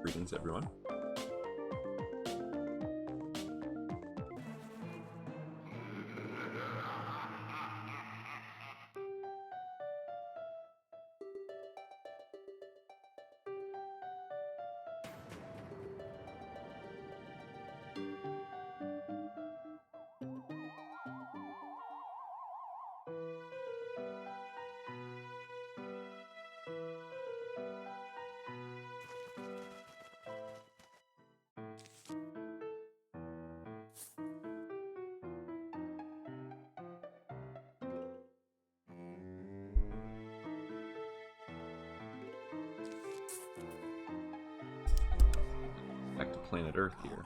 Greetings, everyone. Back to planet Earth here.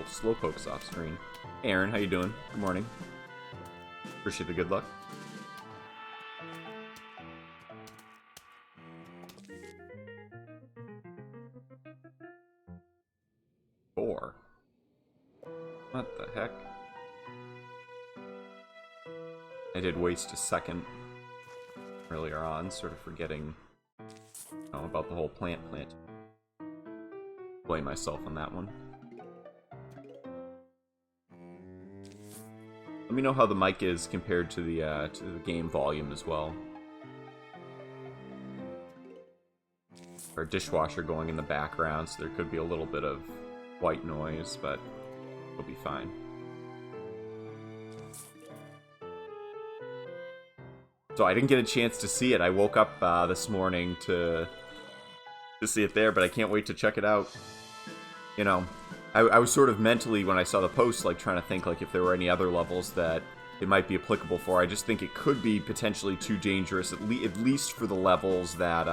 Slowpoke's off screen. Hey Aaron, how you doing? Good morning. Appreciate the good luck. Four. What the heck? I did waste a second earlier on, sort of forgetting about the whole plant. Blame myself on that one. Let me know how the mic is compared to the game volume as well. Our dishwasher going in the background, so there could be a little bit of white noise, but it'll be fine. So I didn't get a chance to see it. I woke up this morning to see it there, but I can't wait to check it out. You know, I was sort of mentally, when I saw the post, like trying to think like if there were any other levels that it might be applicable for. I just think it could be potentially too dangerous, at least for the levels that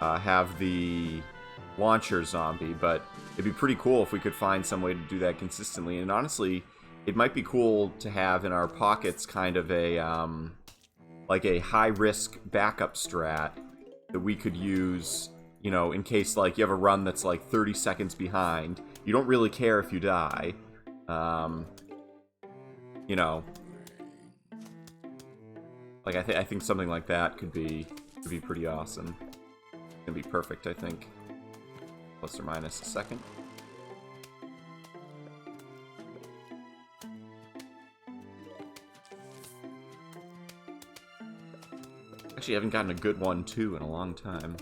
have the launcher zombie. But it'd be pretty cool if we could find some way to do that consistently. And honestly, it might be cool to have in our pockets kind of a like a high-risk backup strat that we could use. You know, in case, like, you have a run that's, like, 30 seconds behind. You don't really care if you die. You know. Like, I think something like that could be pretty awesome. It's gonna be perfect, I think. Plus or minus a second. Actually, I haven't gotten a good one, too, in a long time.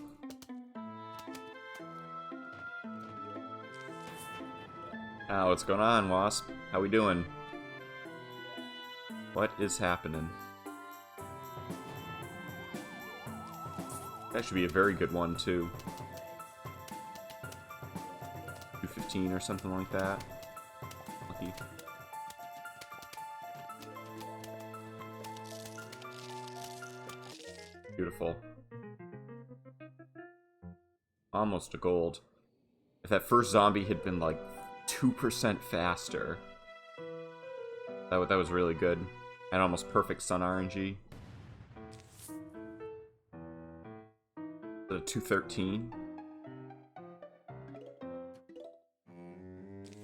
Oh, what's going on, Wasp? How we doing? What is happening? That should be a very good one, too. 215 or something like that. Lucky. Beautiful. Almost a gold. If that first zombie had been, like, 2% faster. That was really good. And almost perfect sun RNG. The 213.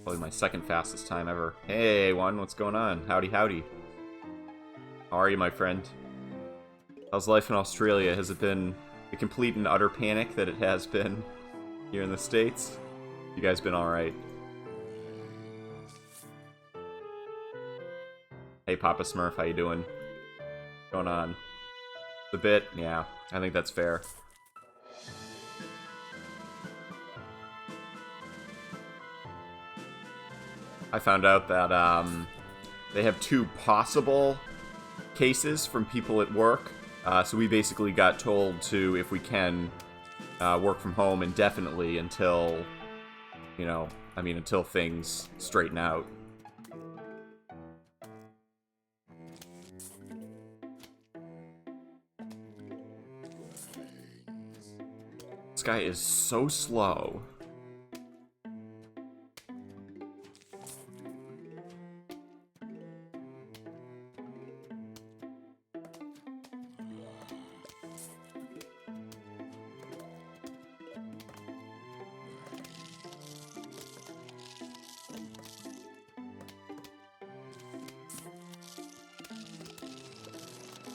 Probably my second fastest time ever. Hey, one, what's going on? Howdy, howdy. How are you, my friend? How's life in Australia? Has it been a complete and utter panic that it has been here in the States? You guys been alright? Hey, Papa Smurf, how you doing? What's going on? A bit? Yeah, I think that's fair. I found out that they have 2 possible cases from people at work. So we basically got told to, if we can, work from home indefinitely until, you know, I mean, until things straighten out. This guy is so slow.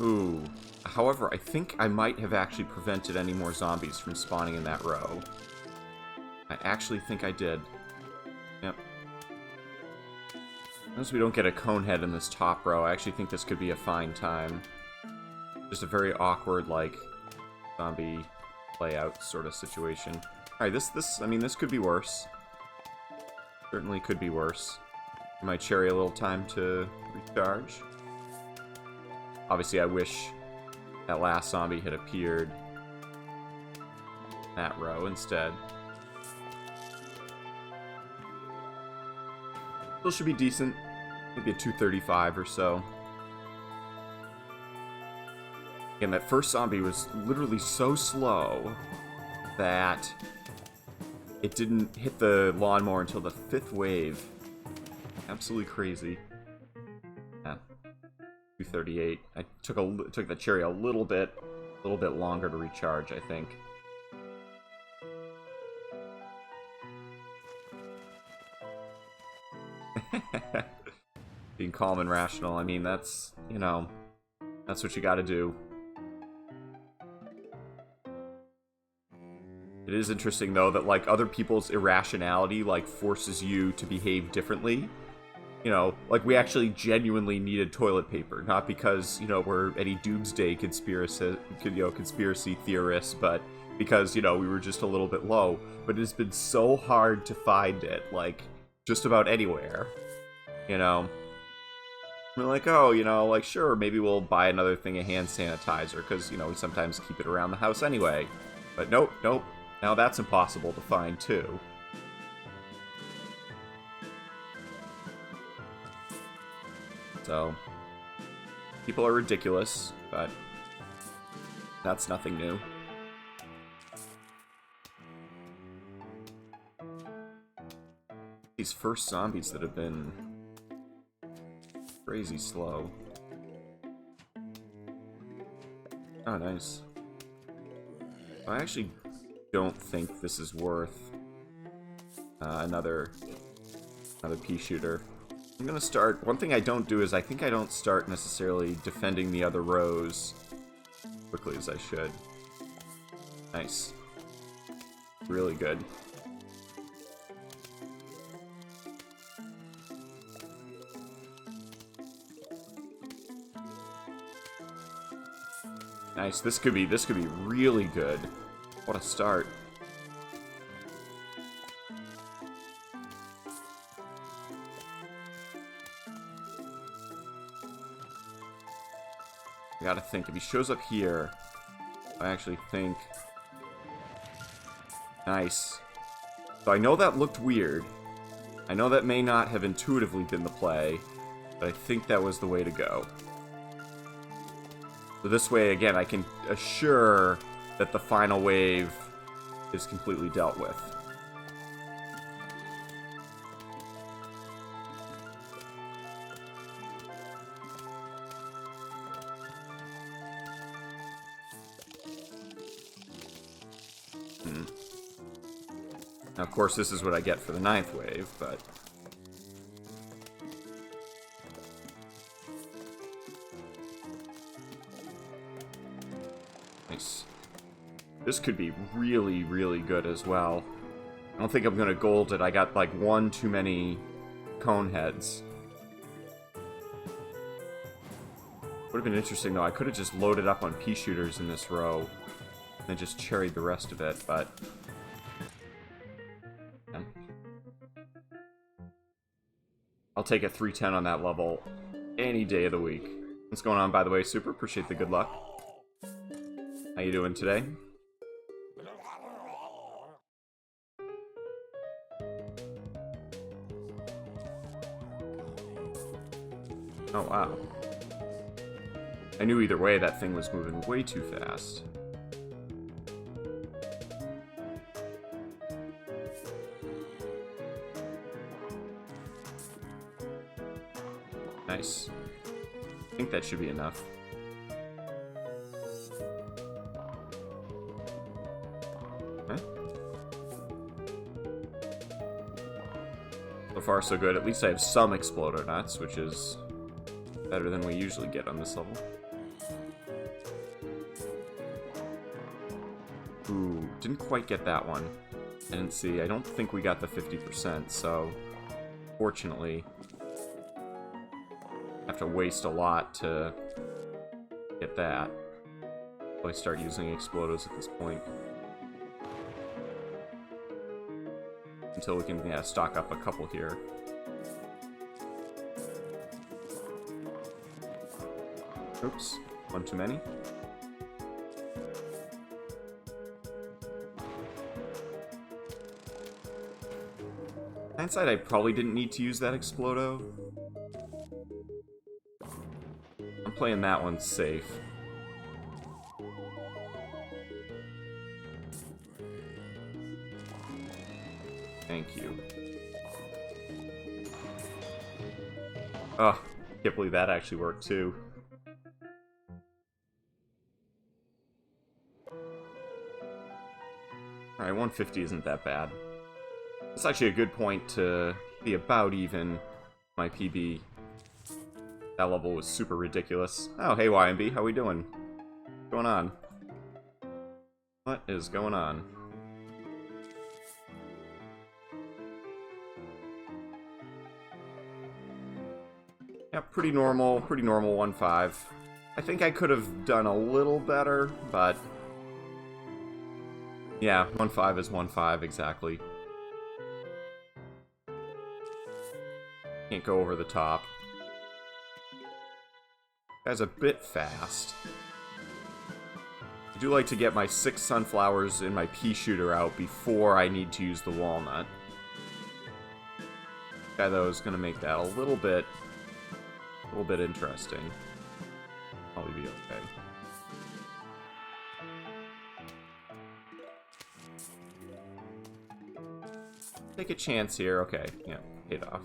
Ooh. However, I think I might have actually prevented any more zombies from spawning in that row. I actually think I did. Yep. Unless we don't get a cone head in this top row, I actually think this could be a fine time. Just a very awkward, like, zombie layout sort of situation. Alright, I mean, this could be worse. Certainly could be worse. My cherry a little time to recharge. Obviously, I wish that last zombie had appeared in that row instead. Still should be decent. Maybe a 235 or so. Again, that first zombie was literally so slow that it didn't hit the lawnmower until the 5th wave. Absolutely crazy. Yeah. 238. I took the cherry a little bit longer to recharge, I think. Being calm and rational, I mean, that's, you know, that's what you gotta do. It is interesting, though, that, like, other people's irrationality, like, forces you to behave differently. You know, like, we actually genuinely needed toilet paper, not because, you know, we're any doomsday conspiracy theorists, but because, you know, we were just a little bit low. But it has been so hard to find it, like, just about anywhere. You know? We're like, oh, you know, like, sure, maybe we'll buy another thing of hand sanitizer, because, you know, we sometimes keep it around the house anyway. But nope, nope. Now that's impossible to find, too. So, people are ridiculous, but that's nothing new. These first zombies that have been crazy slow. Oh, nice. I actually don't think this is worth another pea shooter. I'm gonna start. One thing I don't do is I think I don't start necessarily defending the other rows quickly as I should. Nice. Really good. Nice. This could be really good. What a start. I gotta think. If he shows up here, I actually think... Nice. So I know that looked weird. I know that may not have intuitively been the play, but I think that was the way to go. So this way, again, I can assure that the final wave is completely dealt with. Now, of course, this is what I get for the 9th wave, but... Nice. This could be really, really good as well. I don't think I'm gonna gold it. I got, like, one too many cone heads. Would have been interesting, though. I could have just loaded up on pea shooters in this row and then just cherried the rest of it, but... Yeah. I'll take a 310 on that level any day of the week. What's going on, by the way, Super? Appreciate the good luck. How you doing today? Oh, wow. I knew either way that thing was moving way too fast. Nice. I think that should be enough. Okay. So far, so good. At least I have some exploder nuts, which is better than we usually get on this level. Didn't quite get that one. I didn't see. I don't think we got the 50%, so fortunately, I have to waste a lot to get that. I'll start using Explodos at this point. Until we can, stock up a couple here. Oops, one too many. Hindsight, I probably didn't need to use that Explodo. I'm playing that one safe. Thank you. Oh, can't believe that actually worked too. Alright, 150 isn't that bad. It's actually a good point to be about even my PB. That level was super ridiculous. Oh, hey YMB, how we doing? What's going on? What is going on? Yeah, pretty normal 1.5. I think I could have done a little better, but yeah, 1.5 is 1.5 exactly. Can't go over the top. Guy's a bit fast. I do like to get my 6 sunflowers in my pea shooter out before I need to use the walnut. Guy though is gonna make that a little bit interesting. Probably be okay. Take a chance here. Okay, yeah, paid off.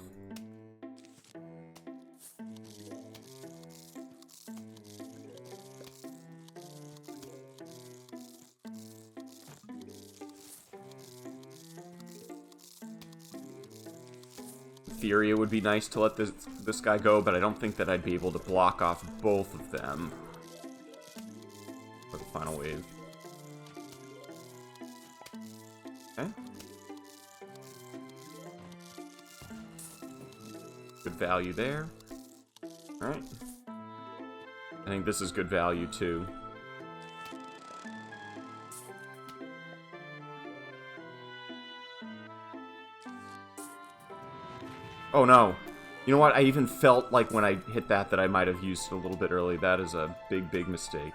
In theory, it would be nice to let this guy go, but I don't think that I'd be able to block off both of them for the final wave. Okay. Good value there. Alright. I think this is good value, too. Oh no. You know what? I even felt like when I hit that I might have used it a little bit early. That is a big, big mistake.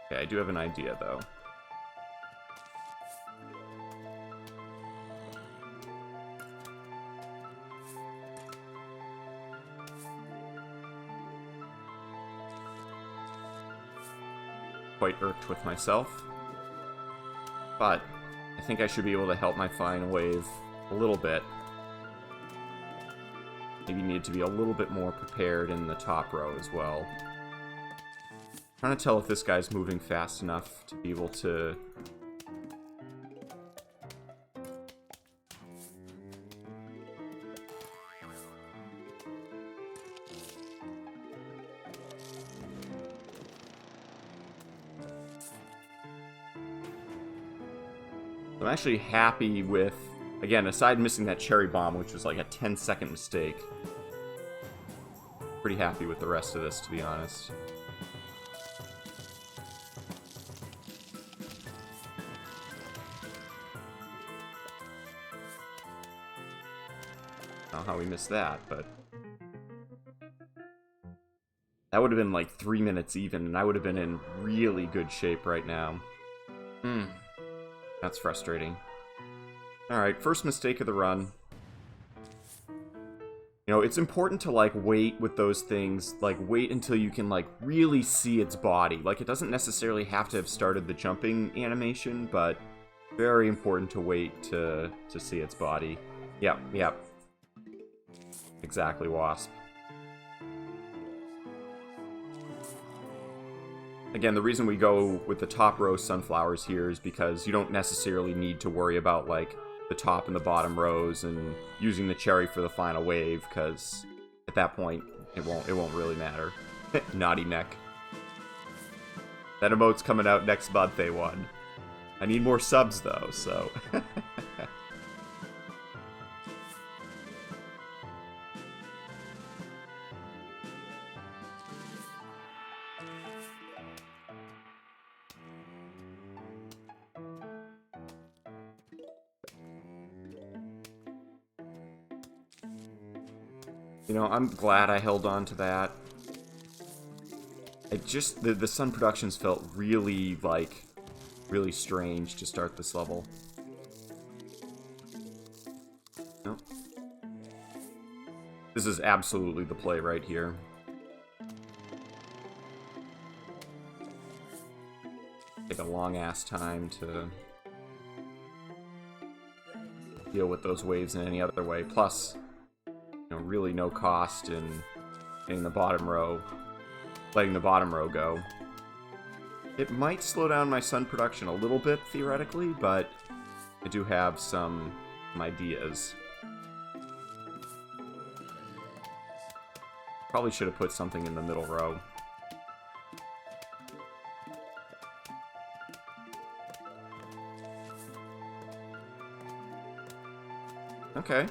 Okay, I do have an idea, though. Quite irked with myself. But I think I should be able to help my final wave a little bit. Maybe need to be a little bit more prepared in the top row as well. Trying to tell if this guy's moving fast enough to be able to... I'm actually happy with... Again, aside missing that cherry bomb, which was like a 10-second mistake. Pretty happy with the rest of this, to be honest. I don't know how we missed that, but... That would have been like 3 minutes even, and I would have been in really good shape right now. That's frustrating. Alright, first mistake of the run. You know, it's important to, like, wait with those things. Like, wait until you can, like, really see its body. Like, it doesn't necessarily have to have started the jumping animation, but very important to wait to see its body. Yep. Exactly, Wasp. Again, the reason we go with the top row sunflowers here is because you don't necessarily need to worry about, like, the top and the bottom rows and using the cherry for the final wave, because at that point, it won't really matter. Naughty neck. That emote's coming out next month, A1. I need more subs, though, so... You know, I'm glad I held on to that. It just, the sun productions felt really, like, really strange to start this level. Nope. This is absolutely the play right here. Take a long-ass time to deal with those waves in any other way. Plus, you know, really no cost in getting the bottom row, letting the bottom row go. It might slow down my sun production a little bit, theoretically, but I do have some ideas. Probably should have put something in the middle row. Okay.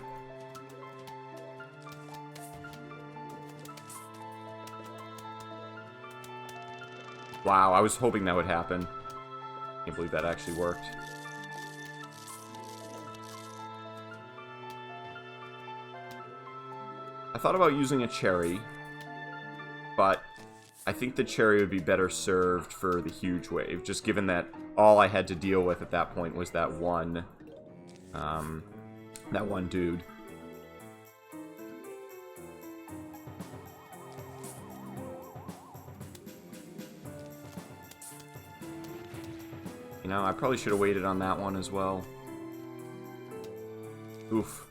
Wow, I was hoping that would happen. Can't believe that actually worked. I thought about using a cherry, but I think the cherry would be better served for the huge wave, just given that all I had to deal with at that point was that one dude. You know, I probably should have waited on that one as well. Oof.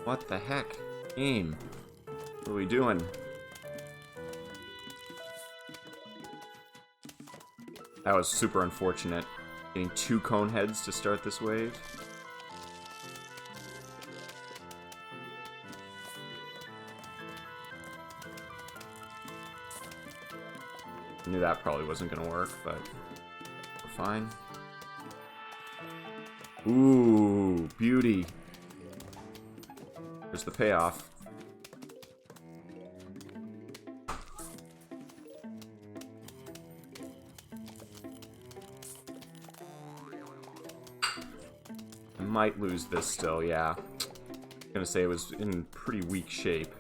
What the heck? Game. What are we doing? That was super unfortunate. Getting 2 cone heads to start this wave. I knew that probably wasn't going to work, but we're fine. Ooh, beauty. There's the payoff. I might lose this still, yeah. I'm gonna say it was in pretty weak shape.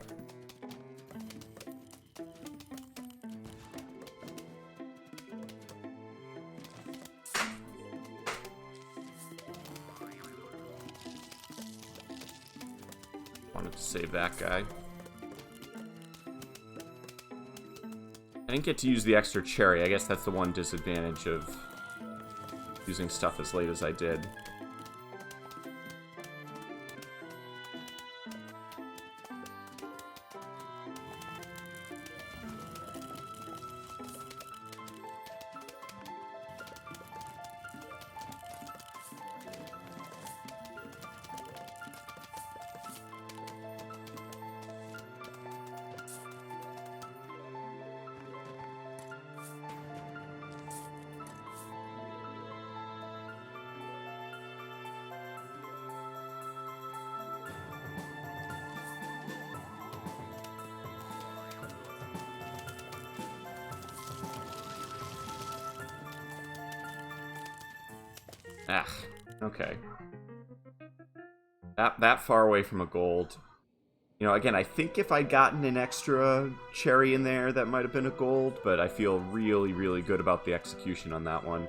Wanted to save that guy. I didn't get to use the extra cherry. I guess that's the one disadvantage of using stuff as late as I did. Ah, okay. That far away from a gold. You know, again, I think if I'd gotten an extra cherry in there, that might have been a gold, but I feel really, really good about the execution on that one.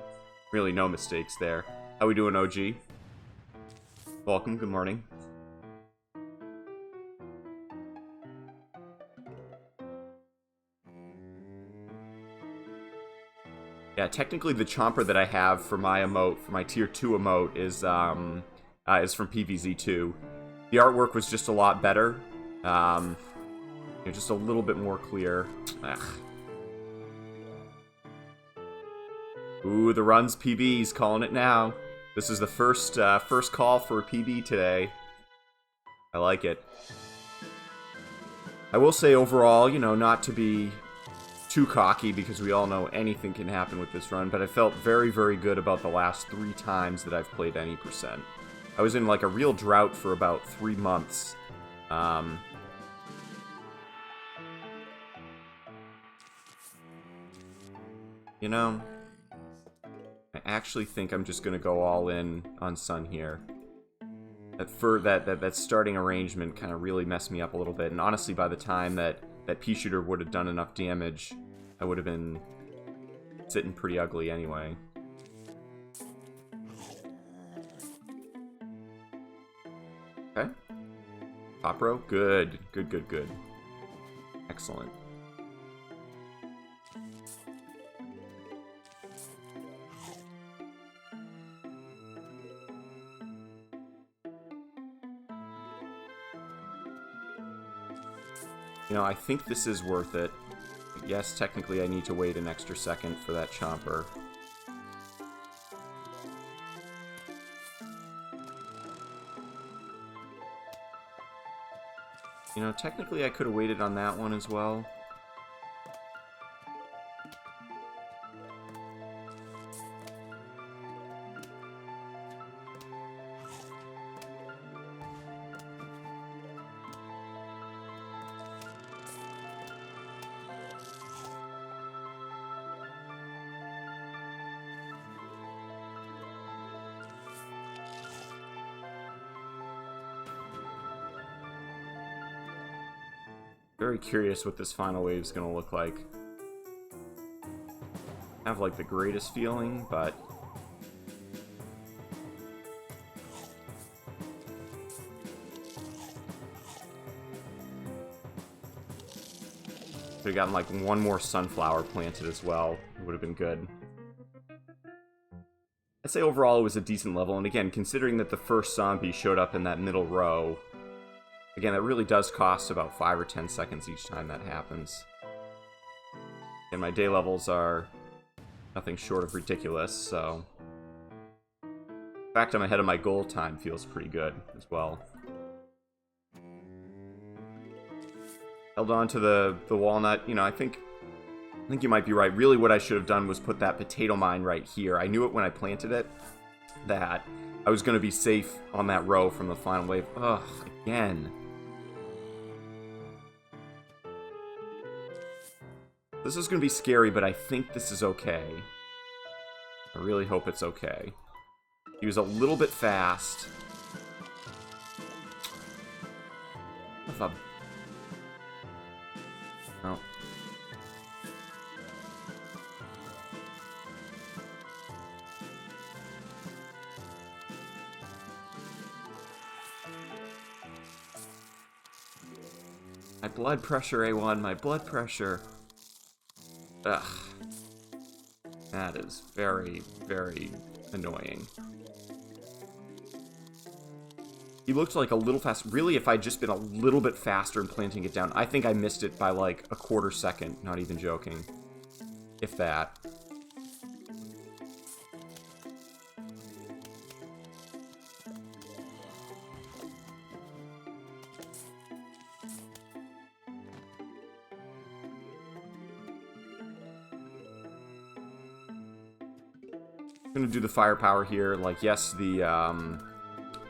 Really no mistakes there. How we doing, OG? Welcome, good morning. Yeah, technically the chomper that I have for my emote, for my tier 2 emote, is from PVZ2. The artwork was just a lot better. Just a little bit more clear. Ugh. Ooh, the runs PB's calling it now. This is the first call for a PB today. I like it. I will say overall, you know, not to be too cocky because we all know anything can happen with this run, but I felt very, very good about the last 3 times that I've played any percent. I was in like a real drought for about 3 months. You know, I actually think I'm just going to go all in on Sun here. That starting arrangement kind of really messed me up a little bit, and honestly, by the time that pea shooter would have done enough damage, I would have been sitting pretty ugly anyway. Okay. Top row, good. Good. Excellent. You know, I think this is worth it. Yes, technically I need to wait an extra second for that chomper. You know, technically I could have waited on that one as well. Very curious what this final wave is going to look like. I have like the greatest feeling, but could have gotten like one more sunflower planted as well. It would have been good. I'd say overall it was a decent level, and again, considering that the first zombie showed up in that middle row, again, that really does cost about 5 or 10 seconds each time that happens. And my day levels are nothing short of ridiculous, so the fact I'm ahead of my goal time feels pretty good as well. Held on to the walnut. You know, I think you might be right. Really what I should have done was put that potato mine right here. I knew it when I planted it, that I was going to be safe on that row from the final wave. Ugh, again. This is going to be scary, but I think this is okay. I really hope it's okay. He was a little bit fast. Oh. My blood pressure, A1, my blood pressure. Ugh. That is very, very annoying. He looked like a little fast. Really, if I'd just been a little bit faster in planting it down, I think I missed it by like a quarter second, not even joking. If that. I'm gonna do the firepower here. Like, yes, the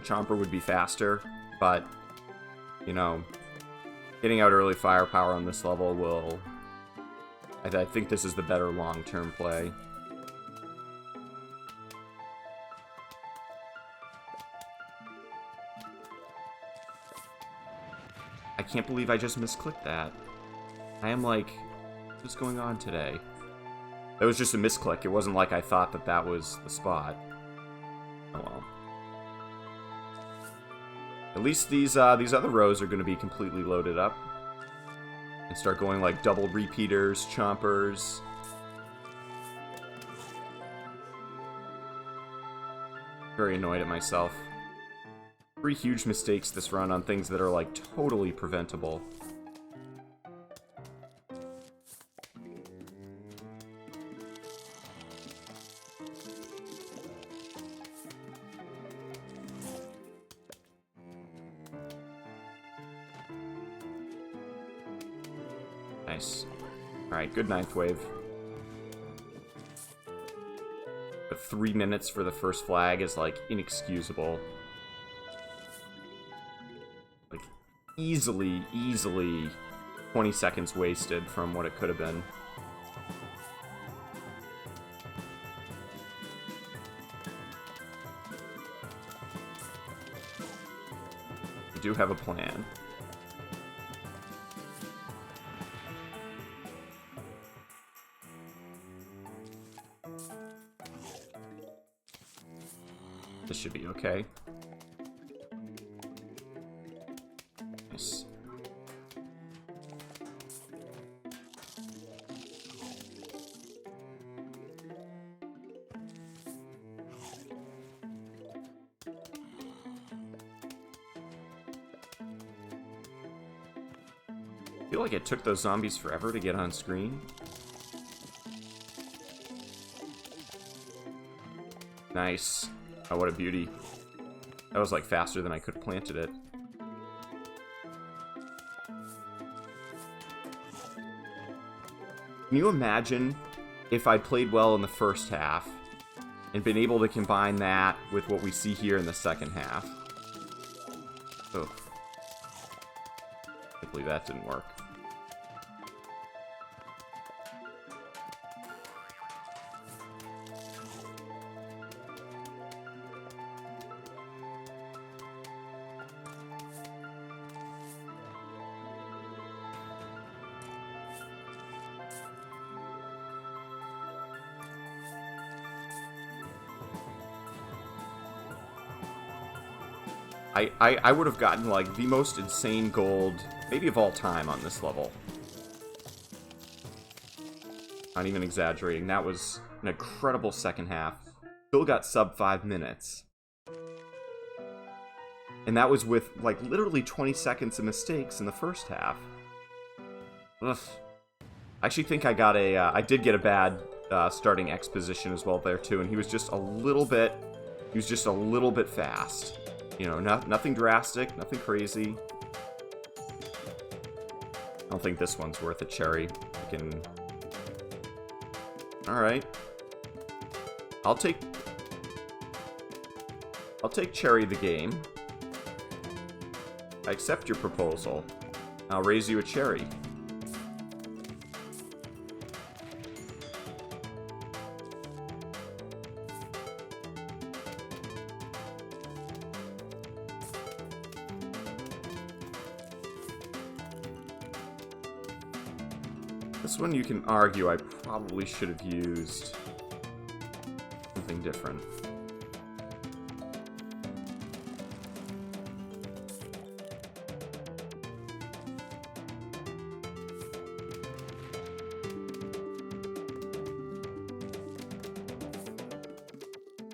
chomper would be faster, but, you know, getting out early firepower on this level will... I think this is the better long-term play. I can't believe I just misclicked that. I am like, what's going on today? That was just a misclick. It wasn't like I thought that that was the spot. Oh well. At least these other rows are going to be completely loaded up. And start going like double repeaters, chompers. Very annoyed at myself. 3 huge mistakes this run on things that are like totally preventable. Nice. Alright, good ninth wave. But 3 minutes for the first flag is, like, inexcusable. Like, easily 20 seconds wasted from what it could have been. We do have a plan. This should be okay. Nice. I feel like it took those zombies forever to get on screen. Nice. Oh, what a beauty. That was, like, faster than I could have planted it. Can you imagine if I played well in the first half and been able to combine that with what we see here in the second half? Ugh. I can't believe that didn't work. I would have gotten, like, the most insane gold, maybe of all time on this level. Not even exaggerating. That was an incredible second half. Still got sub 5 minutes. And that was with, like, literally 20 seconds of mistakes in the first half. Ugh. I actually think I got a, I did get a bad starting X position as well there, too, and he was just a little bit fast. You know, nothing drastic, nothing crazy. I don't think this one's worth a cherry. I can... Alright. I'll take cherry the game. I accept your proposal. I'll raise you a cherry. This one you can argue I probably should have used something different.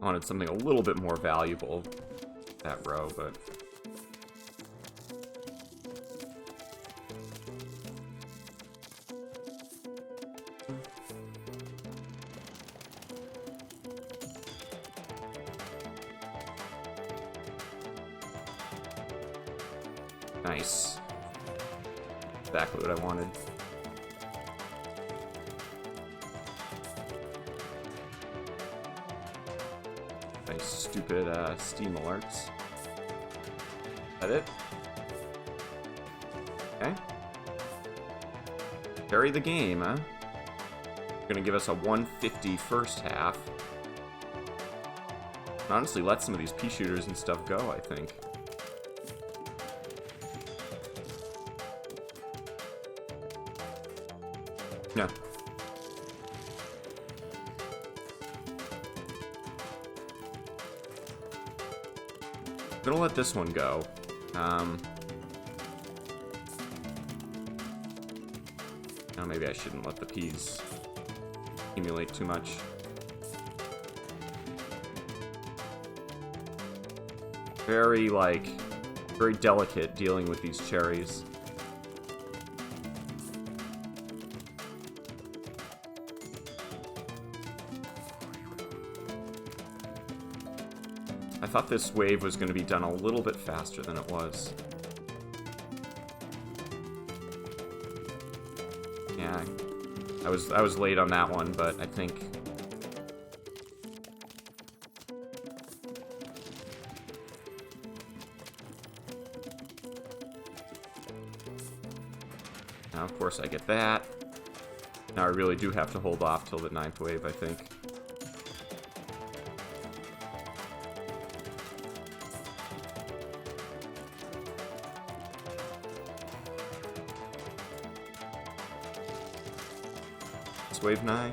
I wanted something a little bit more valuable that row, but... Nice. Exactly what I wanted. Nice stupid Steam alerts. Is that it? Okay. Carry the game, huh? Gonna give us a 150 first half. And honestly, let some of these pea shooters and stuff go, I think. Yeah. I'm gonna let this one go. Oh, maybe I shouldn't let the peas accumulate too much. Very, like, very delicate dealing with these cherries. I thought this wave was going to be done a little bit faster than it was. Yeah. I was late on that one, but I think... Now, of course, I get that. Now I really do have to hold off till the 9th wave, I think. It's wave 9.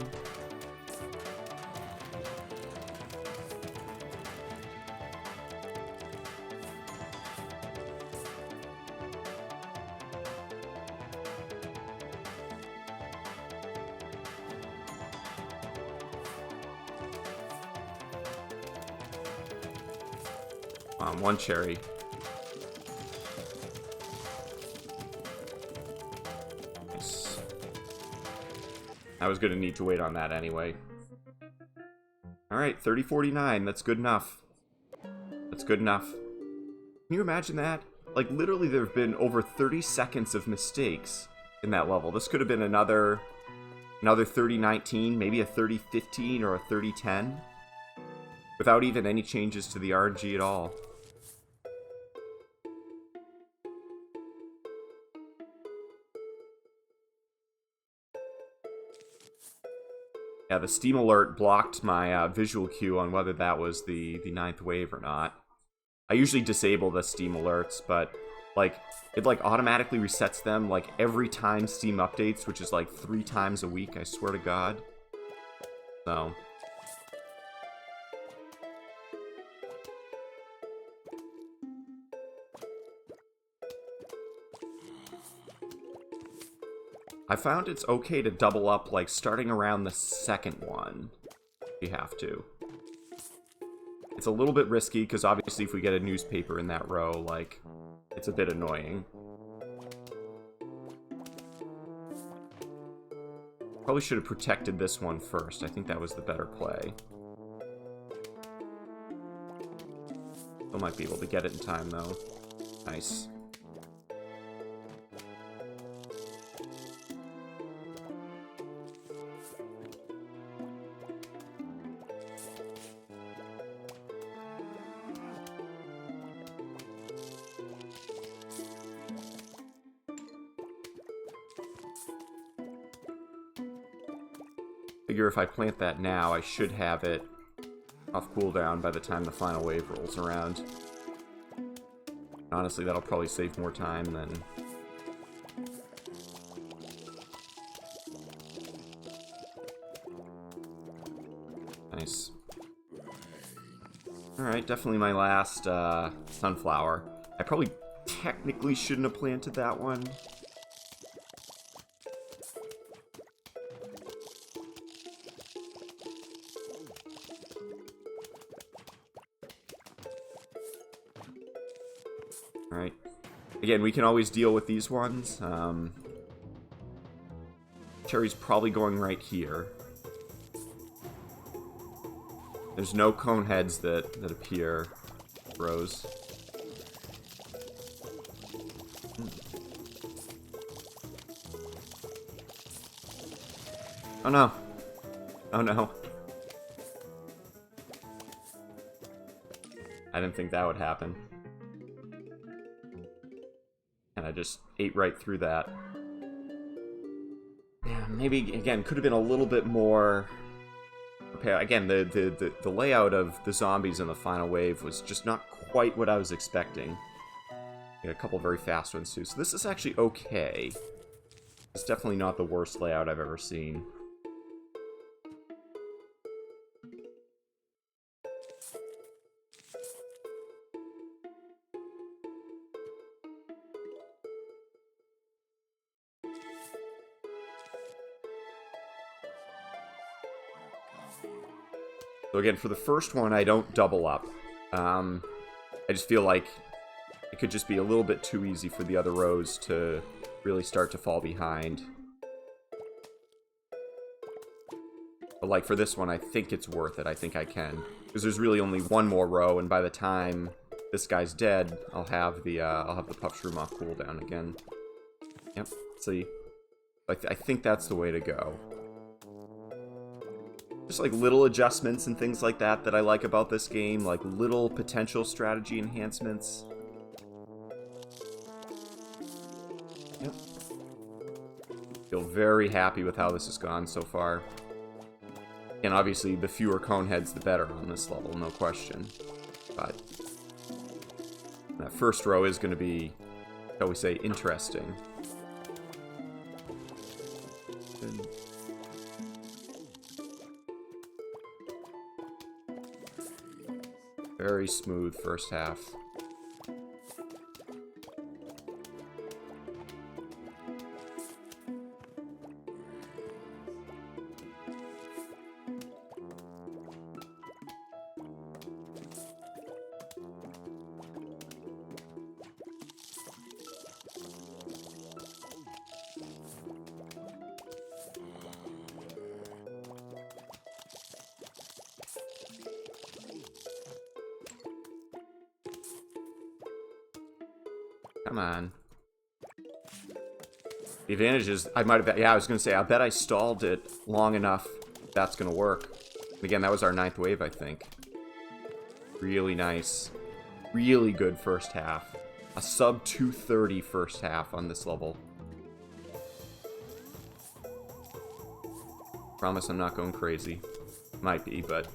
One cherry. Nice. I was gonna need to wait on that anyway. Alright, 3049, that's good enough. That's good enough. Can you imagine that? Like, literally there have been over 30 seconds of mistakes in that level. This could have been another 3019, maybe a 3015 or a 3010. Without even any changes to the RNG at all. Yeah, the Steam alert blocked my visual cue on whether that was the 9th wave or not. I usually disable the Steam alerts, but like it like automatically resets them like every time Steam updates, which is like 3 times a week, I swear to God. So I found it's okay to double up, like, starting around the 2nd one, if you have to. It's a little bit risky, because obviously if we get a newspaper in that row, like, it's a bit annoying. Probably should have protected this one first. I think that was the better play. Still might be able to get it in time, though. Nice. Figure if I plant that now, I should have it off cooldown by the time the final wave rolls around. Honestly, that'll probably save more time than... Nice. Alright, definitely my last sunflower. I probably technically shouldn't have planted that one. Alright. Again, we can always deal with these ones. Cherry's probably going right here. There's no cone heads that appear. Rose. Oh no. Oh no. I didn't think that would happen. And I just ate right through that. Yeah, maybe, again, could have been a little bit more... Okay, again, the layout of the zombies in the final wave was just not quite what I was expecting. Yeah, a couple very fast ones, too. So this is actually okay. It's definitely not the worst layout I've ever seen. So again, for the first one, I don't double up. I just feel like it could just be a little bit too easy for the other rows to really start to fall behind. But like for this one, I think it's worth it. I think I can. Because there's really only one more row, and by the time this guy's dead, I'll have the puff shroom off cooldown again. Yep, see? I think that's the way to go. Just like little adjustments and things like that that I like about this game, like little potential strategy enhancements. Yep. Feel very happy with how this has gone so far. And obviously, the fewer cone heads, the better on this level, no question. But that first row is going to be, shall we say, interesting. Good. Very smooth first half. Come on. The advantage is, I might have, yeah, I was going to say, I bet I stalled it long enough that's going to work. Again, that was our 9th wave, I think. Really nice. Really good first half. A sub 230 first half on this level. Promise I'm not going crazy. Might be, but...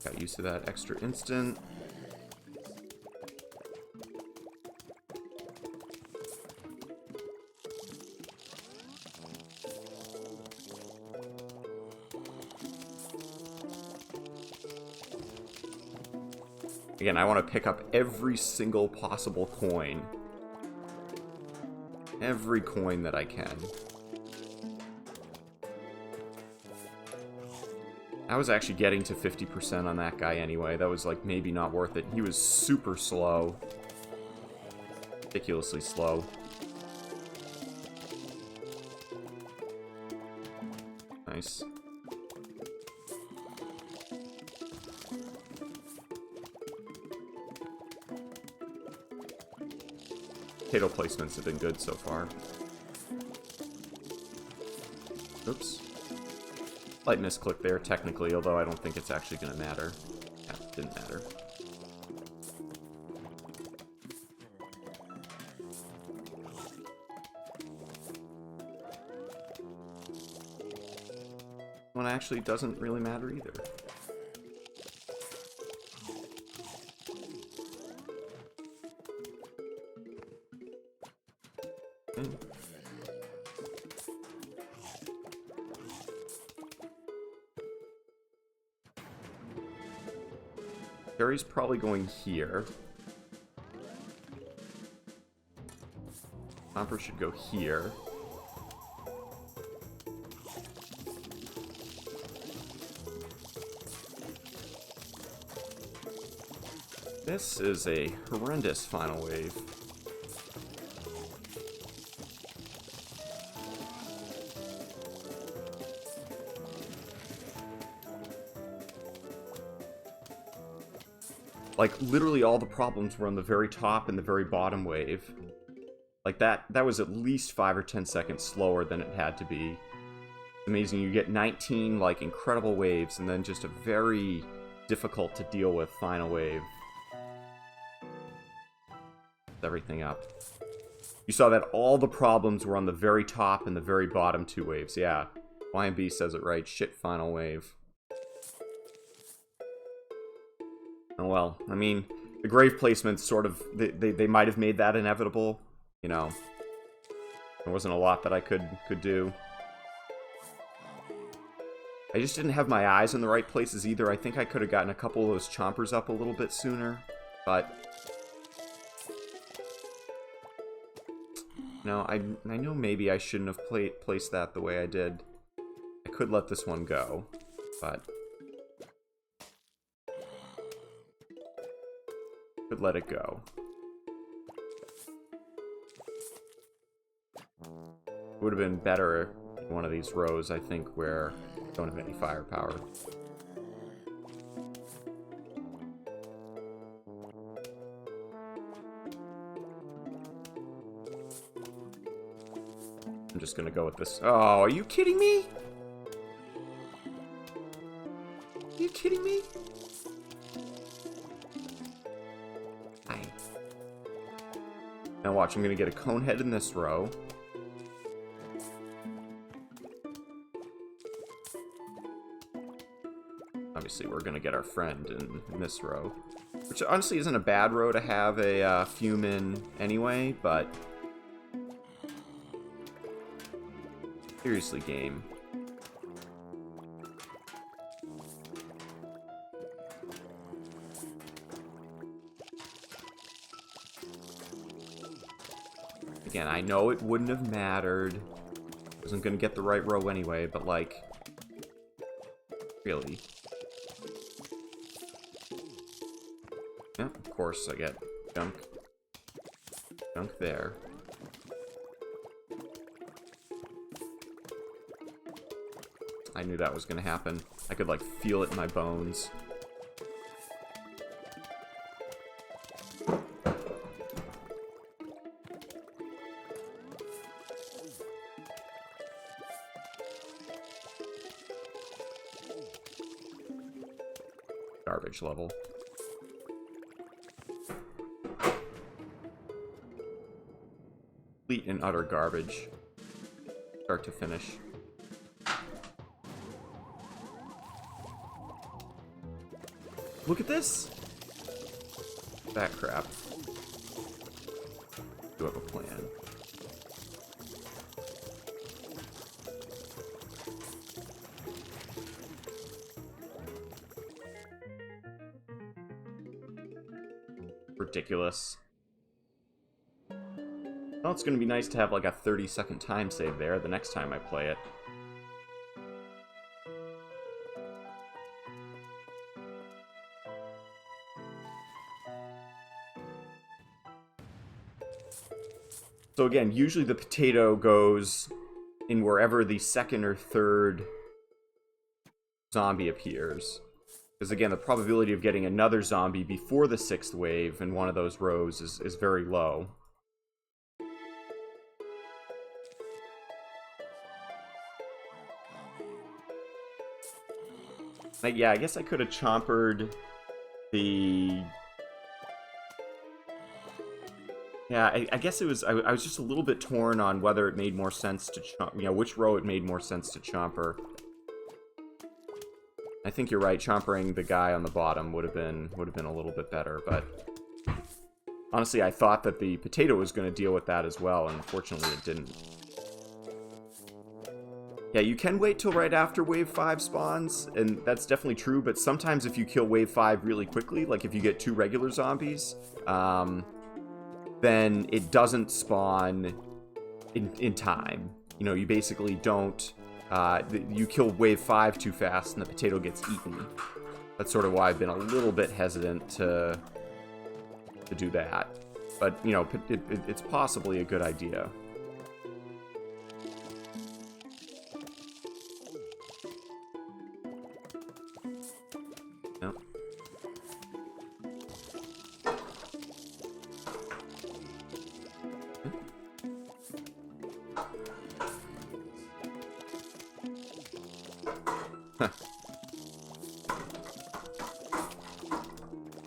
got used to that extra instant. Again, I want to pick up every single possible coin. Every coin that I can. I was actually getting to 50% on that guy anyway. That was like maybe not worth it. He was super slow. Ridiculously slow. Nice. Potato placements have been good so far. Oops. Slight misclick there, technically, although I don't think it's actually going to matter. Yeah, didn't matter. One actually doesn't really matter either. Gary's probably going here. Stomper should go here. This is a horrendous final wave. Like, literally all the problems were on the very top and the very bottom wave. Like, that was at least 5 or 10 seconds slower than it had to be. Amazing, you get 19, like, incredible waves, and then just a very difficult to deal with final wave. Everything up. You saw that all the problems were on the very top and the very bottom 2 waves. Yeah, YMB says it right. Shit final wave. Oh well, I mean, the grave placements sort of, they might have made that inevitable, you know. There wasn't a lot that I could do. I just didn't have my eyes in the right places either. I think I could have gotten a couple of those chompers up a little bit sooner, but... No, I know maybe I shouldn't have placed that the way I did. I could let this one go, but... could let it go. It would have been better in one of these rows, I think, where I don't have any firepower. just gonna go with this. Oh, are you kidding me? Are you kidding me? Hi. Now watch, I'm gonna get a cone head in this row. Obviously, we're gonna get our friend in this row. Which honestly isn't a bad row to have a fume in anyway, but... Seriously, game. Again, I know it wouldn't have mattered. I wasn't gonna get the right row anyway, but like... Really? Yeah, of course I get junk. Junk there. I knew that was gonna happen. I could, like, feel it in my bones. Garbage level. Complete and utter garbage. Start to finish. Look at this! That crap. Do have a plan. Ridiculous. Well, it's gonna be nice to have like a 30-second time save there the next time I play it. So again, usually the potato goes in wherever the second or third zombie appears. Because again, the probability of getting another zombie before the 6th wave in one of those rows is very low. Like, yeah, I guess I could have chompered the... Yeah, I guess it was... I was just a little bit torn on whether it made more sense to chomp... You know, which row it made more sense to chomper. I think you're right. Chompering the guy on the bottom would have been a little bit better, but... Honestly, I thought that the potato was going to deal with that as well, and unfortunately it didn't. Yeah, you can wait till right after Wave 5 spawns, and that's definitely true, but sometimes if you kill Wave 5 really quickly, like if you get 2 regular zombies, then it doesn't spawn in time. You know, you basically don't... you kill Wave 5 too fast, and the potato gets eaten. That's sort of why I've been a little bit hesitant to do that. But, you know, it's possibly a good idea.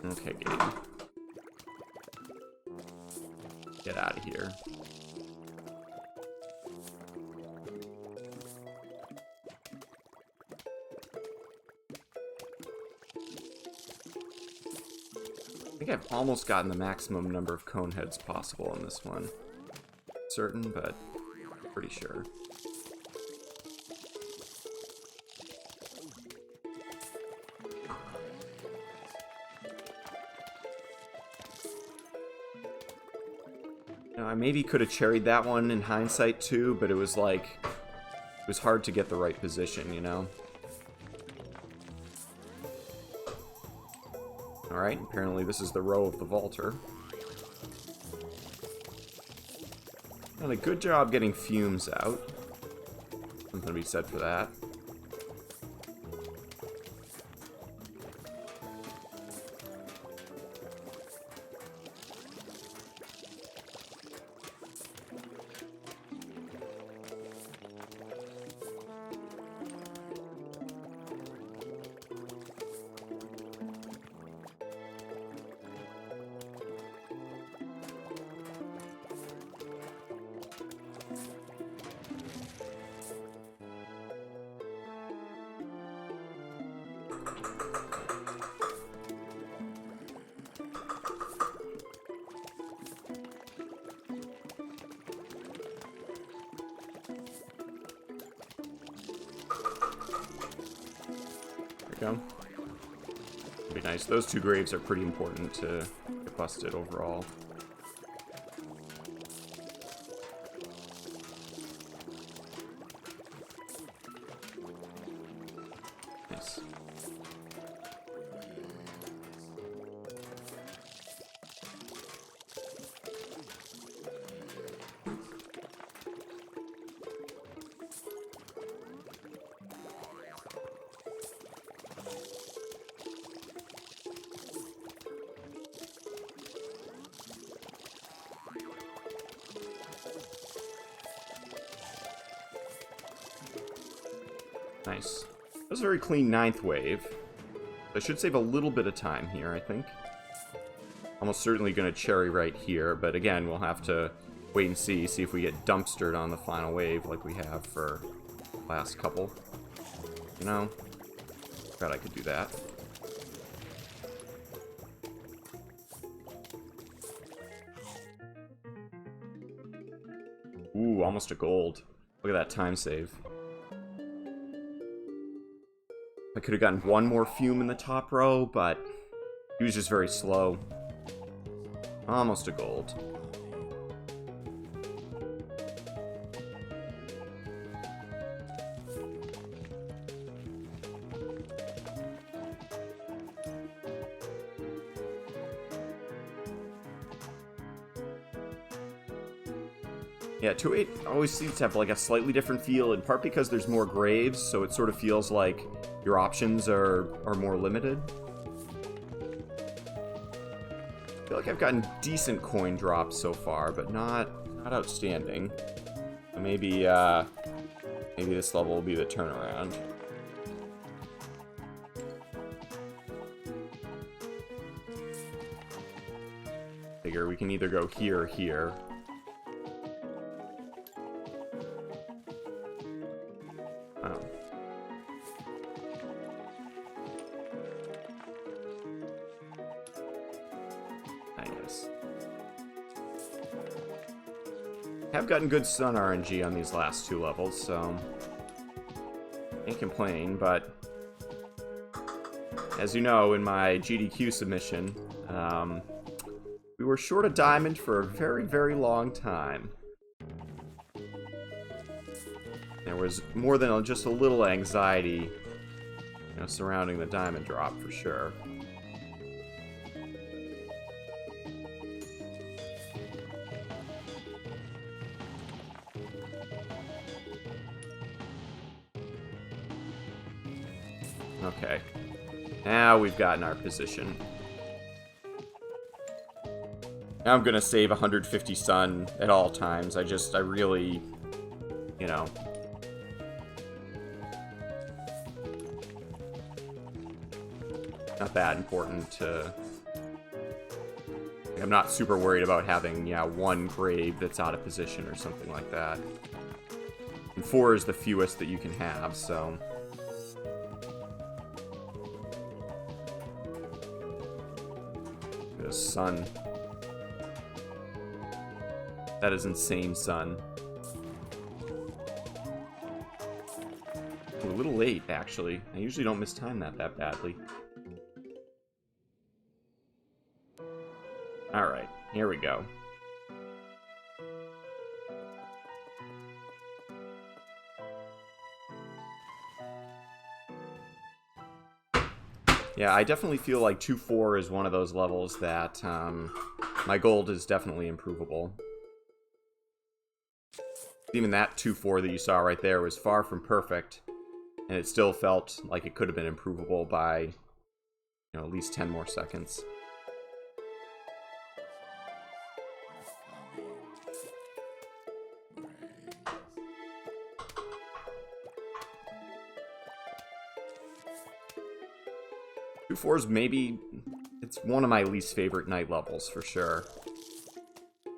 Okay, game. Get out of here. I think I've almost gotten the maximum number of cone heads possible on this one. Certain, but pretty sure. I maybe could have cherried that one in hindsight too, but it was like, it was hard to get the right position, you know? Alright, apparently this is the row of the vaulter. Done a good job getting fumes out. Something to be said for that. Go. That'd be nice. Those two graves are pretty important to get busted overall. Nice. Nice. That was a very clean 9th wave. I should save a little bit of time here, I think. Almost certainly going to cherry right here, but again, we'll have to wait and see if we get dumpstered on the final wave like we have for the last couple. You know? Forgot I could do that. Ooh, almost a gold. Look at that time save. I could have gotten one more fume in the top row, but he was just very slow. Almost a gold. Yeah, 2-8 always seems to have like a slightly different feel, in part because there's more graves, so it sort of feels like your options are more limited. I feel like I've gotten decent coin drops so far, but not outstanding. So maybe maybe this level will be the turnaround. Figure we can either go here or here. I've gotten good stun RNG on these last two levels, so can't complain, but as you know, in my GDQ submission, we were short a diamond for a very, very long time. There was more than just a little anxiety, you know, surrounding the diamond drop for sure. Okay, now we've gotten our position. Now I'm gonna save 150 sun at all times. I really, you know. Not that important to... I'm not super worried about having, yeah, one grave that's out of position or something like that. And 4 is the fewest that you can have, so... Sun. That is insane, sun. Ooh, a little late, actually. I usually don't mistime that badly. Alright, here we go. Yeah, I definitely feel like 2-4 is one of those levels that my gold is definitely improvable. Even that 2-4 that you saw right there was far from perfect, and it still felt like it could have been improvable by, you know, at least 10 more seconds. Two fours, maybe it's one of my least favorite night levels for sure. I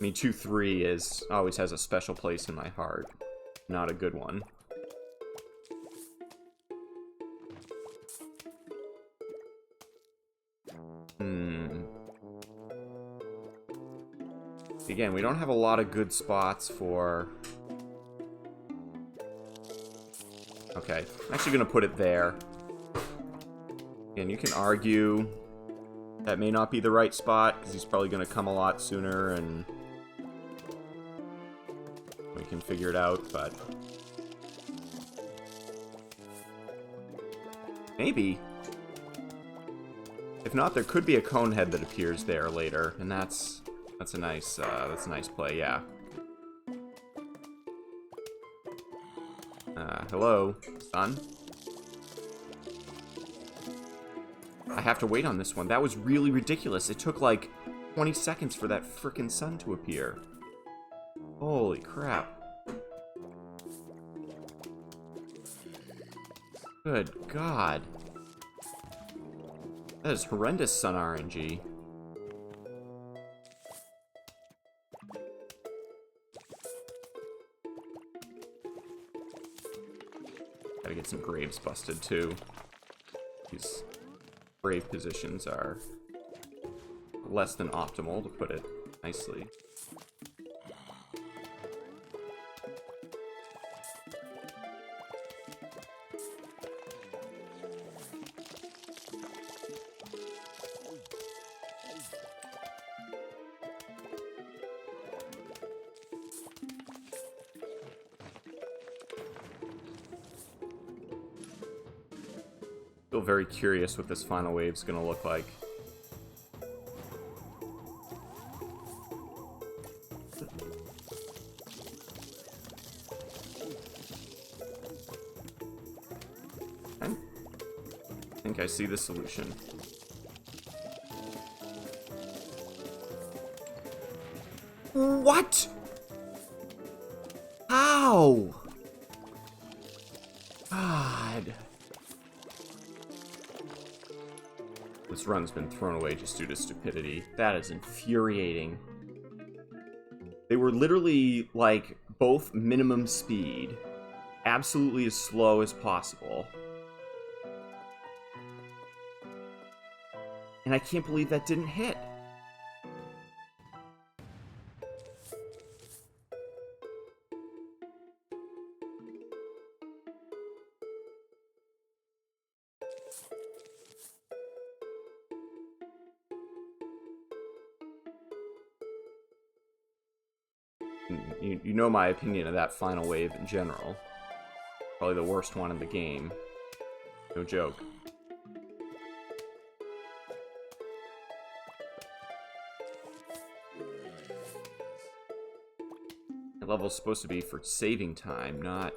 mean, 2-3 always has a special place in my heart. Not a good one. Again, we don't have a lot of good spots for... Okay, I'm actually going to put it there. And you can argue that may not be the right spot, because he's probably going to come a lot sooner, and we can figure it out, but... Maybe. If not, there could be a cone head that appears there later, and that's a nice play, yeah. Hello, son? I have to wait on this one. That was really ridiculous. It took like 20 seconds for that frickin' sun to appear. Holy crap. Good God. That is horrendous sun RNG. Gotta get some graves busted too. These grave positions are less than optimal, to put it nicely. Still very curious what this final wave's gonna look like. I think I see the solution. What? How? God. This run's been thrown away just due to stupidity. That is infuriating. They were literally, like, both minimum speed. Absolutely as slow as possible. And I can't believe that didn't hit. You know my opinion of that final wave in general. Probably the worst one in the game. No joke. The level's supposed to be for saving time, not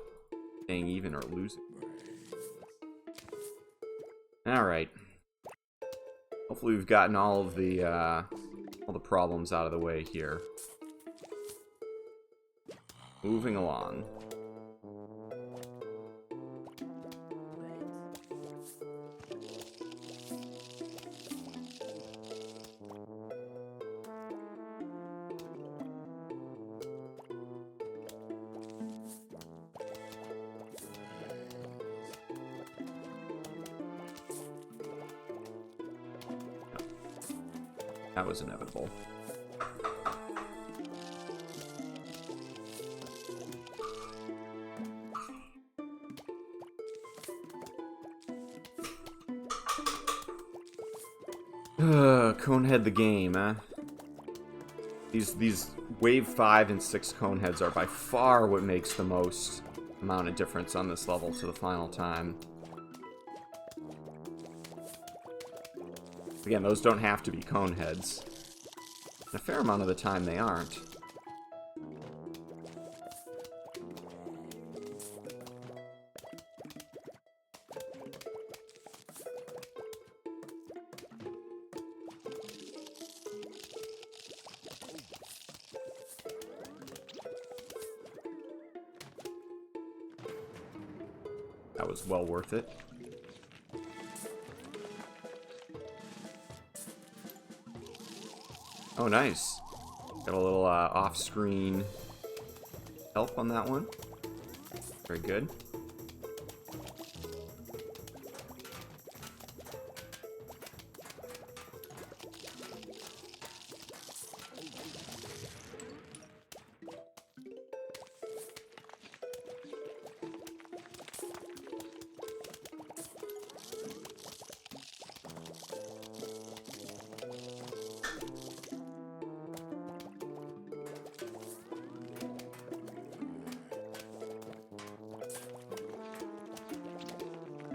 staying even or losing. Alright. Hopefully we've gotten all the problems out of the way here. Moving along. That was inevitable. Conehead the game, huh? These wave 5 and 6 coneheads are by far what makes the most amount of difference on this level to the final time. Again, those don't have to be coneheads. A fair amount of the time they aren't. That was well worth it. Oh, nice. Got a little off-screen help on that one. Very good.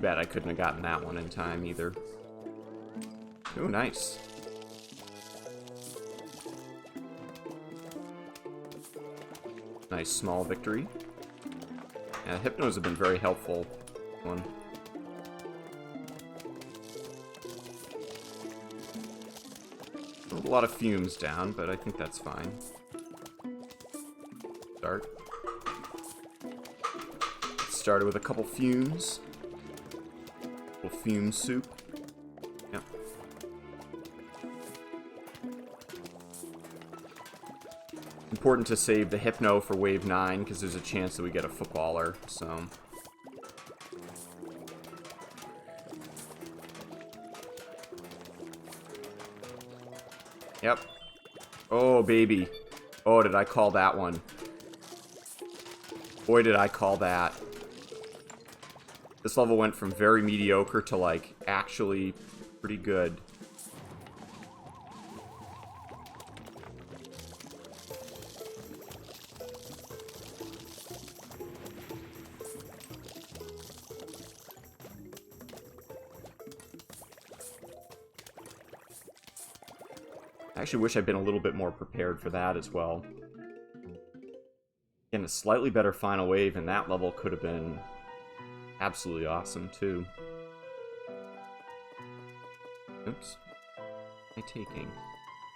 bad I couldn't have gotten that one in time either. Oh, nice. Nice small victory. Yeah, Hypnos have been very helpful. One. A lot of fumes down, but I think that's fine. Start. Started with a couple fumes. A little fume soup. Yep. Important to save the Hypno for wave 9, because there's a chance that we get a footballer, so... Yep. Oh, baby. Oh, did I call that one? Boy, did I call that. This level went from very mediocre to, like, actually pretty good. I actually wish I'd been a little bit more prepared for that as well. And a slightly better final wave in that level could have been absolutely awesome, too. Oops. What am I taking?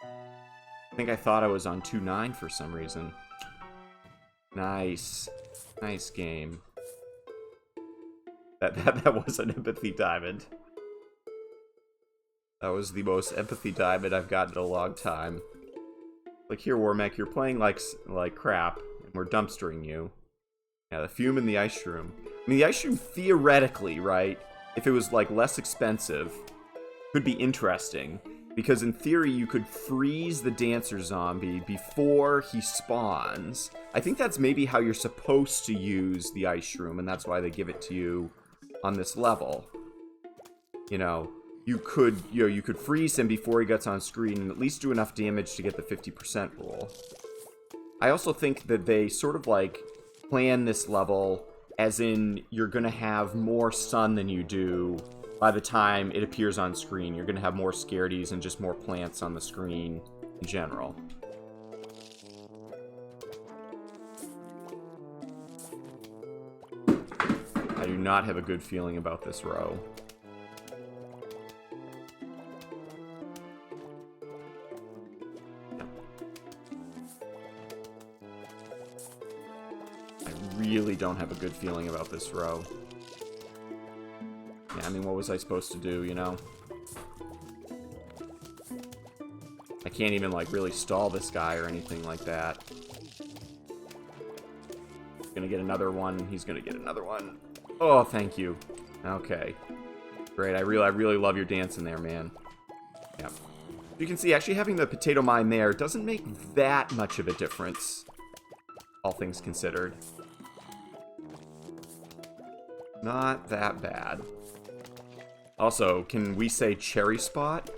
I think I thought I was on 2-9 for some reason. Nice. Nice game. That was an empathy diamond. That was the most empathy diamond I've gotten in a long time. Like, here, Warmech, you're playing like crap, and we're dumpstering you. Yeah, the fume and the ice shroom. I mean, the ice shroom, theoretically, right, if it was, like, less expensive, could be interesting. Because in theory, you could freeze the dancer zombie before he spawns. I think that's maybe how you're supposed to use the ice shroom, and that's why they give it to you on this level. You know, you could freeze him before he gets on screen and at least do enough damage to get the 50% rule. I also think that they sort of, like, plan this level as in you're going to have more sun than you do by the time it appears on screen. You're going to have more scaredies and just more plants on the screen in general. I do not have a good feeling about this row. Really don't have a good feeling about this row. Yeah, I mean, what was I supposed to do, you know? I can't even, like, really stall this guy or anything like that. He's gonna get another one. He's gonna get another one. Oh, thank you. Okay. Great, I really love your dance in there, man. Yep. You can see, actually having the potato mine there doesn't make that much of a difference, all things considered. Not that bad. Also, can we say cherry spot?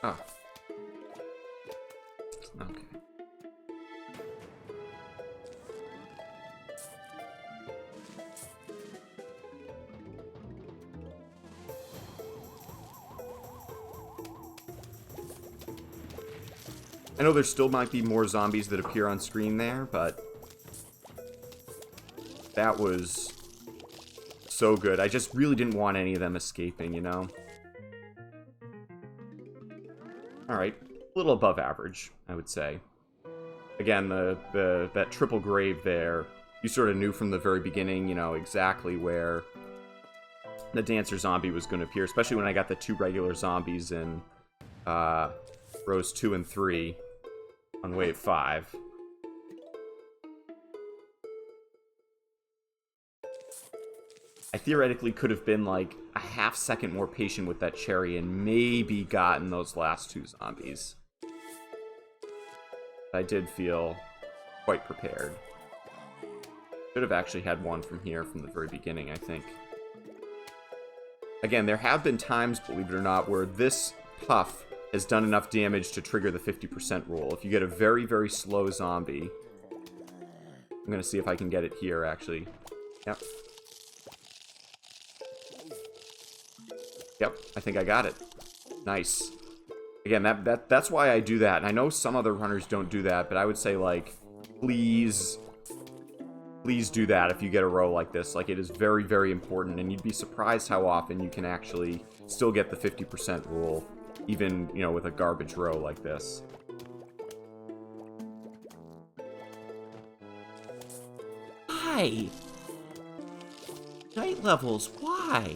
Oh. Okay. I know there still might be more zombies that appear on screen there, but that was so good. I just really didn't want any of them escaping, you know? Alright, a little above average, I would say. Again, that triple grave there, you sort of knew from the very beginning, you know, exactly where the dancer zombie was going to appear, especially when I got the 2 regular zombies in rows 2 and 3 on wave 5. I theoretically could have been like a half second more patient with that cherry and maybe gotten those last 2 zombies. I did feel quite prepared. Should have actually had one from here from the very beginning, I think. Again, there have been times, believe it or not, where this puff has done enough damage to trigger the 50% rule. If you get a very, very slow zombie... I'm going to see if I can get it here, actually. Yep. Yep, I think I got it. Nice. Again, that's why I do that. And I know some other runners don't do that, but I would say, like, please do that if you get a row like this. Like, it is very, very important, and you'd be surprised how often you can actually still get the 50% rule, even, you know, with a garbage row like this. Why? Night levels, why?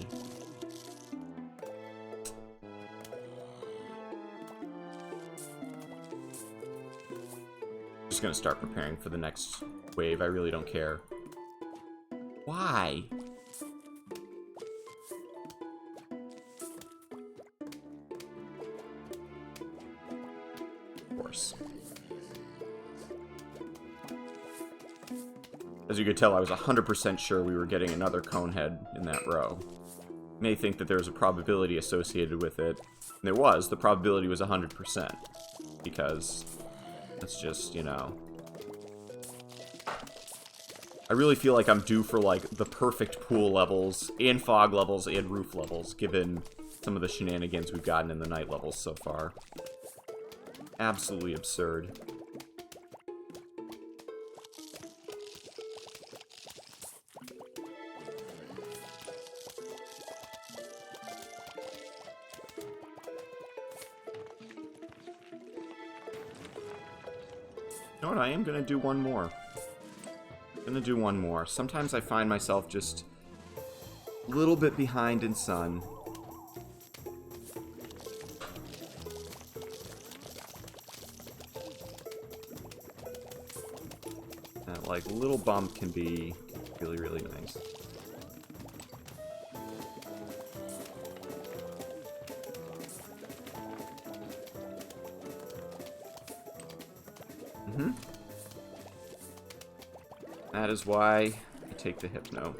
Just gonna start preparing for the next wave. I really don't care. Why? Of course. As you could tell, I was 100% sure we were getting another conehead in that row. You may think that there was a probability associated with it. And there was. The probability was 100%. Because it's just, you know... I really feel like I'm due for, like, the perfect pool levels, and fog levels, and roof levels, given some of the shenanigans we've gotten in the night levels so far. Absolutely absurd. You know what, I am gonna do one more. Gonna do one more. Sometimes I find myself just a little bit behind in sun. That, like, little bump can be really, really nice. That is why I take the Hypno.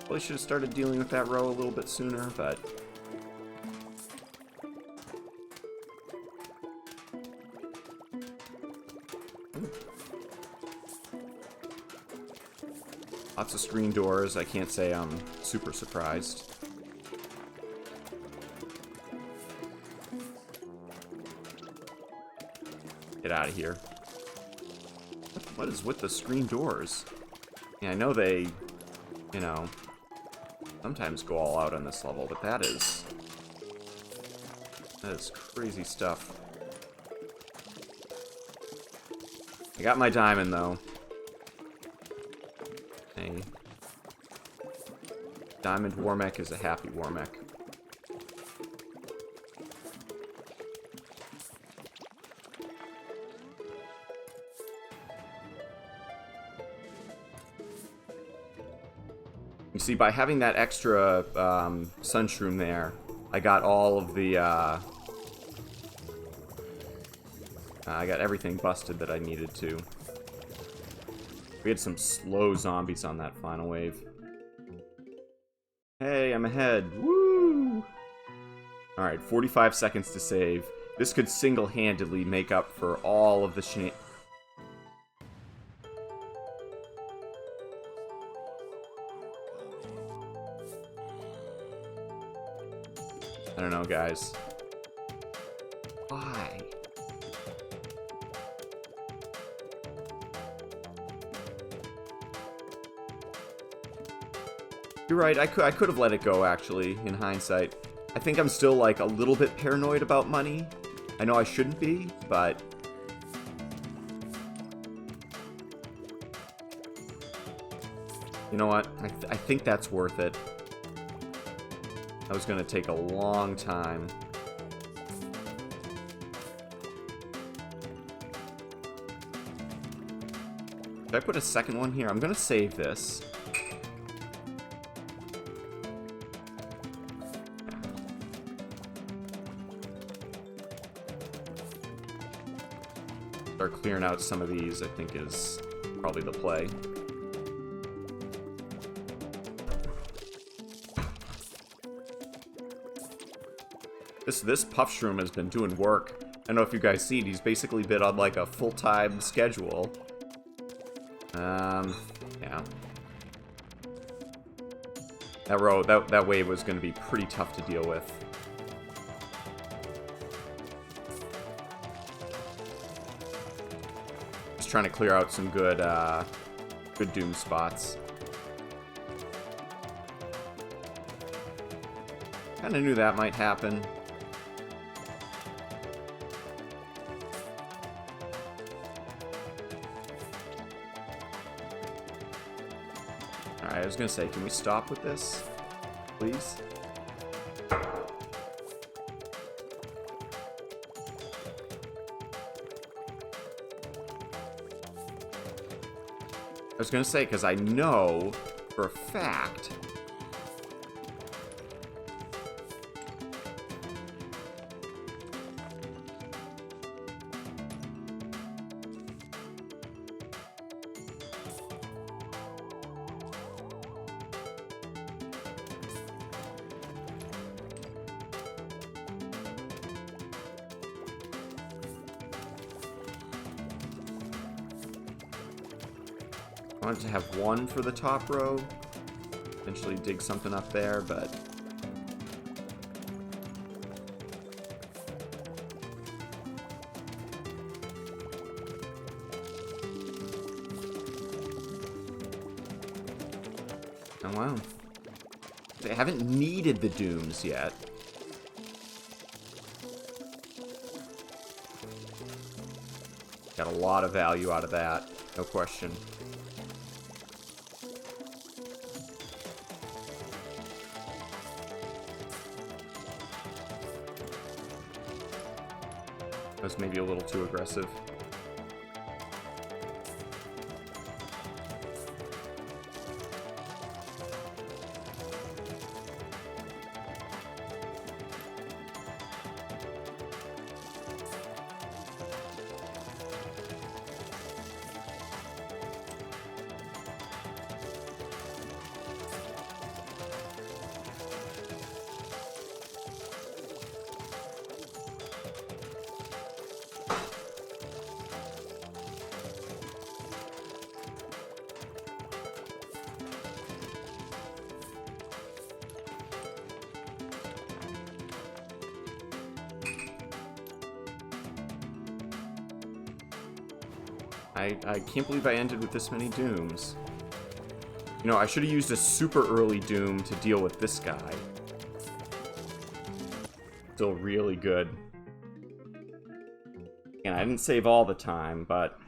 Probably should have started dealing with that row a little bit sooner, but... Lots of screen doors. I can't say I'm super surprised. Get out of here. What is with the screen doors? Yeah, I know they, you know, sometimes go all out on this level, but that is crazy stuff. I got my diamond, though. Diamond Warmech is a happy Warmech. You see, by having that extra Sunshroom there, I got all of the... I got everything busted that I needed to. We had some slow zombies on that final wave. Hey, I'm ahead. Woo! Alright, 45 seconds to save. This could single-handedly make up for all of the I don't know, guys. Why? You're right, I could have let it go, actually, in hindsight. I think I'm still, like, a little bit paranoid about money. I know I shouldn't be, but... You know what? I think that's worth it. That was gonna take a long time. Should I put a second one here? I'm gonna save this. Start clearing out some of these, I think, is probably the play. This puff shroom has been doing work. I don't know if you guys see it, he's basically been on like a full-time schedule. Yeah. That wave was going to be pretty tough to deal with. Just trying to clear out some good doom spots. Kinda knew that might happen. Alright, I was gonna say, can we stop with this? Please? I was gonna say, because I know for a fact I wanted to have one for the top row. Eventually dig something up there, but... Oh, wow. They haven't needed the dooms yet. Got a lot of value out of that, no question. Was maybe a little too aggressive. I can't believe I ended with this many dooms. You know, I should have used a super early doom to deal with this guy. Still really good. And I didn't save all the time, but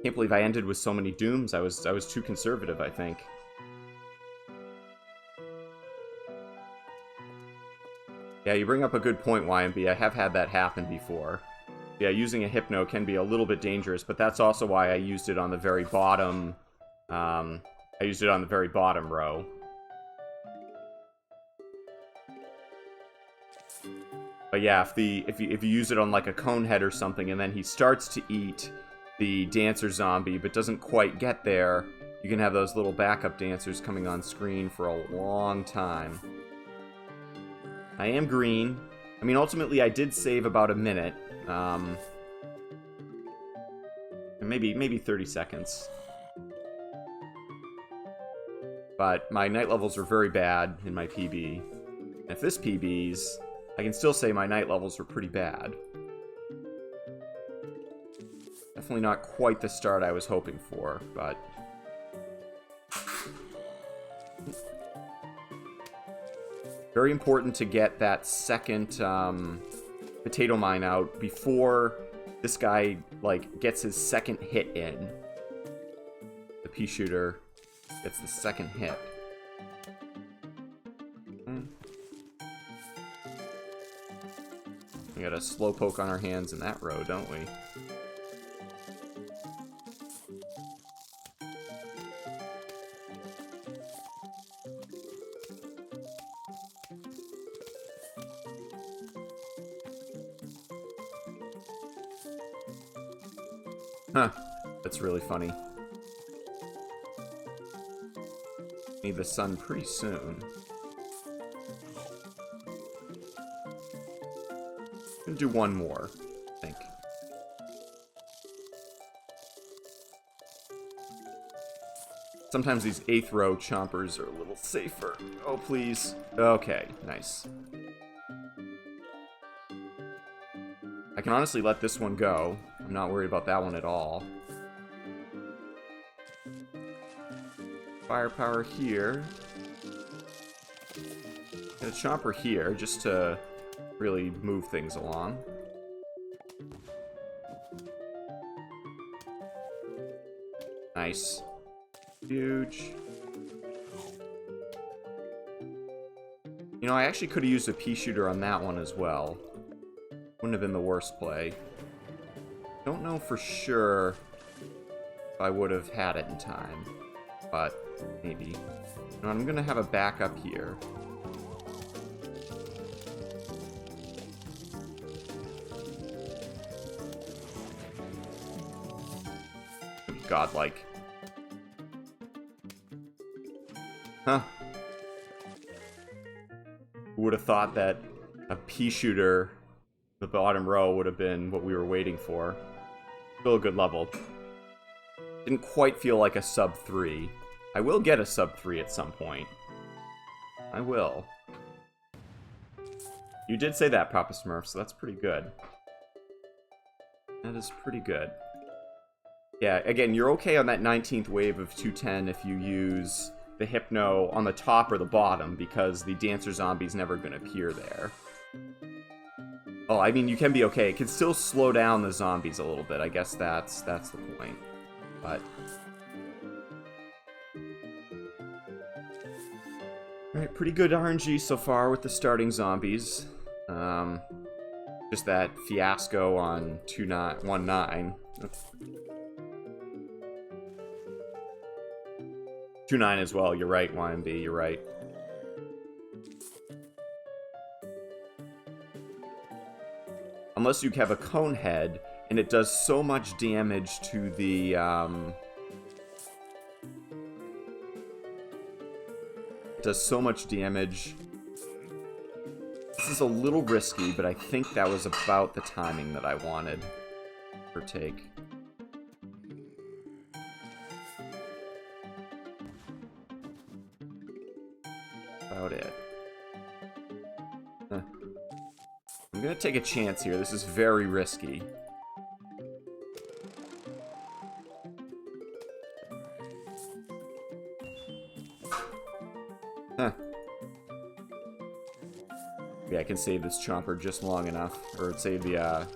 can't believe I ended with so many dooms. I was too conservative, I think. Yeah, you bring up a good point, YMB. I have had that happen before. Yeah, using a Hypno can be a little bit dangerous, but that's also why I used it on the very bottom. I used it on the very bottom row. But yeah, if you use it on like a cone head or something, and then he starts to eat the dancer zombie, but doesn't quite get there, you can have those little backup dancers coming on screen for a long time. I am green. I mean, ultimately, I did save about a minute. Maybe 30 seconds. But my night levels were very bad in my PB. And if this PB's, I can still say my night levels were pretty bad. Definitely not quite the start I was hoping for, but... Very important to get that second potato mine out before this guy like gets his second hit in. The pea shooter gets the second hit. We got a slowpoke on our hands in that row, don't we? Huh. That's really funny. Need the sun pretty soon. Gonna do one more, I think. Sometimes these 8th row chompers are a little safer. Oh, please. Okay, nice. I can honestly let this one go. I'm not worried about that one at all. Firepower here. Get a chomper here just to really move things along. Nice. Huge. You know, I actually could have used a pea shooter on that one as well. Wouldn't have been the worst play. Don't know for sure if I would have had it in time, but maybe. No, I'm gonna have a backup here. Godlike. Huh. Who would have thought that a pea shooter, the bottom row, would have been what we were waiting for. Still a good level. Didn't quite feel like a sub 3. I will get a sub 3 at some point. I will. You did say that, Papa Smurf, so that's pretty good. That is pretty good. Yeah, again, you're okay on that 19th wave of 210 if you use the Hypno on the top or the bottom, because the Dancer Zombie's never going to appear there. Oh, I mean, you can be okay. It can still slow down the zombies a little bit. I guess that's the point. But... Alright, pretty good RNG so far with the starting zombies. Just that fiasco on 1-9. 2-9 as well, you're right, YMB, you're right. Unless you have a cone head, and it does so much damage to the, it does so much damage. This is a little risky, but I think that was about the timing that I wanted for take. About it. Huh. I'm gonna take a chance here. This is very risky. Huh. Yeah, I can save this chomper just long enough. Or save the,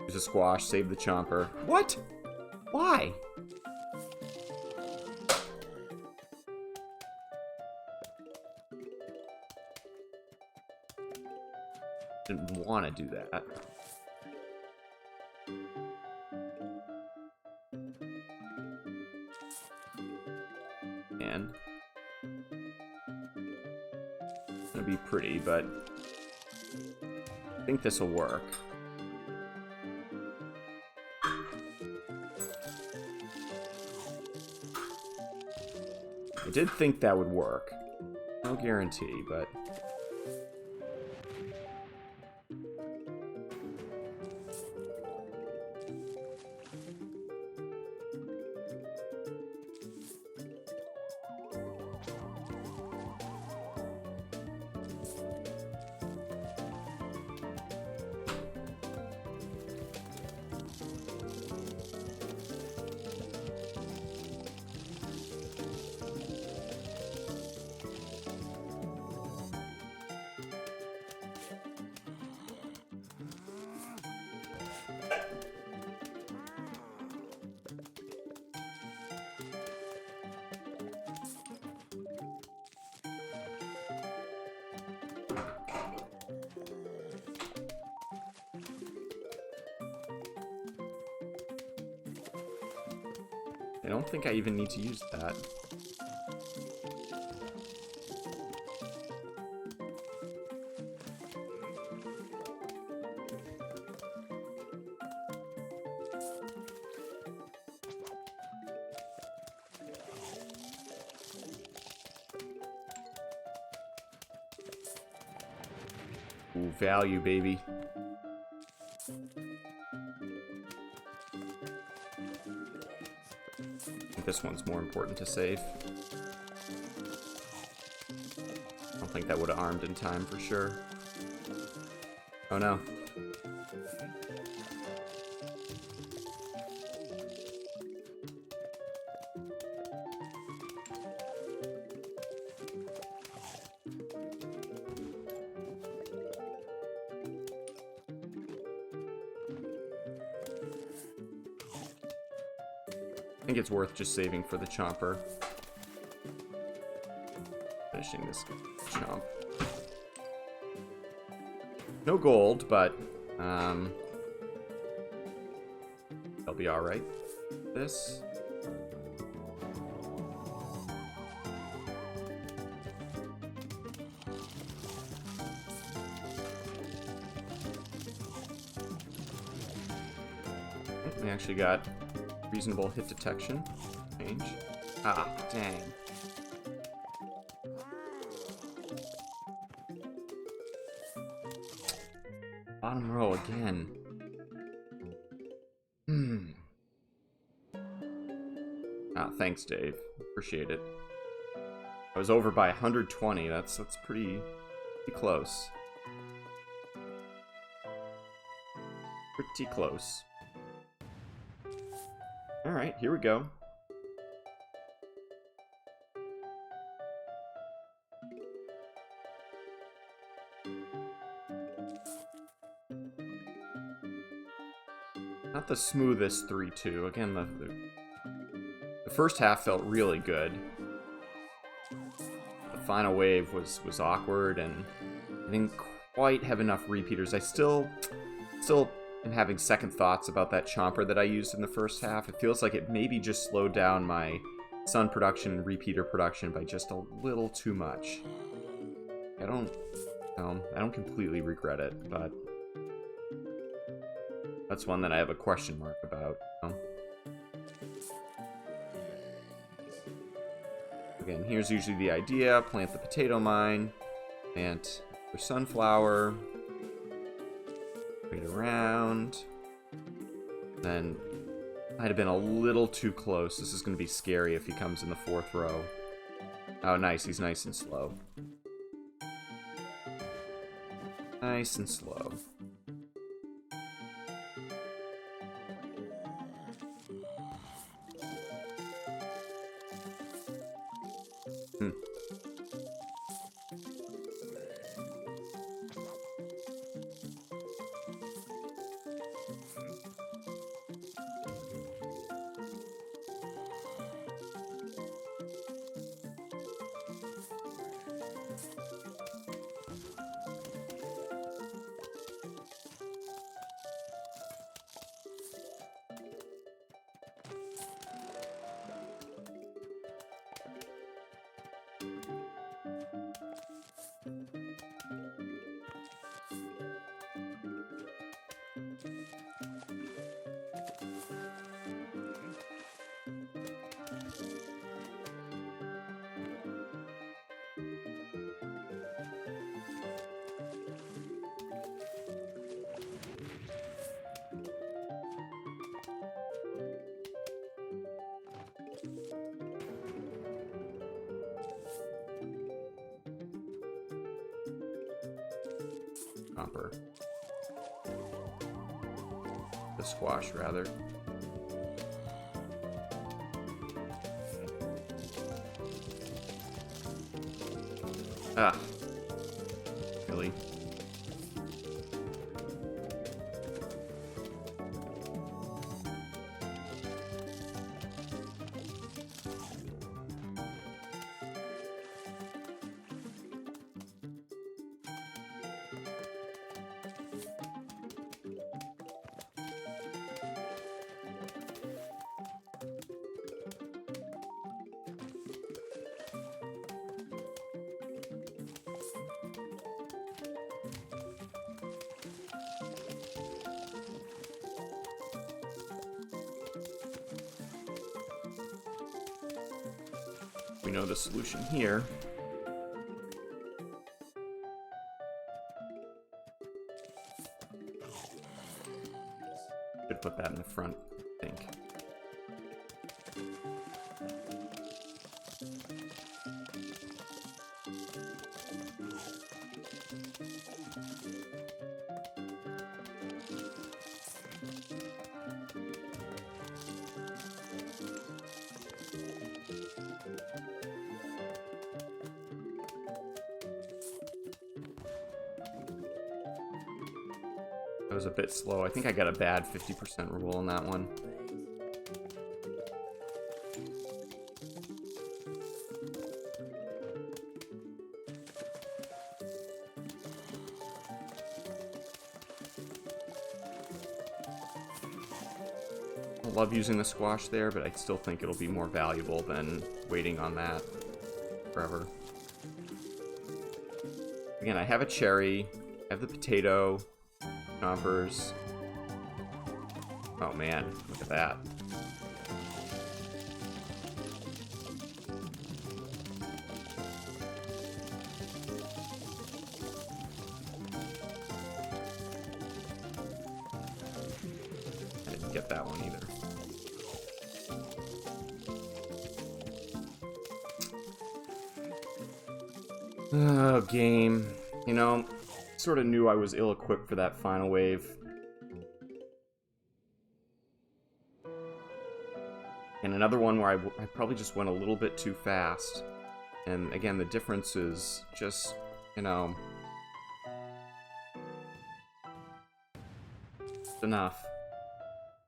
use a squash, save the chomper. What? Why? Didn't want to do that. And it's gonna be pretty, but I think this will work. I did think that would work. No guarantee, but... I don't think I even need to use that. Ooh, value, baby. I think this one's more important to save. I don't think that would have armed in time for sure. Oh no. I think it's worth just saving for the chomper. Finishing this chomp. No gold, but I'll be alright. This. We actually got reasonable hit detection. Change. Ah, dang. Bottom row again. Ah, thanks, Dave. Appreciate it. I was over by 120. That's pretty close. Pretty close. Alright, here we go. Not the smoothest 3-2. Again, the first half felt really good. The final wave was awkward, and I didn't quite have enough repeaters. I still am having second thoughts about that chomper that I used in the first half. It feels like it maybe just slowed down my sun production and repeater production by just a little too much. I don't completely regret it, but that's one that I have a question mark about. Again, here's usually the idea. Plant the potato mine. Plant your sunflower. Wait around. Then, might have been a little too close. This is going to be scary if he comes in the fourth row. Oh, nice. He's nice and slow. Nice and slow. Hopper. The squash, rather. Ah. Really? We know the solution here. put that in the front, I think. That was a bit slow. I think I got a bad 50% rule on that one. I love using the squash there, but I still think it'll be more valuable than waiting on that forever. Again, I have a cherry, I have the potato, chompers. Oh man, look at that. I didn't get that one either. Oh, game. You know, sort of knew I was ill-equipped for that final wave. And another one where I probably just went a little bit too fast. And again, the difference is just, you know, just enough.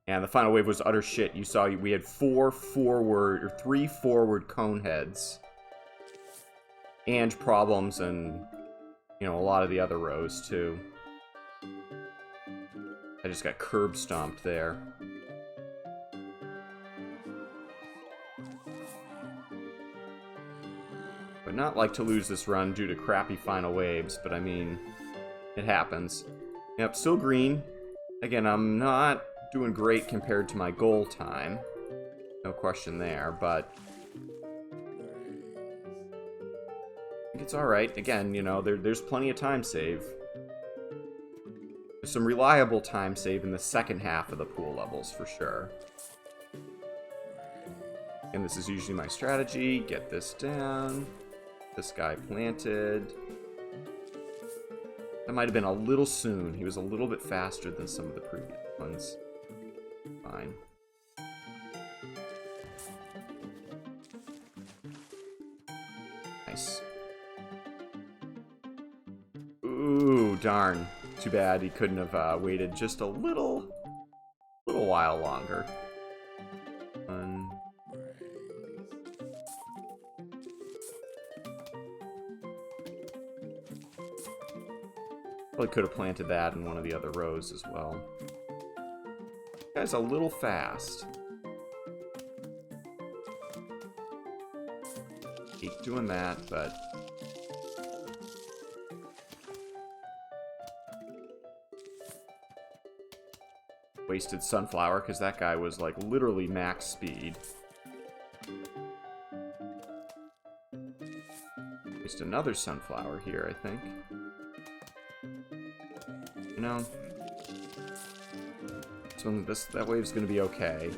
And the final wave was utter shit. You saw we had 3 forward cone heads. And problems and, you know, a lot of the other rows too. I just got curb stomped there. Would not like to lose this run due to crappy final waves, but I mean, it happens. Yep, still green. Again, I'm not doing great compared to my goal time. No question there, but I think it's alright. Again, you know, there's plenty of time save. There's some reliable time save in the second half of the pool levels, for sure. And this is usually my strategy. Get this down. This guy planted. That might have been a little soon. He was a little bit faster than some of the previous ones. Fine. Nice. Ooh, darn. Too bad he couldn't have waited just a little while longer. Probably could have planted that in one of the other rows as well. This guy's a little fast. Keep doing that, but wasted sunflower because that guy was like literally max speed. Waste another sunflower here, I think. You know, that wave's gonna be okay.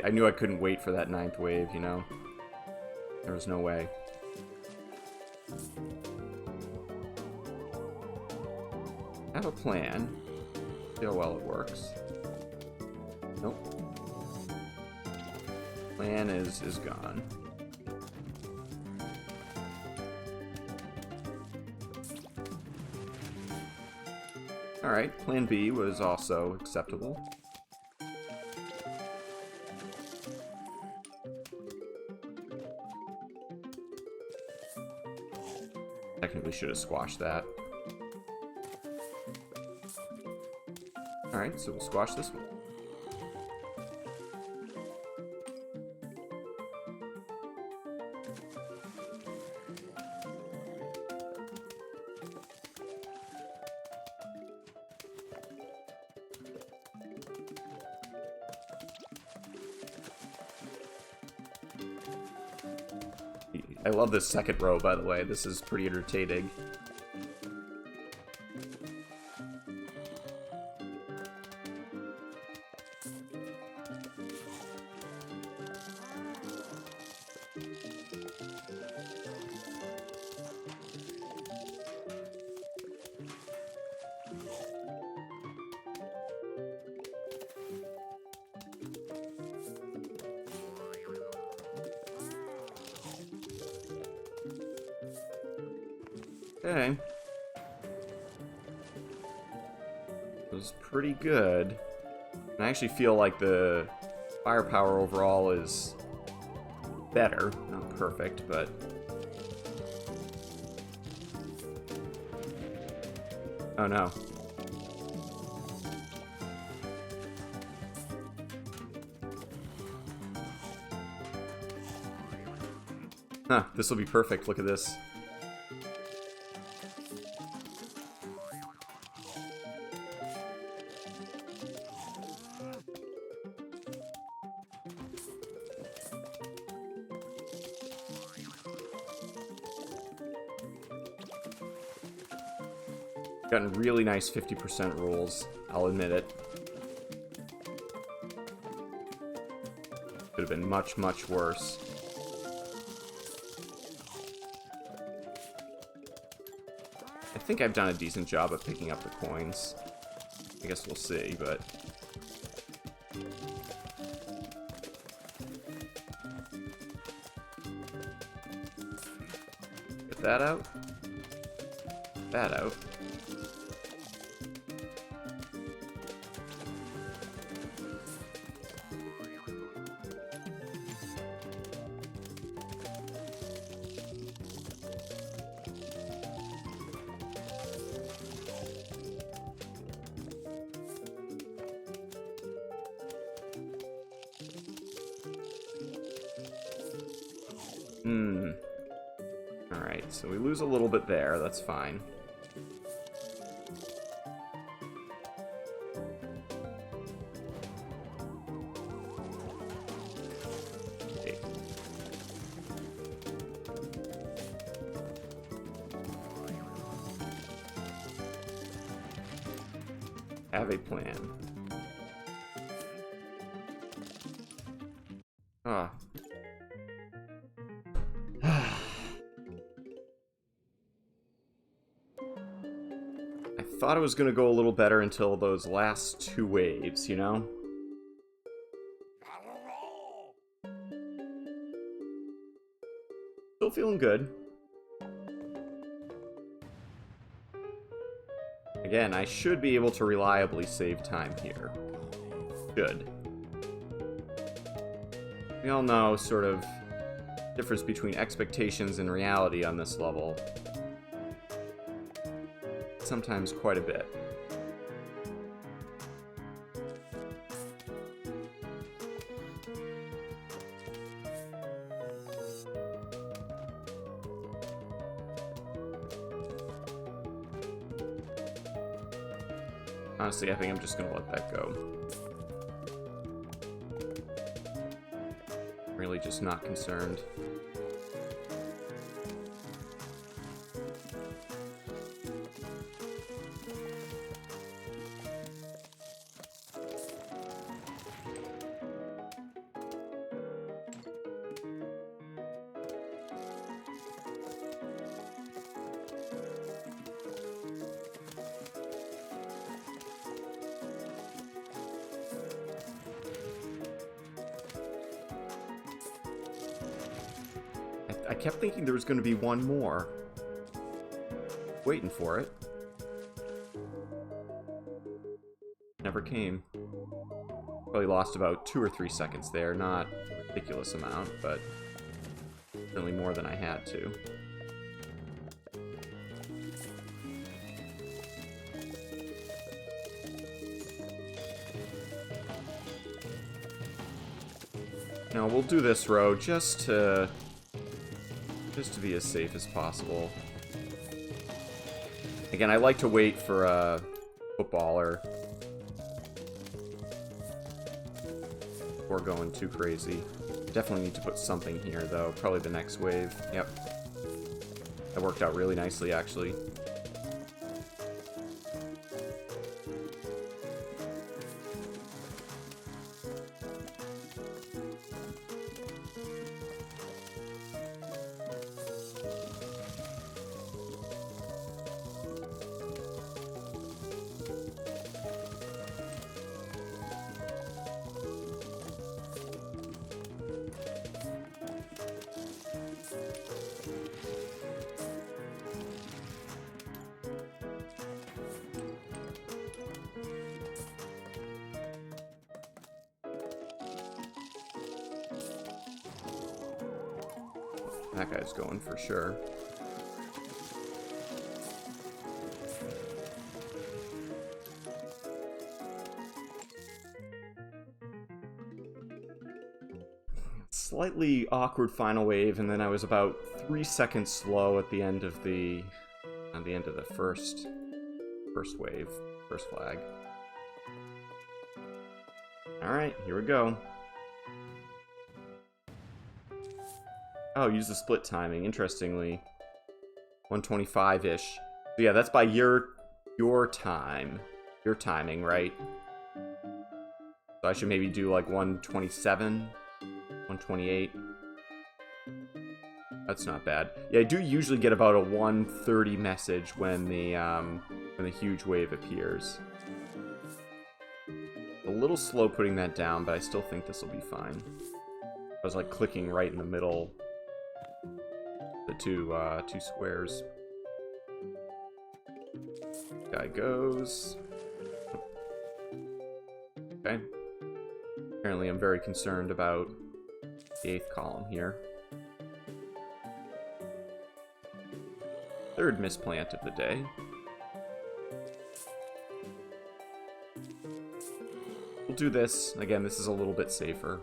I knew I couldn't wait for that 9th wave, you know? There was no way. I have a plan. See how well it works. Nope. Plan is gone. Alright, plan B was also acceptable. Technically should have squashed that. Alright, so we'll squash this one. I love this second row, by the way. This is pretty entertaining. Okay. It was pretty good. And I actually feel like the firepower overall is better. Not perfect, but... Oh no. Huh, this will be perfect. Look at this. Gotten really nice 50% rolls, I'll admit it. Could have been much, much worse. I think I've done a decent job of picking up the coins. I guess we'll see, but... Get that out. That out. Alright, so we lose a little bit there, that's fine. Okay. Have a plan. Ah. I thought it was going to go a little better until those last two waves, you know? Still feeling good. Again, I should be able to reliably save time here. Good. We all know, sort of, difference between expectations and reality on this level. Sometimes quite a bit. Honestly, I think I'm just gonna let that go. Really just not concerned. I kept thinking there was going to be one more. Waiting for it. Never came. Probably lost about 2 or 3 seconds there. Not a ridiculous amount, but certainly more than I had to. Now we'll do this row just to Just to be as safe as possible. Again, I like to wait for a footballer before going too crazy. Definitely need to put something here, though. Probably the next wave. Yep. That worked out really nicely, actually. That guy's going for sure. Slightly awkward final wave, and then I was about 3 seconds slow at the end of the first wave, first flag. All right, here we go. Oh, use the split timing. Interestingly, 125-ish. So yeah, that's by your time, your timing, right? So I should maybe do like 127, 128. That's not bad. Yeah, I do usually get about a 130 message when the huge wave appears. A little slow putting that down, but I still think this will be fine. I was like clicking right in the middle. The two squares. Guy goes. Okay. Apparently I'm very concerned about the 8th column here. 3rd misplant of the day. We'll do this. Again, this is a little bit safer.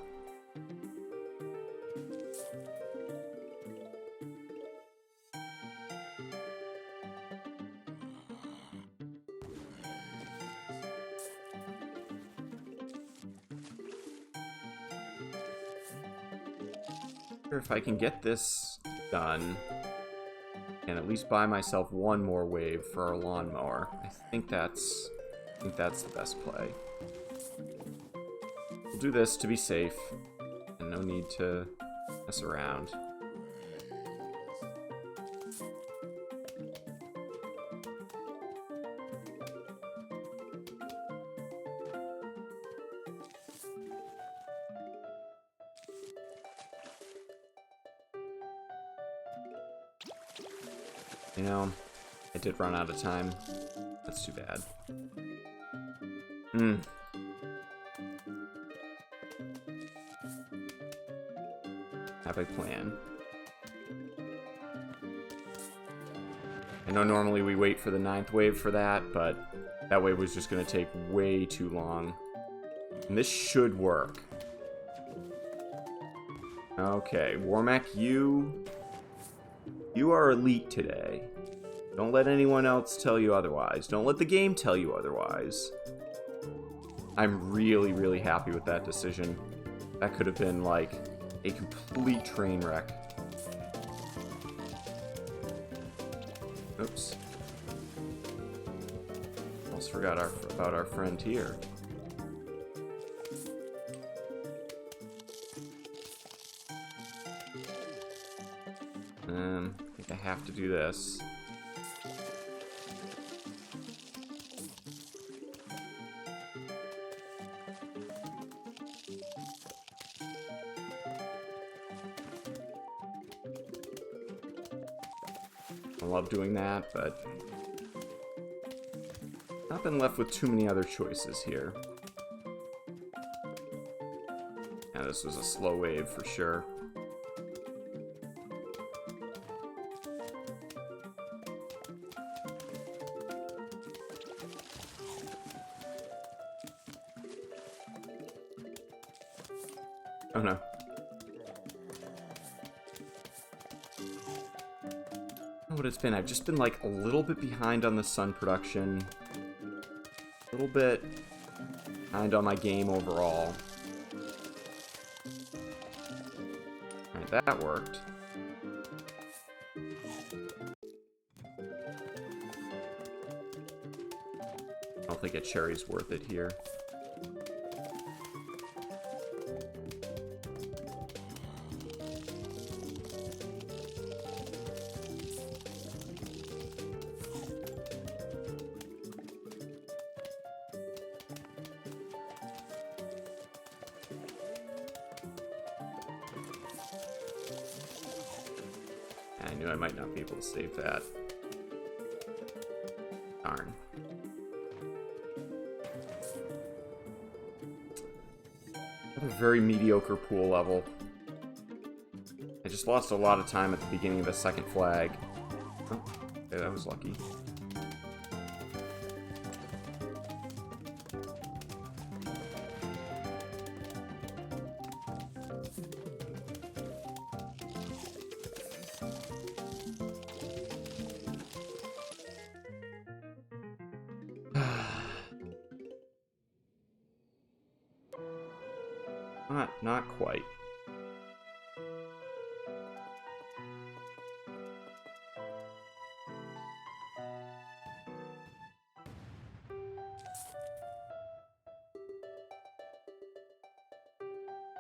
If I can get this done and at least buy myself one more wave for our lawnmower, I think that's the best play. We'll do this to be safe and no need to mess around. You know, I did run out of time. That's too bad. Have a plan. I know normally we wait for the 9th wave for that, but that wave was just going to take way too long. And this should work. Okay, Warmack, you are elite today. Don't let anyone else tell you otherwise. Don't let the game tell you otherwise. I'm really, really happy with that decision. That could have been, like, a complete train wreck. Oops. Almost forgot about our friend here. I think I have to do this. I love doing that, but not been left with too many other choices here. Yeah, this was a slow wave for sure. Oh no. what it's been. I've just been like a little bit behind on the sun production. A little bit behind on my game overall. Alright, that worked. I don't think a cherry's worth it here. I knew I might not be able to save that. Darn. Another very mediocre pool level. I just lost a lot of time at the beginning of the second flag. Oh, okay, that was lucky. Not quite.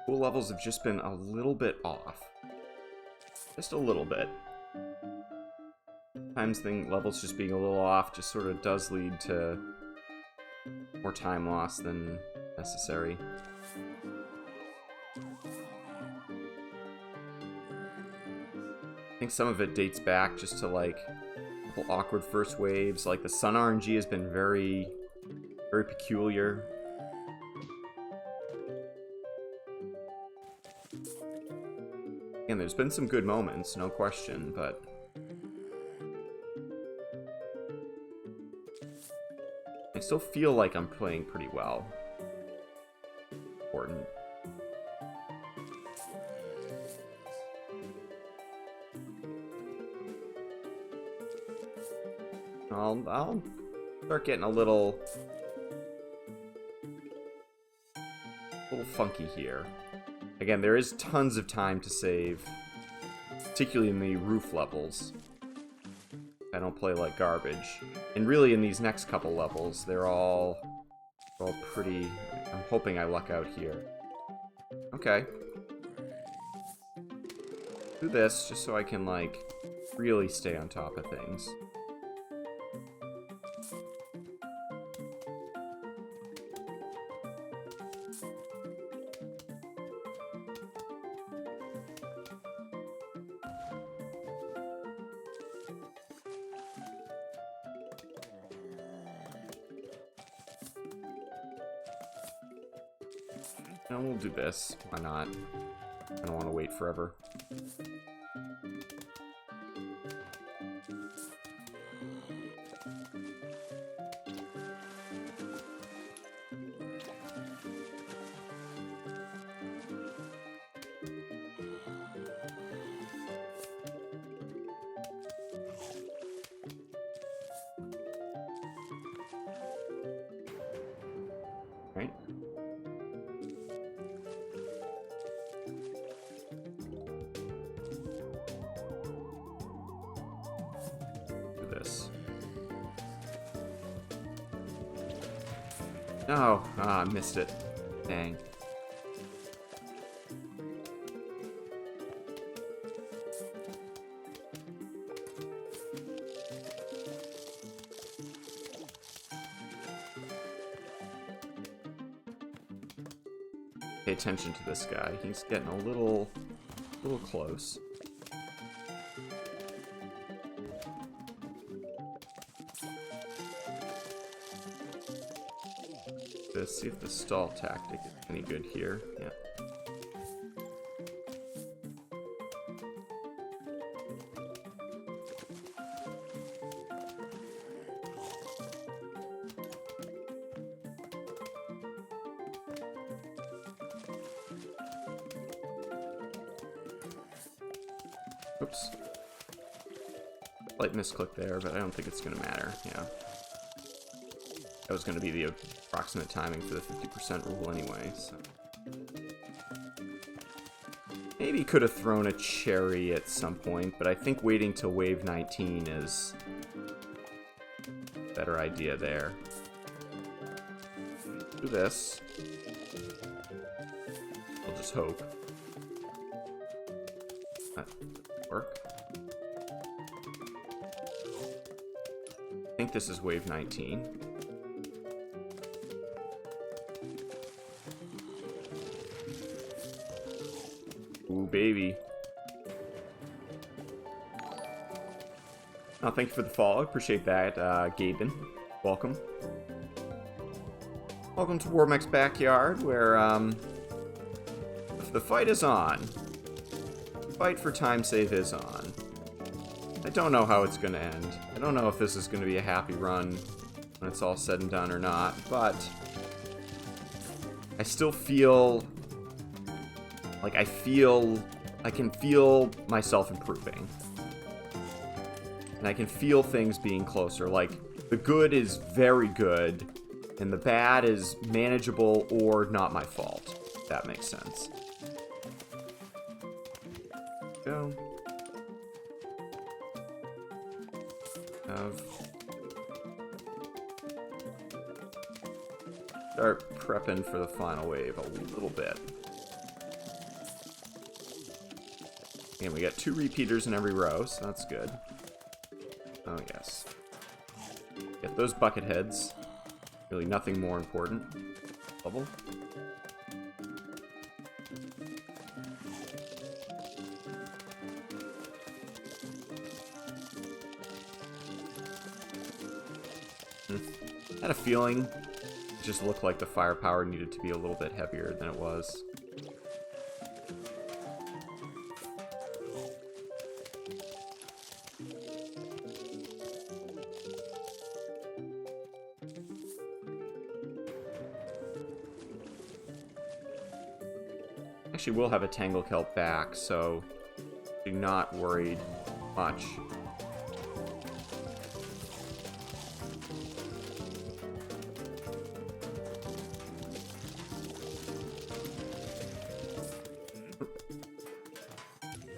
Pool levels have just been a little bit off. Just a little bit. Sometimes levels just being a little off just sort of does lead to more time loss than necessary. I think some of it dates back just to like a couple awkward first waves. Like the sun RNG has been very, very peculiar. Again, there's been some good moments, no question, but I still feel like I'm playing pretty well. Important. I'll start getting a little funky here. Again, there is tons of time to save, particularly in the roof levels. I don't play like garbage. And really in these next couple levels, they're all pretty... I'm hoping I luck out here. Okay. Do this just so I can, like, really stay on top of things. And we'll do this. Why not? I don't want to wait forever. Right? Oh, I missed it. Dang. Pay attention to this guy. He's getting a little close. Let's see if the stall tactic is any good here. Yeah. Oops. Slight misclick there, but I don't think it's going to matter. Yeah. That was going to be the approximate timing for the 50% rule anyway, so. Maybe could have thrown a cherry at some point, but I think waiting till wave 19 is a better idea there. Do this. We'll just hope. That work. I think this is wave 19. Ooh, baby. Oh, thank you for the follow. Appreciate that, Gaben. Welcome. Welcome to Warmech's Backyard, where, the fight is on. The fight for time save is on. I don't know how it's gonna end. I don't know if this is gonna be a happy run when it's all said and done or not, but I still feel like I can feel myself improving. And I can feel things being closer. Like, the good is very good, and the bad is manageable or not my fault. If that makes sense. Go. Start prepping for the final wave a little bit. And we got 2 repeaters in every row, so that's good. Oh, yes. Get those bucket heads. Really nothing more important. Bubble. I had a feeling it just looked like the firepower needed to be a little bit heavier than it was. Actually, we'll have a Tangle Kelp back, so do not worried much.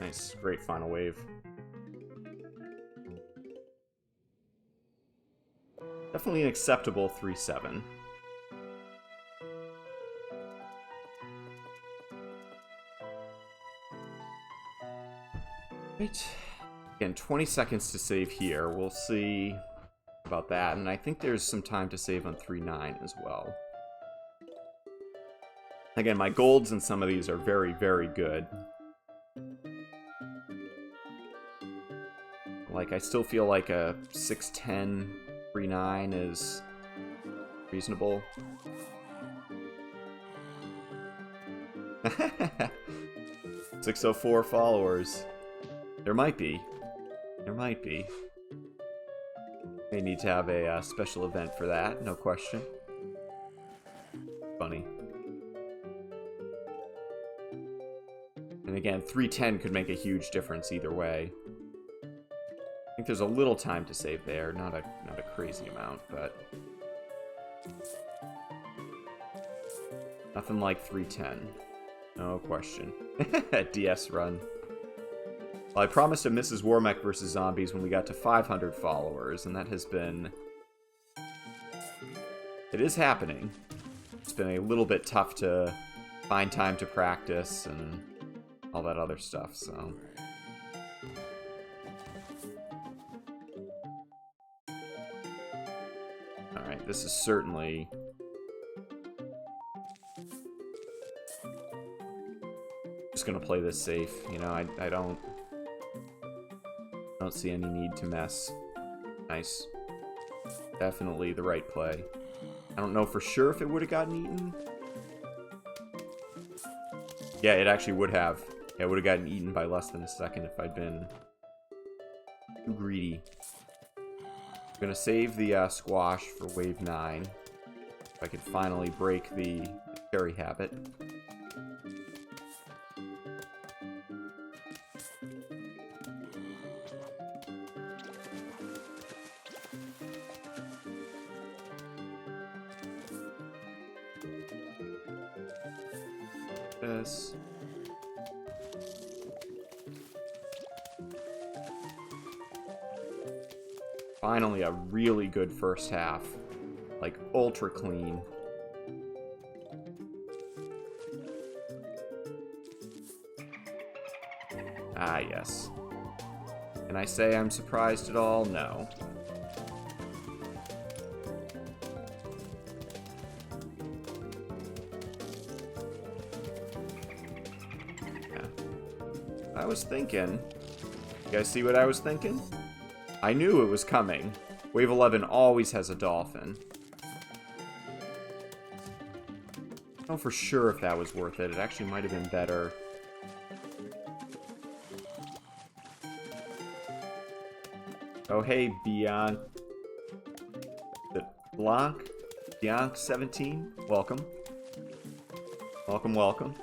Nice, great final wave. Definitely an acceptable 3-7. Right. Again, 20 seconds to save here. We'll see about that. And I think there's some time to save on 3-9 as well. Again, my golds in some of these are very, very good. Like, I still feel like a 6-10, 3-9 is reasonable. 604 followers. There might be. There might be. May need to have a special event for that, no question. Funny. And again, 310 could make a huge difference either way. I think there's a little time to save there, not a crazy amount, but nothing like 310. No question. DS run. Well, I promised a Mrs. Warmech vs. Zombies when we got to 500 followers, and that has been... It is happening. It's been a little bit tough to find time to practice and all that other stuff, so... Alright, this is certainly... Just gonna play this safe, you know, I don't see any need to mess. Nice. Definitely the right play. I don't know for sure if it would have gotten eaten. Yeah, it actually would have. Yeah, it would have gotten eaten by less than a second if I'd been too greedy. I'm gonna save the squash for wave 9. If I could finally break the cherry habit. This. Finally, a really good first half. Like, ultra clean. Ah, yes. Can I say I'm surprised at all? No. Yeah. I was thinking. You guys see what I was thinking? I knew it was coming. Wave 11 always has a dolphin. I don't know for sure if that was worth it. It actually might have been better. Oh, hey, Beyond. Blanc? Blanc 17? Welcome. Welcome, welcome.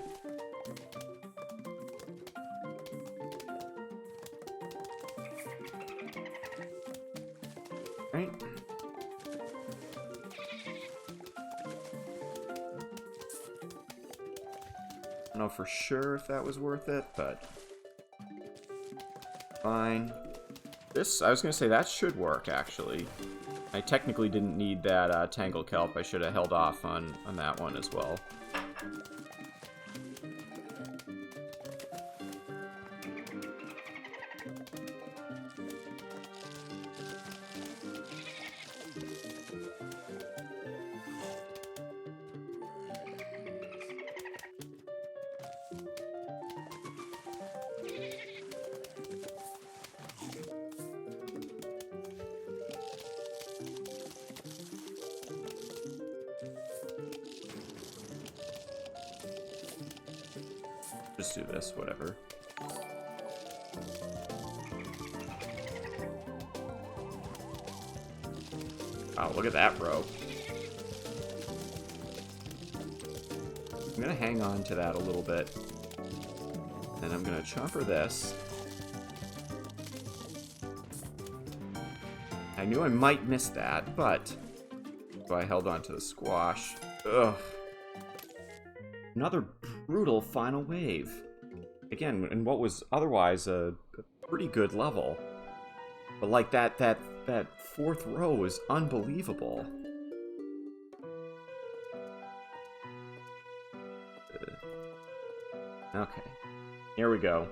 Right. I don't know for sure if that was worth it, but fine. This, I was going to say, that should work, actually. I technically didn't need that Tangle Kelp. I should have held off on that one as well. Just do this, whatever. Wow, look at that row. I'm gonna hang on to that a little bit. And I'm gonna chomper this. I knew I might miss that, but so I held on to the squash. Ugh. Another brutal final wave. Again, in what was otherwise a pretty good level. But like that fourth row was unbelievable. Okay. Here we go.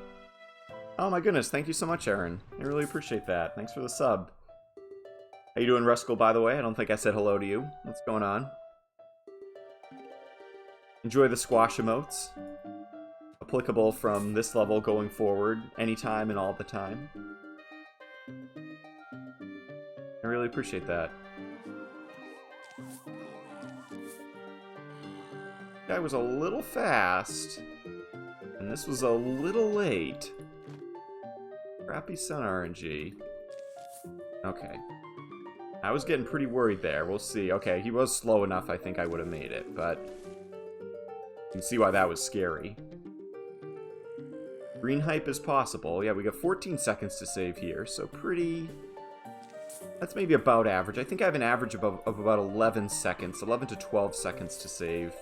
Oh my goodness, thank you so much, Aaron. I really appreciate that. Thanks for the sub. How you doing, Ruskell, by the way? I don't think I said hello to you. What's going on? Enjoy the squash emotes. Applicable from this level going forward, anytime and all the time. I really appreciate that. Guy was a little fast, and this was a little late. Crappy Sun RNG. Okay. I was getting pretty worried there. We'll see. Okay, he was slow enough, I think I would have made it, but you can see why that was scary. Green hype is possible. Yeah, we got 14 seconds to save here, so pretty... That's maybe about average. I think I have an average of about 11 seconds, 11 to 12 seconds to save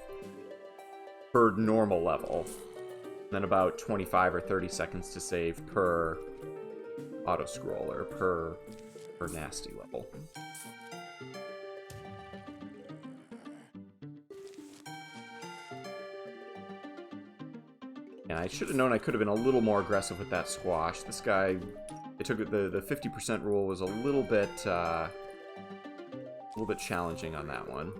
per normal level. And then about 25 or 30 seconds to save per auto-scroller, per nasty level. And I should have known I could have been a little more aggressive with that squash. This guy, it took the 50% rule was a little bit challenging on that one.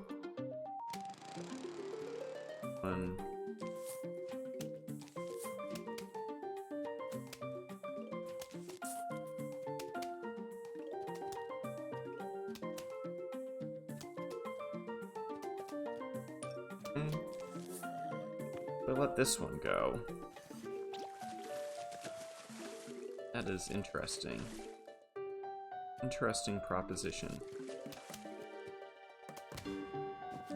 But let this one go. That is interesting. Interesting proposition.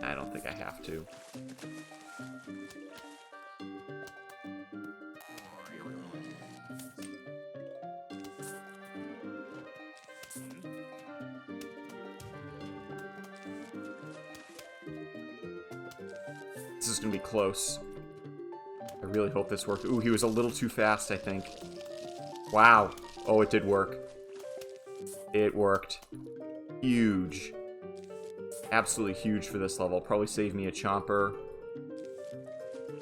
I don't think I have to. This is gonna be close. really hope this worked. Ooh, he was a little too fast, I think. Wow. Oh, it did work. It worked. Huge. Absolutely huge for this level. Probably saved me a chomper.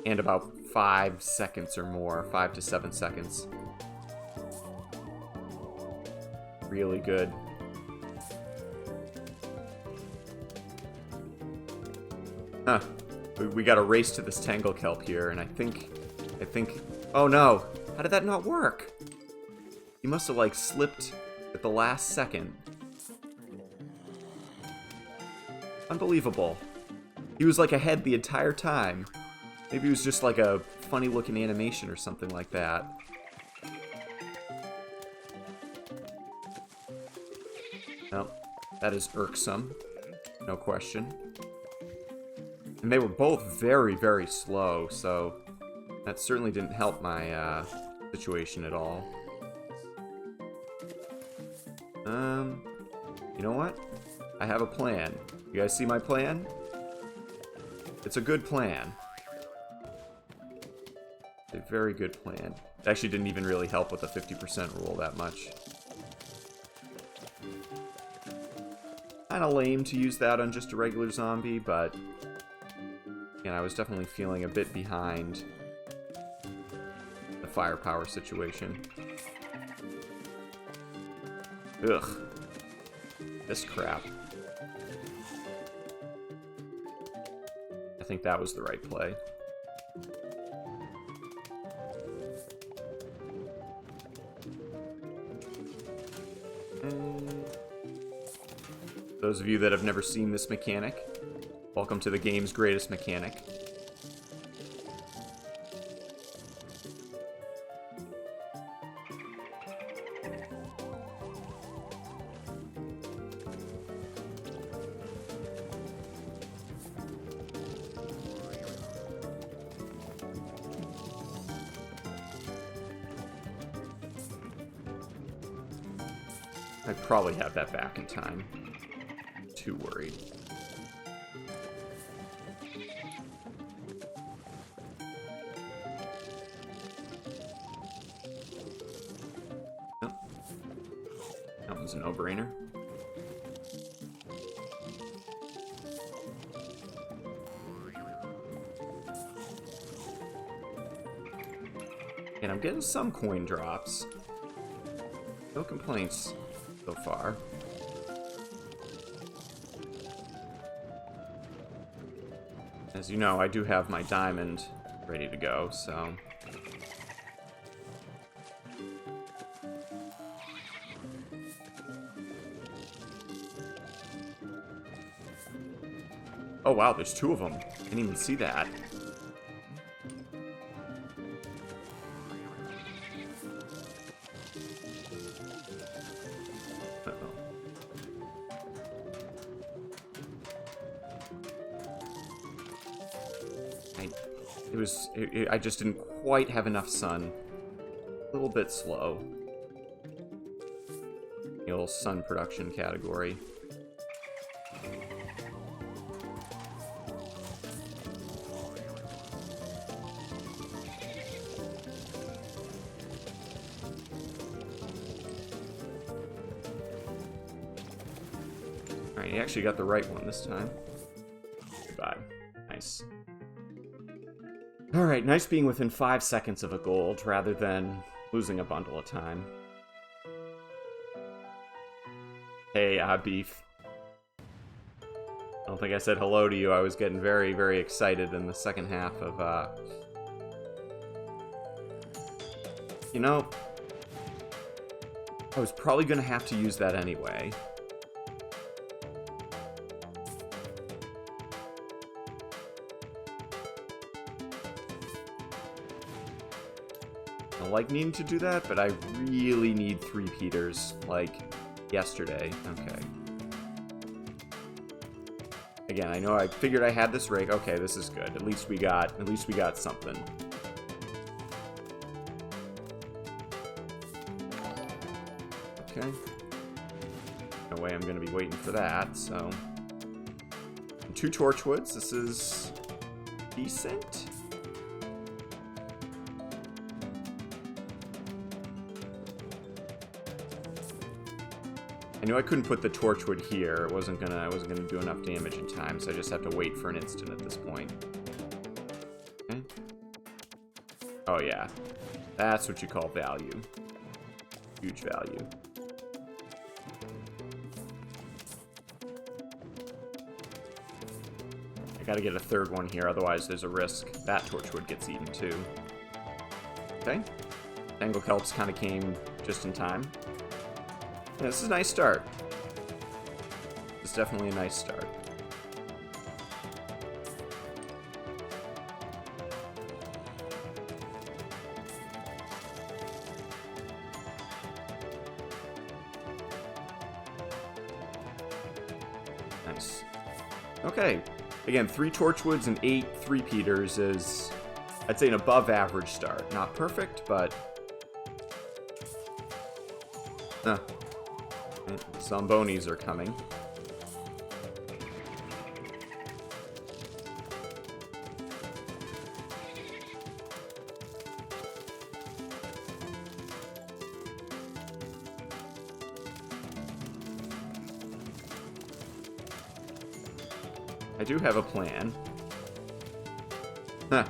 And about 5 seconds or more. 5 to 7 seconds. Really good. Huh. We got a race to this Tangle Kelp here, and I think... Oh no! How did that not work? He must have, like, slipped at the last second. Unbelievable. He was, like, ahead the entire time. Maybe it was just, like, a funny-looking animation or something like that. No, that is irksome. No question. And they were both very, very slow, so that certainly didn't help my situation at all. You know what? I have a plan. You guys see my plan? It's a good plan. A very good plan. It actually didn't even really help with the 50% rule that much. Kinda lame to use that on just a regular zombie, but... Again, I was definitely feeling a bit behind the firepower situation. Ugh. This crap. I think that was the right play. And those of you that have never seen this mechanic, welcome to the game's greatest mechanic. I'd probably have that back in time. Too worried. Oh. That was a no-brainer. And I'm getting some coin drops. No complaints so far. As you know, I do have my diamond ready to go, so... Oh wow, there's 2 of them. I didn't even see that. I just didn't quite have enough sun. A little bit slow. The little sun production category. Alright, you actually got the right one this time. Goodbye. Nice. Alright, nice being within 5 seconds of a gold, rather than losing a bundle of time. Hey, Beef. I don't think I said hello to you. I was getting very, very excited in the second half of, You know, I was probably gonna have to use that anyway. I like needing to do that, but I really need 3 Peters, like, yesterday. Okay. Again, I know I figured I had this rig. Okay, this is good. At least we got something. Okay. No way I'm gonna be waiting for that, so... 2 Torchwoods. This is... decent? I knew I couldn't put the torchwood here. I wasn't gonna do enough damage in time, so I just have to wait for an instant at this point. Okay. Oh yeah. That's what you call value. Huge value. I gotta get a third one here, otherwise there's a risk that torchwood gets eaten too. Okay. Tangle Kelps kind of came just in time. Yeah, this is a nice start. It's definitely a nice start. Nice. Okay. Again, 3 Torchwoods and 8 Three-Peaters is, I'd say, an above-average start. Not perfect, but... Zombonis are coming. I do have a plan. Huh.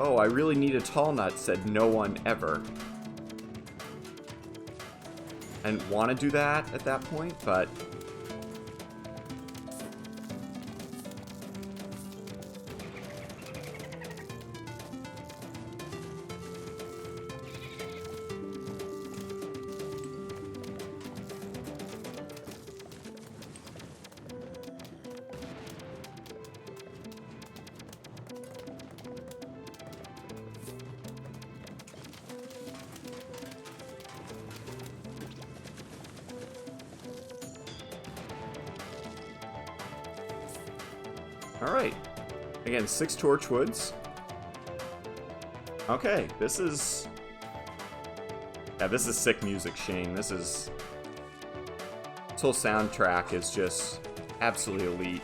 Oh, I really need a tall nut, said no one ever. I didn't want to do that at that point, but... Alright. Again, 6 Torchwoods. Okay, this is... Yeah, this is sick music, Shane. This whole soundtrack is just absolutely elite.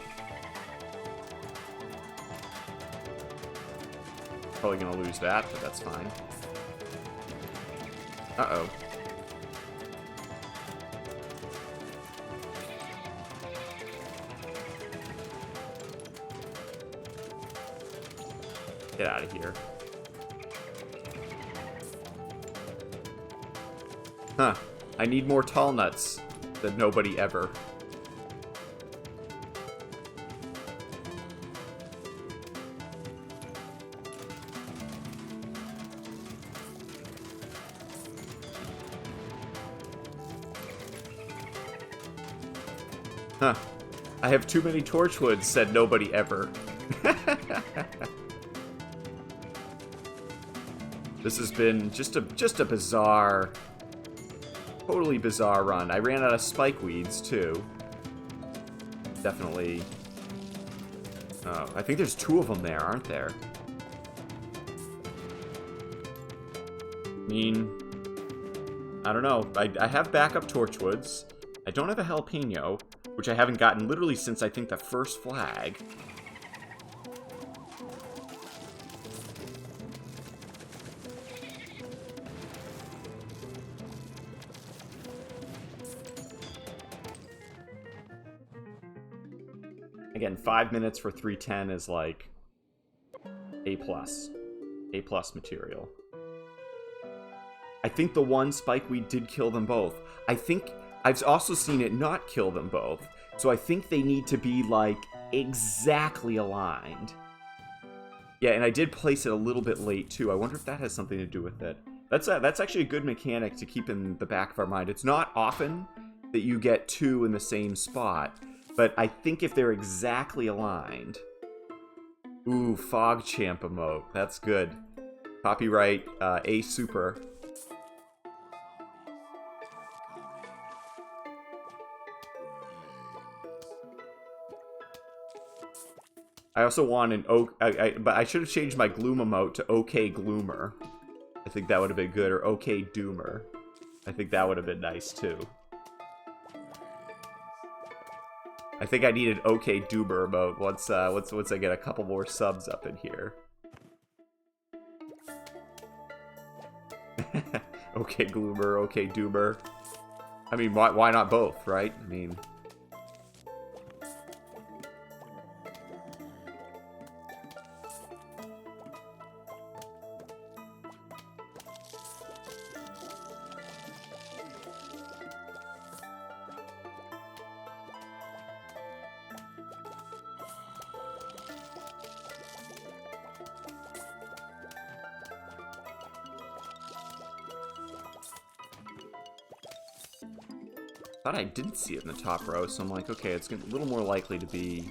Probably gonna lose that, but that's fine. Uh-oh. Get out of here. Huh. I need more tall nuts than nobody ever. Huh. I have too many Torchwoods, said nobody ever. This has been just a bizarre, totally bizarre run. I ran out of spikeweeds too. Definitely. Oh, I think there's 2 of them there, aren't there? I mean, I don't know. I have backup Torchwoods. I don't have a jalapeno, which I haven't gotten literally since I think the first flag. Again, 5 minutes for 310 is like A+. A+ material. I think the one spikeweed did kill them both. I think I've also seen it not kill them both. So I think they need to be like exactly aligned. Yeah, and I did place it a little bit late too. I wonder if that has something to do with it. That's actually a good mechanic to keep in the back of our mind. It's not often that you get 2 in the same spot. But I think if they're exactly aligned... Ooh, Fog Champ emote. That's good. Copyright A Super. I also want an but I should have changed my Gloom emote to OK Gloomer. I think that would have been good, or OK Doomer. I think that would have been nice too. I think I needed OK Doomer emote once I get a couple more subs up in here. Okay, Gloomer, okay, Doomer. I mean, why not both, right? I mean... Thought I didn't see it in the top row, so I'm like, okay, it's a little more likely to be...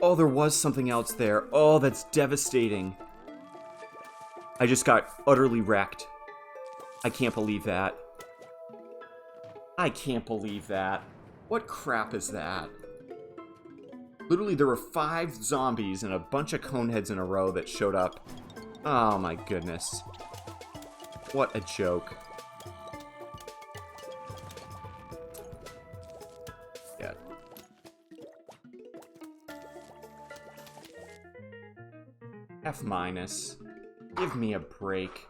Oh, there was something else there. Oh, that's devastating. I just got utterly wrecked. I can't believe that. I can't believe that. What crap is that? Literally, there were 5 zombies and a bunch of coneheads in a row that showed up. Oh my goodness. What a joke. Yeah. F minus. Give me a break.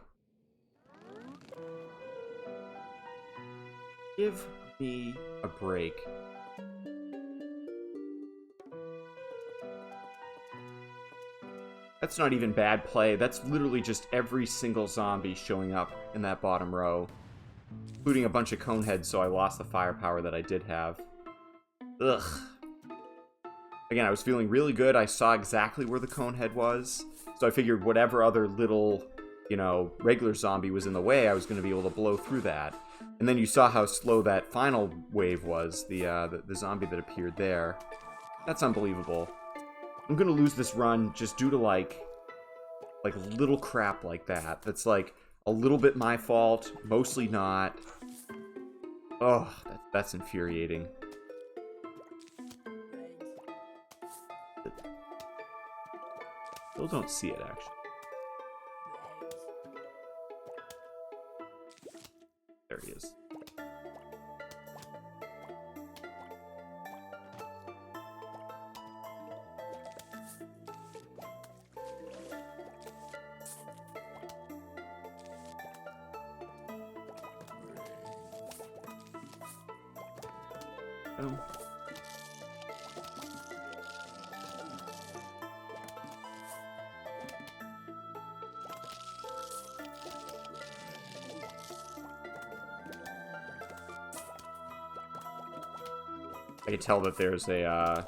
Give me a break. That's not even bad play. That's literally just every single zombie showing up in that bottom row. Including a bunch of coneheads, so I lost the firepower that I did have. Ugh. Again, I was feeling really good. I saw exactly where the conehead was. So I figured whatever other little, you know, regular zombie was in the way, I was going to be able to blow through that. And then you saw how slow that final wave was, the zombie that appeared there. That's unbelievable. I'm going to lose this run just due to, like little crap like that. That's, like, a little bit my fault, mostly not. Oh, that's infuriating. Still don't see it, actually. There he is. Oh. I can tell that there's a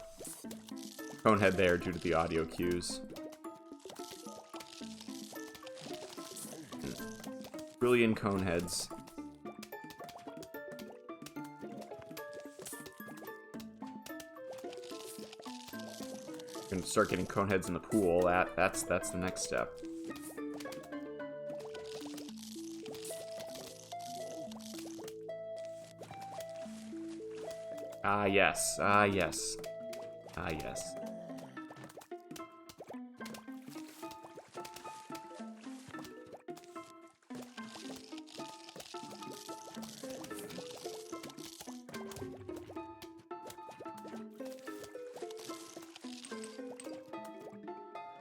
conehead there due to the audio cues. Brilliant coneheads. Gonna start getting coneheads in the pool. That's the next step. Ah, yes. Ah, yes. Ah, yes.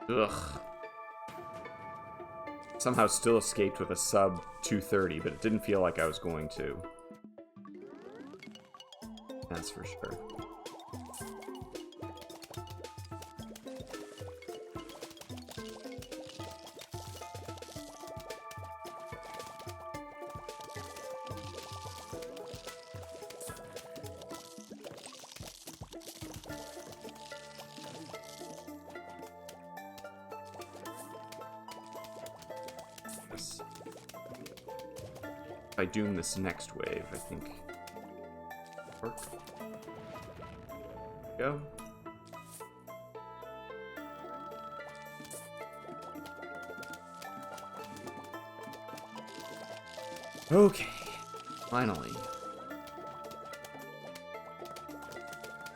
Ugh. Somehow still escaped with a sub 230, but it didn't feel like I was going to. That's for sure. If I doom this next wave, I think Work. Go. Okay. Finally.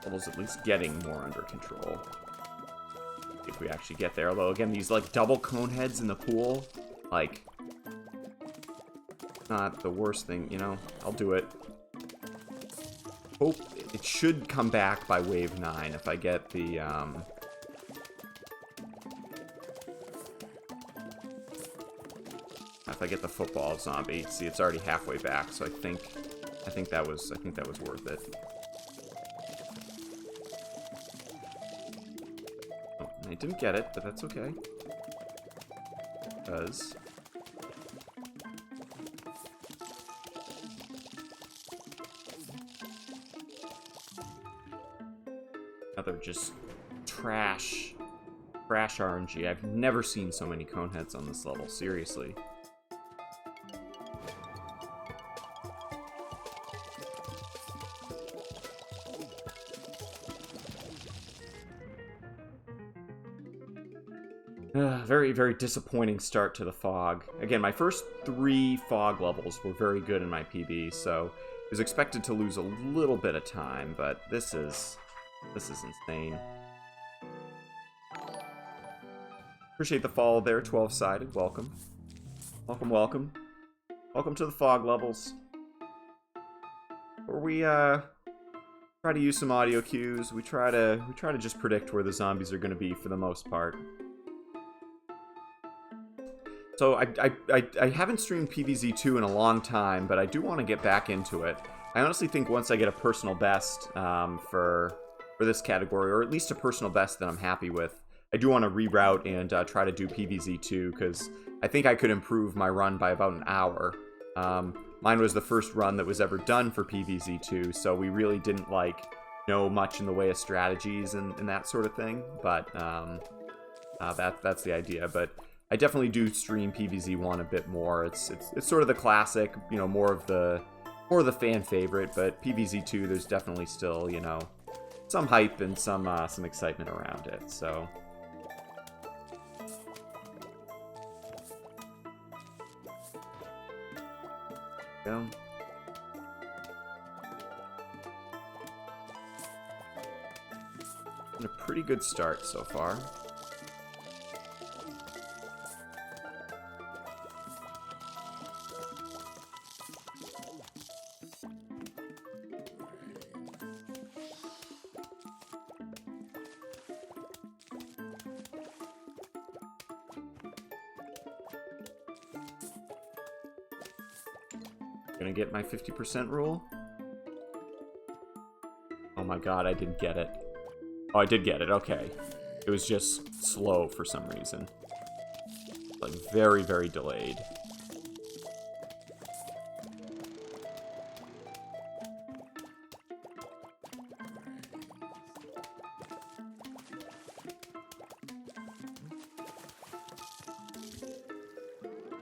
Level's at least getting more under control. If we actually get there. Although, again, these, like, double cone heads in the pool, like, not the worst thing, you know? I'll do it. Hope it should come back by wave 9 if I get the, if I get the football zombie. See, it's already halfway back, so I think that was worth it. Oh, I didn't get it, but that's okay. Because another just trash RNG. I've never seen so many cone heads on this level, seriously. Very, very disappointing start to the fog. Again, my first 3 fog levels were very good in my PB, so I was expected to lose a little bit of time, but this is insane. Appreciate the follow there, 12-sided. Welcome. Welcome, welcome. Welcome to the fog levels, where we try to use some audio cues. We try to just predict where the zombies are going to be for the most part. So I haven't streamed PvZ2 in a long time, but I do want to get back into it. I honestly think once I get a personal best for this category, or at least a personal best that I'm happy with, I do want to reroute and try to do PvZ2, because I think I could improve my run by about an hour. Mine was the first run that was ever done for PvZ2, so we really didn't know much in the way of strategies and that sort of thing. But that's the idea. But I definitely do stream PvZ1 a bit more. It's sort of the classic, you know, more of the fan favorite. But PvZ2, there's definitely still, you know, some hype and some excitement around it. So. Go. And a pretty good start so far. Gonna get my 50% rule. Oh my god, I didn't get it. Oh, I did get it, okay. It was just slow for some reason. Like, very, very delayed.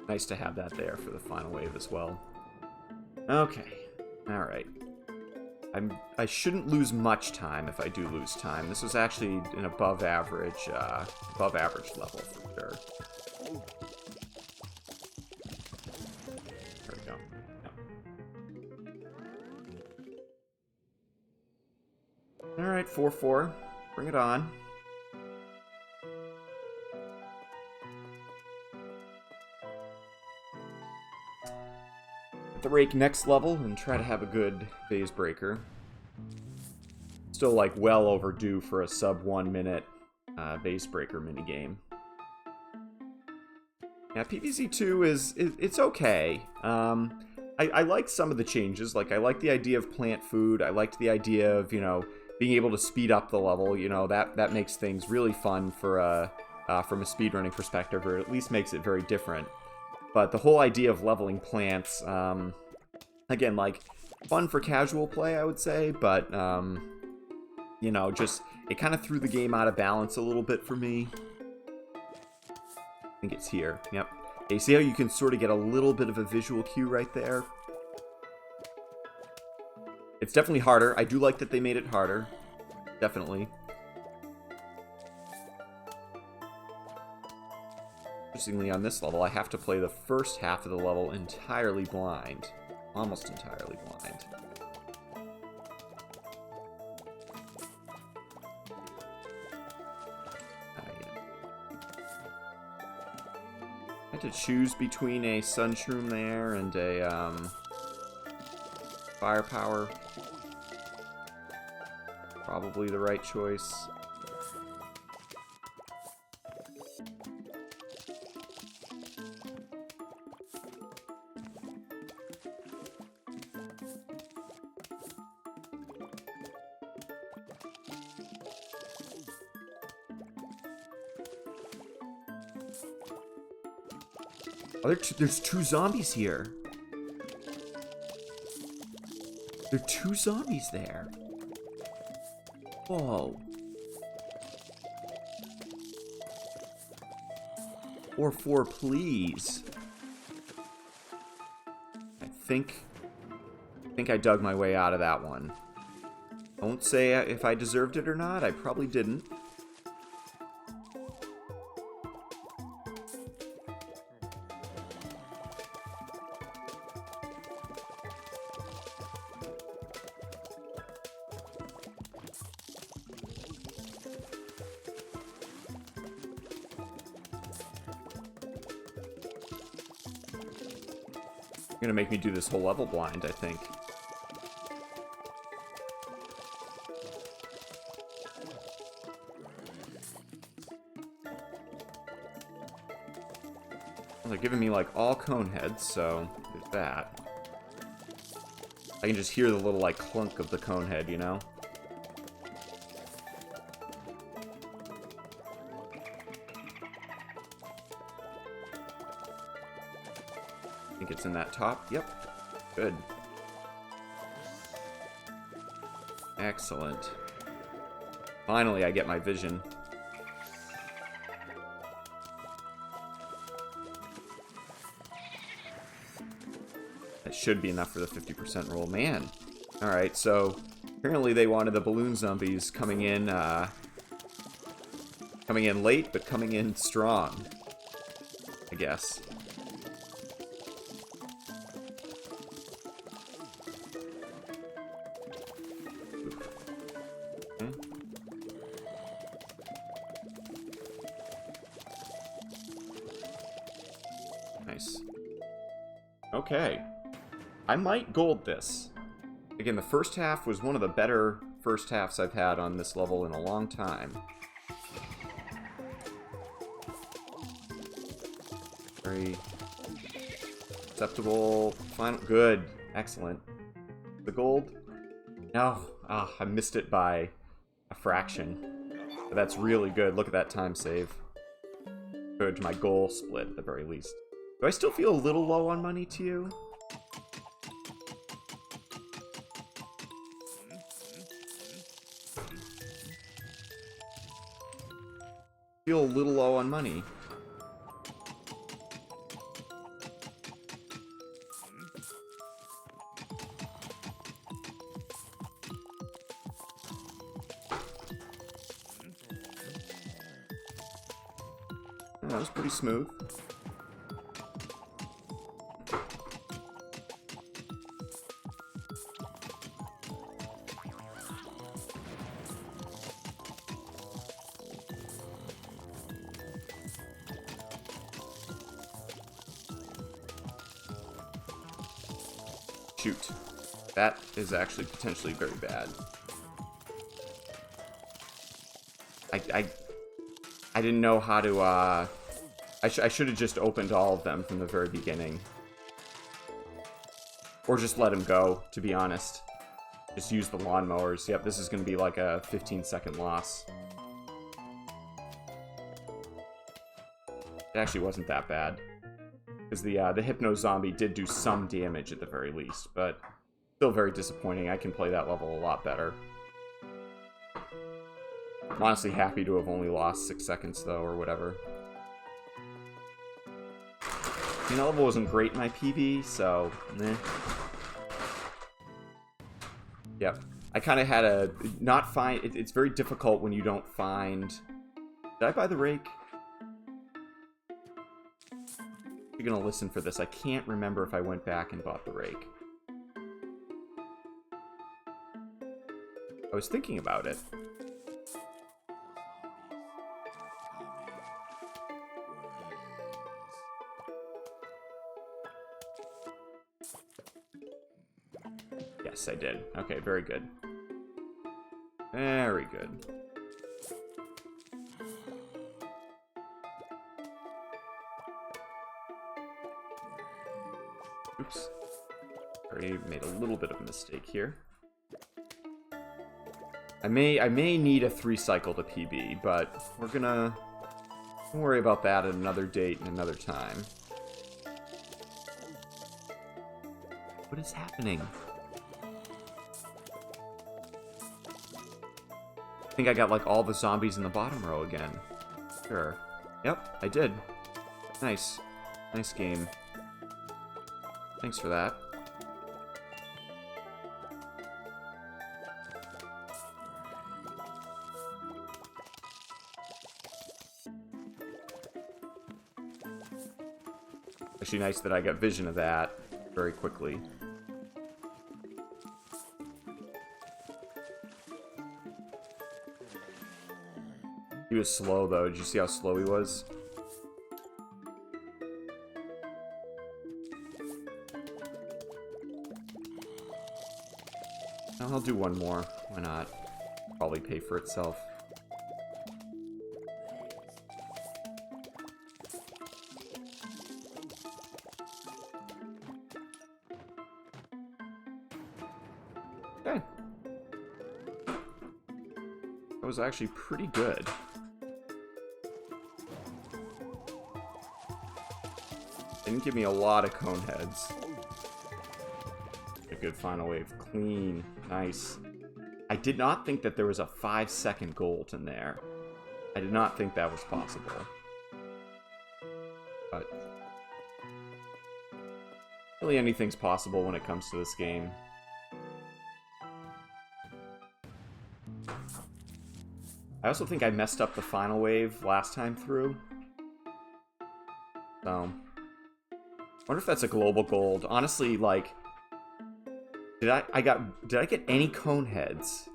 Nice to have that there for the final wave as well. Okay, alright. I shouldn't lose much time if I do lose time. This was actually an above average level for sure. There we go. Yep. Alright, 4-4. Bring it on. The rake next level and try to have a good phase breaker. Still like well overdue for a sub 1 minute base breaker minigame. Yeah, PvZ2 it's okay. I like some of the changes. Like, I like the idea of plant food. I liked the idea of, you know, being able to speed up the level. You know, that makes things really fun for from a speedrunning perspective, or at least makes it very different. But the whole idea of leveling plants, again, like, fun for casual play, I would say, but, you know, just, it kind of threw the game out of balance a little bit for me. I think it's here, yep. Okay, you see how you can sort of get a little bit of a visual cue right there? It's definitely harder. I do like that they made it harder. Definitely. Interestingly, on this level, I have to play the first half of the level entirely blind. Almost entirely blind. I had to choose between a sun shroom there and a firepower. Probably the right choice. Oh, there's two zombies here. There are two zombies there. Whoa. Or four, please. I think I dug my way out of that one. Don't say if I deserved it or not. I probably didn't. You're gonna make me do this whole level blind, I think. Well, they're giving me like all cone heads, so there's that. I can just hear the little like clunk of the cone head, you know? I think it's in that top. Yep. Good. Excellent. Finally, I get my vision. That should be enough for the 50% roll. Man. Alright, so apparently they wanted the balloon zombies coming in late, but coming in strong. I guess. Nice. Okay. I might gold this. Again, the first half was one of the better first halves I've had on this level in a long time. Very acceptable. Final. Good. Excellent. The gold? No. Ah, I missed it by a fraction. But that's really good. Look at that time save. Good to my goal split at the very least. Do I still feel a little low on money to you? Feel a little low on money. Oh, that was pretty smooth. Shoot. That is actually potentially very bad. I didn't know how to, I should have just opened all of them from the very beginning. Or just let him go, to be honest. Just use the lawnmowers. Yep, this is going to be like a 15-second loss. It actually wasn't that bad. Because the Hypno Zombie did do some damage at the very least, but still very disappointing. I can play that level a lot better. I'm honestly happy to have only lost 6 seconds, though, or whatever. I mean, that level wasn't great in my PV, so, meh. Yep. I kind of had a... Not find... It's very difficult when you don't find... Did I buy the rake? You're gonna listen for this. I can't remember if I went back and bought the rake. I was thinking about it. Yes, I did. Okay, very good. Very good. Oops. Already made a little bit of a mistake here. I may need a 3-cycle to PB, but we're gonna... Don't worry about that at another date and another time. What is happening? I think I got, like, all the zombies in the bottom row again. Sure. Yep, I did. Nice. Nice game. Thanks for that. Actually nice that I got vision of that very quickly. He was slow, though. Did you see how slow he was? I'll do one more. Why not? Probably pay for itself. Okay. That was actually pretty good. Didn't give me a lot of cone heads. A good final wave. Clean. Nice. I did not think that there was a 5-second gold in there. I did not think that was possible. But really anything's possible when it comes to this game. I also think I messed up the final wave last time through. So, I wonder if that's a global gold. Honestly, like, did I get any cone heads?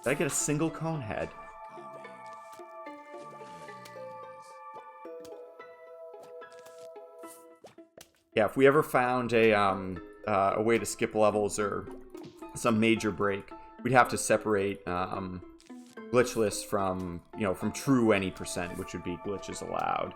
Did I get a single cone head? Yeah, if we ever found a way to skip levels or some major break, we'd have to separate glitchless from, you know, from true any percent, which would be glitches allowed.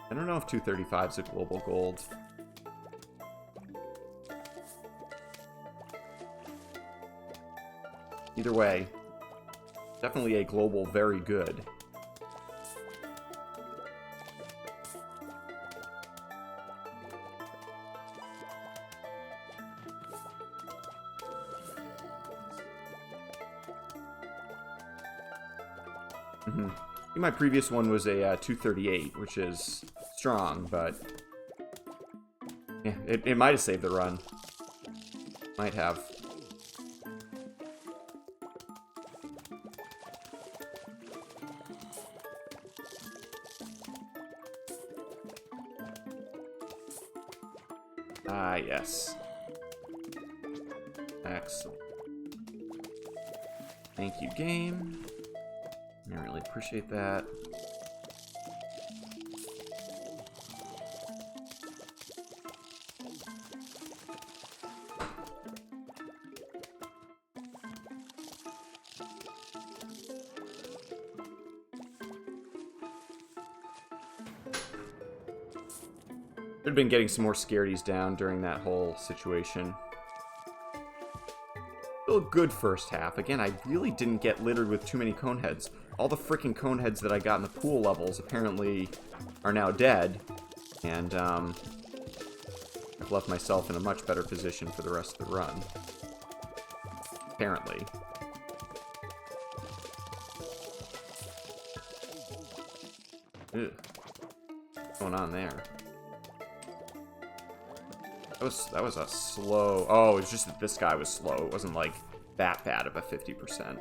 I don't know if 235 is a global gold. Either way, definitely a global very good. My previous one was a 238, which is strong, but yeah, it might have saved the run. Might have. Ah, yes. Excellent. Thank you, game. I really appreciate that. Should have been getting some more scaredies down during that whole situation. Still a good first half. Again, I really didn't get littered with too many cone heads. All the freaking cone heads that I got in the pool levels apparently are now dead. And, I've left myself in a much better position for the rest of the run. apparently. Ugh. What's going on there? That was a slow... Oh, it's just that this guy was slow. It wasn't, like, that bad of a 50%.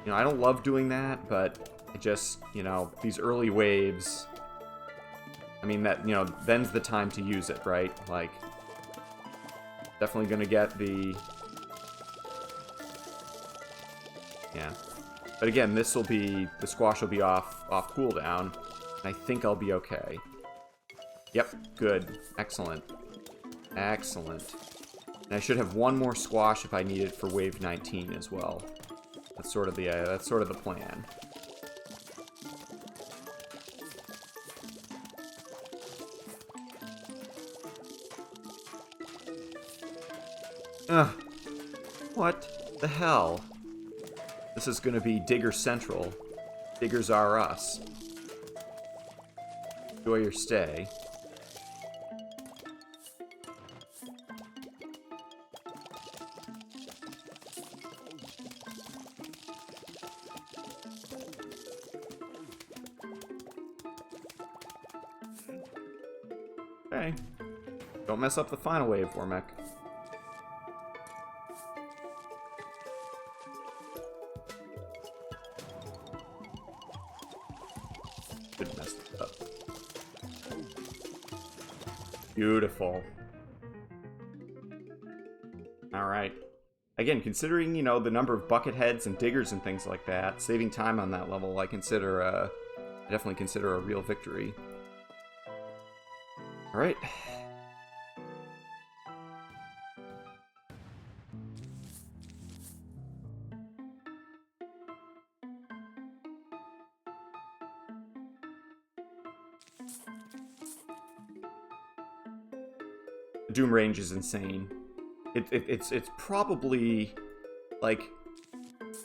You know, I don't love doing that, but it just, you know, these early waves... I mean, that, you know, then's the time to use it, right? Like, definitely gonna get the... Yeah. But again, this will be... The squash will be off cooldown, and I think I'll be okay. Yep, good. Excellent. Excellent. And I should have one more squash if I need it for wave 19 as well. That's sort of the plan. Ugh. What the hell? This is gonna be Digger Central. Diggers are us. Enjoy your stay. Okay. Don't mess up the final wave, Wormek. Didn't mess it up. Beautiful. Alright. Again, considering, you know, the number of bucket heads and diggers and things like that, saving time on that level, I definitely consider a real victory. Alright. Doom range is insane. It's probably, like,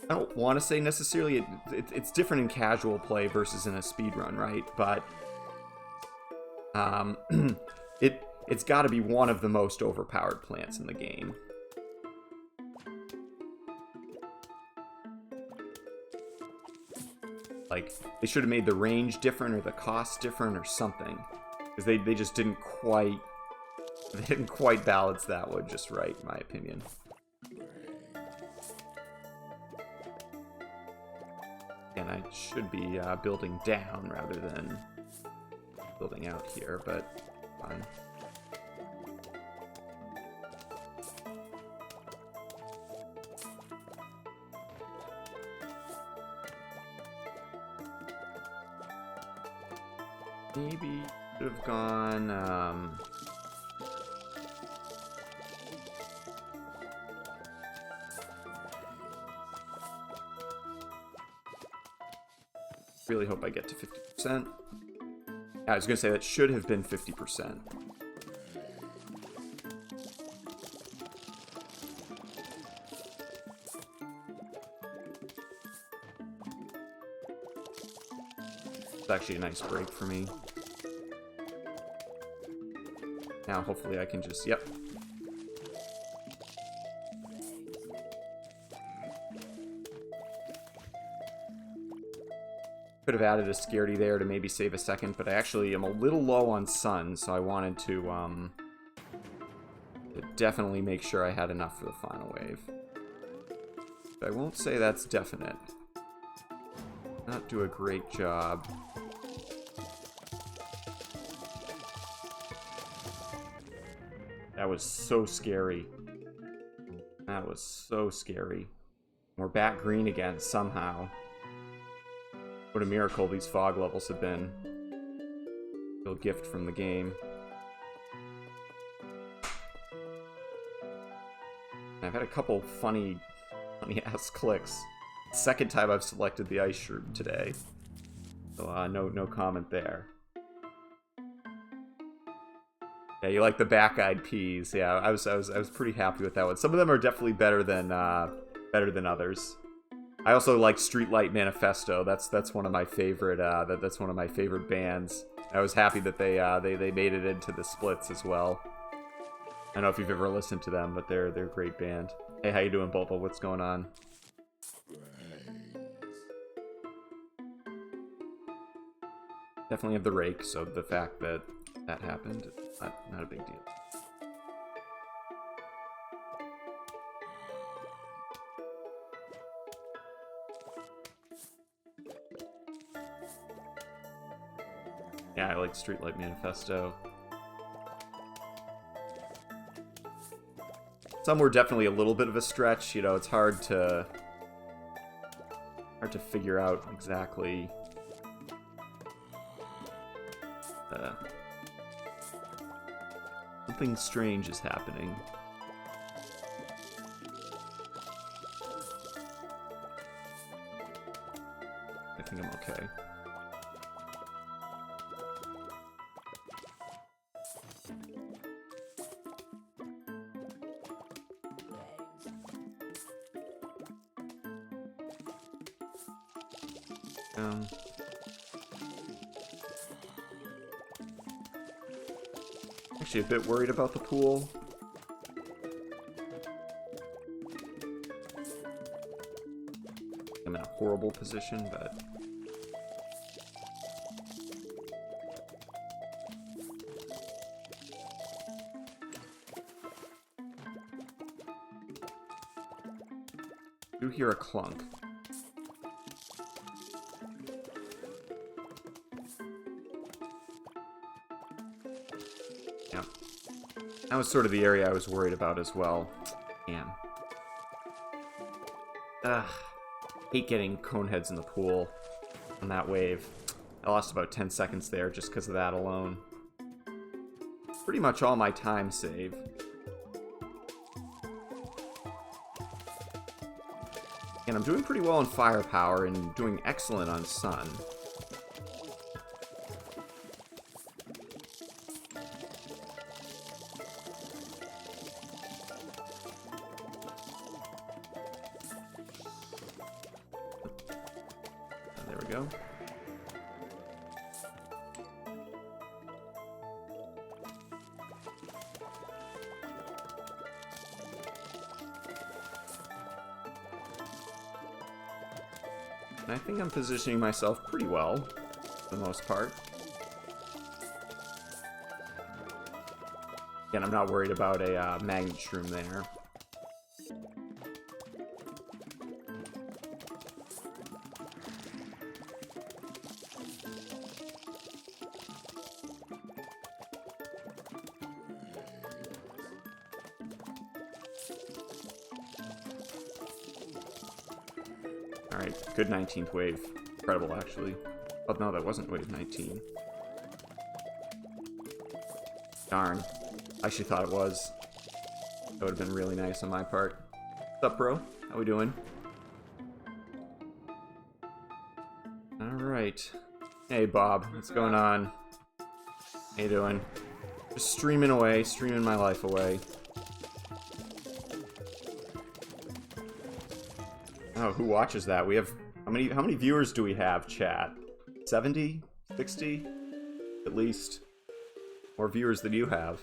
I don't want to say necessarily it's different in casual play versus in a speedrun, right? But it's got to be one of the most overpowered plants in the game. Like, they should have made the range different or the cost different or something, because they just didn't quite balance that one just right, in my opinion. And I should be building down rather than building out here, but fine. Maybe should have gone, really hope I get to 50%. I was gonna say that should have been 50%. It's actually a nice break for me. Now hopefully I can just, yep. Could have added a scaredy there to maybe save a second, but I actually am a little low on sun, so I wanted to definitely make sure I had enough for the final wave. But I won't say that's definite. Not do a great job. That was so scary. That was so scary. We're back green again, somehow. What a miracle these fog levels have been. Real gift from the game. I've had a couple funny ass clicks. Second time I've selected the ice shroom today. So no comment there. Yeah, you like the back-eyed peas. Yeah, I was pretty happy with that one. Some of them are definitely better than others. I also like Streetlight Manifesto. That's one of my favorite. That's one of my favorite bands. I was happy that they made it into the splits as well. I don't know if you've ever listened to them, but they're a great band. Hey, how you doing, Bulba? What's going on? Definitely have the rake, so the fact that that happened, not a big deal. Yeah, I like Streetlight Manifesto. Some were definitely a little bit of a stretch, you know, it's hard to figure out exactly something strange is happening. I think I'm okay. Actually a bit worried about the pool. I'm in a horrible position, but I do hear a clunk. That was sort of the area I was worried about as well. Damn. Ugh. Hate getting cone heads in the pool on that wave. I lost about 10 seconds there just because of that alone. Pretty much all my time save. And I'm doing pretty well on firepower and doing excellent on sun. Go. And I think I'm positioning myself pretty well, for the most part. Again, I'm not worried about a magnet shroom there. Alright, good 19th wave. Incredible, actually. Oh, no, that wasn't wave 19. Darn. I actually thought it was. That would have been really nice on my part. What's up, bro? How we doing? Alright. Hey, Bob. What's going on? How you doing? Just streaming away, streaming my life away. Oh, who watches that? We have how many viewers do we have, chat? 70? 60? At least. More viewers than you have.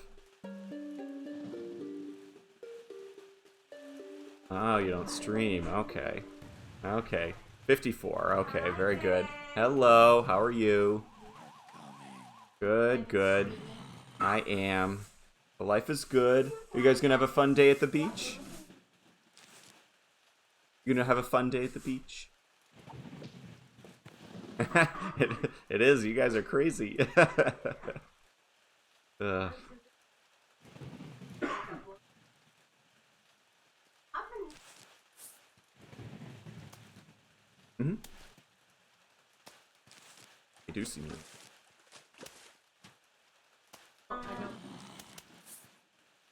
Oh, you don't stream. Okay. Okay. 54. Okay, very good. Hello, how are you? Good, good. I am. The life is good. Are you guys gonna have a fun day at the beach? You gonna have a fun day at the beach? it is. You guys are crazy. Mm-hmm. I do see me.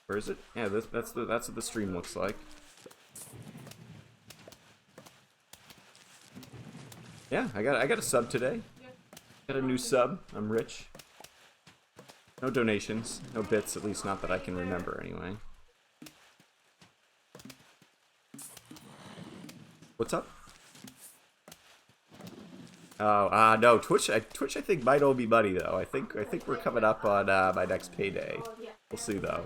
Where is it? Yeah, that's what the stream looks like. Yeah, I got a sub today. Got a new sub. I'm rich. No donations, no bits, at least not that I can remember anyway. What's up? Oh, no, Twitch I think might owe me money though. I think we're coming up on my next payday. We'll see though.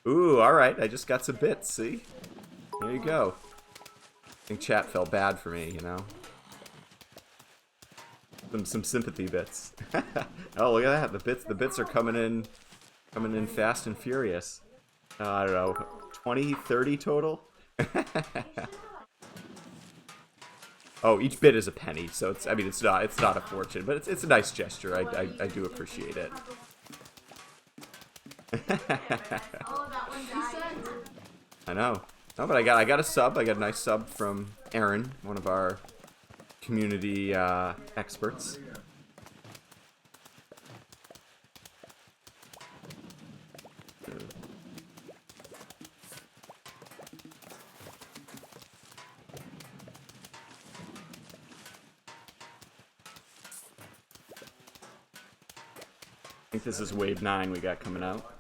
Ooh, alright, I just got some bits, see? There you go. I think chat felt bad for me, you know? Some sympathy bits. Oh, look at that, the bits are coming in fast and furious. I don't know, 20, 30 total? Oh, each bit is a penny, so it's, I mean, it's not a fortune, but it's a nice gesture. I do appreciate it. I know. No, but I got a sub. I got a nice sub from Aaron, one of our community experts. I think this is wave 9 we got coming out.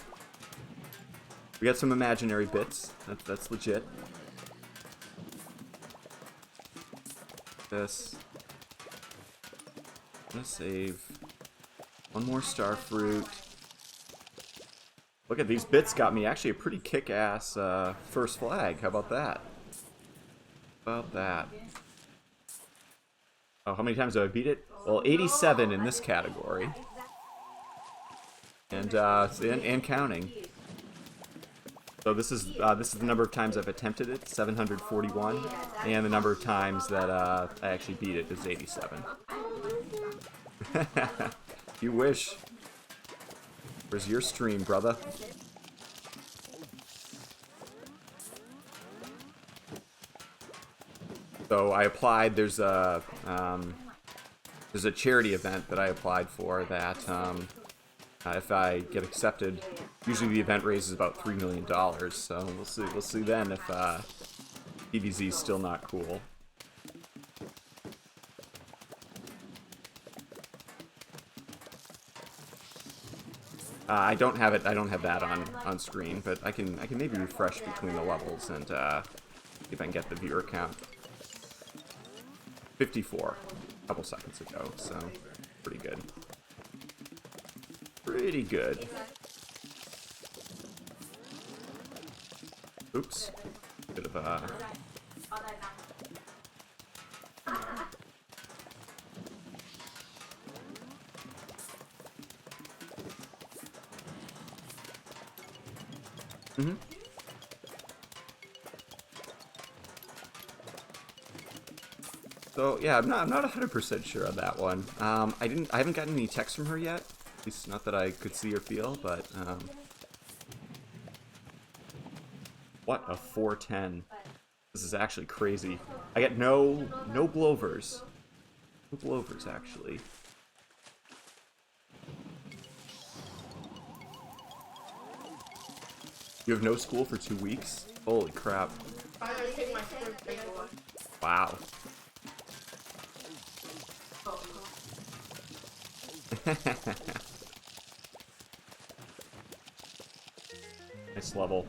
We got some imaginary bits. That's legit. This. I'm gonna save one more star fruit. Look at these bits got me actually a pretty kick-ass first flag. How about that? How about that? Oh, how many times have I beat it? Well, 87 in this category. And counting. So this is the number of times I've attempted it, 741, and the number of times that I actually beat it is 87. You wish. Where's your stream, brother? So I applied. There's a charity event that I applied for that. If I get accepted, usually the event raises about $3 million. So we'll see. We'll see then if PvZ is still not cool. I don't have it. I don't have that on screen, but I can maybe refresh between the levels and see if I can get the viewer count. 54, a couple seconds ago. So pretty good. Pretty good. Oops. Bit of a... Mm-hmm. So yeah, I'm not 100% sure on that one. I haven't gotten any text from her yet. At least not that I could see or feel, but what a 410. This is actually crazy. I get no blowers. No blowers, actually. You have no school for 2 weeks? Holy crap. Wow. Nice level.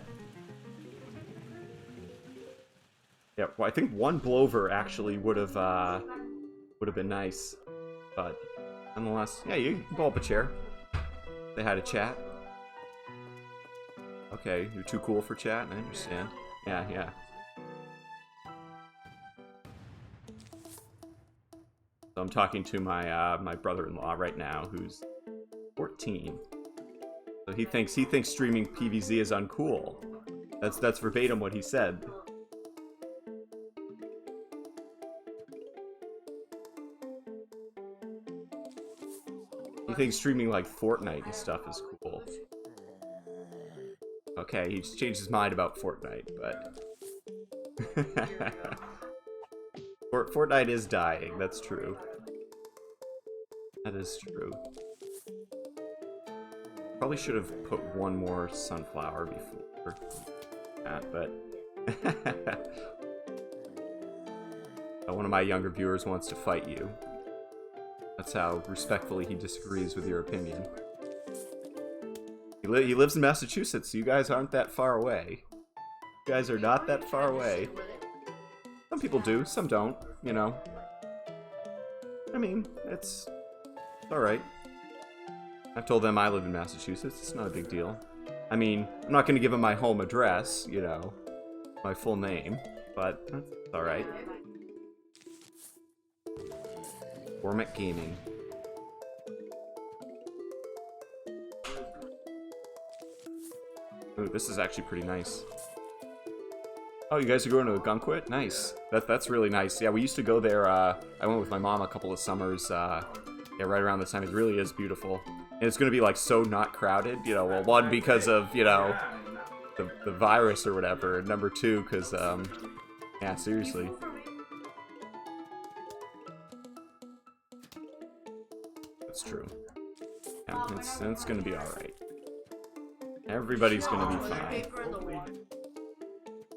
Yeah, well, I think one blower actually would have been nice, but nonetheless, yeah, you can pull up a chair. They had a chat. Okay, you're too cool for chat. I understand. Yeah, yeah. So I'm talking to my my brother-in-law right now, who's 14. So he thinks streaming PvZ is uncool. That's verbatim what he said. He thinks streaming like Fortnite and stuff is cool. Okay, he's changed his mind about Fortnite, but Fortnite is dying. That's true. That is true. Probably should have put one more sunflower before that, but one of my younger viewers wants to fight you. That's how respectfully he disagrees with your opinion. He lives in Massachusetts, so you guys aren't that far away. You guys are not that far away. Some people do, some don't, you know. I mean, it's alright. I've told them I live in Massachusetts, it's not a big deal. I mean, I'm not gonna give him my home address, you know, my full name, but that's alright. Format Gaming. Ooh, this is actually pretty nice. Oh, you guys are going to a Gunkwit? Nice. That's really nice. Yeah, we used to go there. I went with my mom a couple of summers. Yeah, right around this time. It really is beautiful. And it's going to be, like, so not crowded. You know, well, one, because of, you know, the virus or whatever. And number two, because, yeah, seriously. That's true. Yeah, it's going to be alright. Everybody's going to be fine.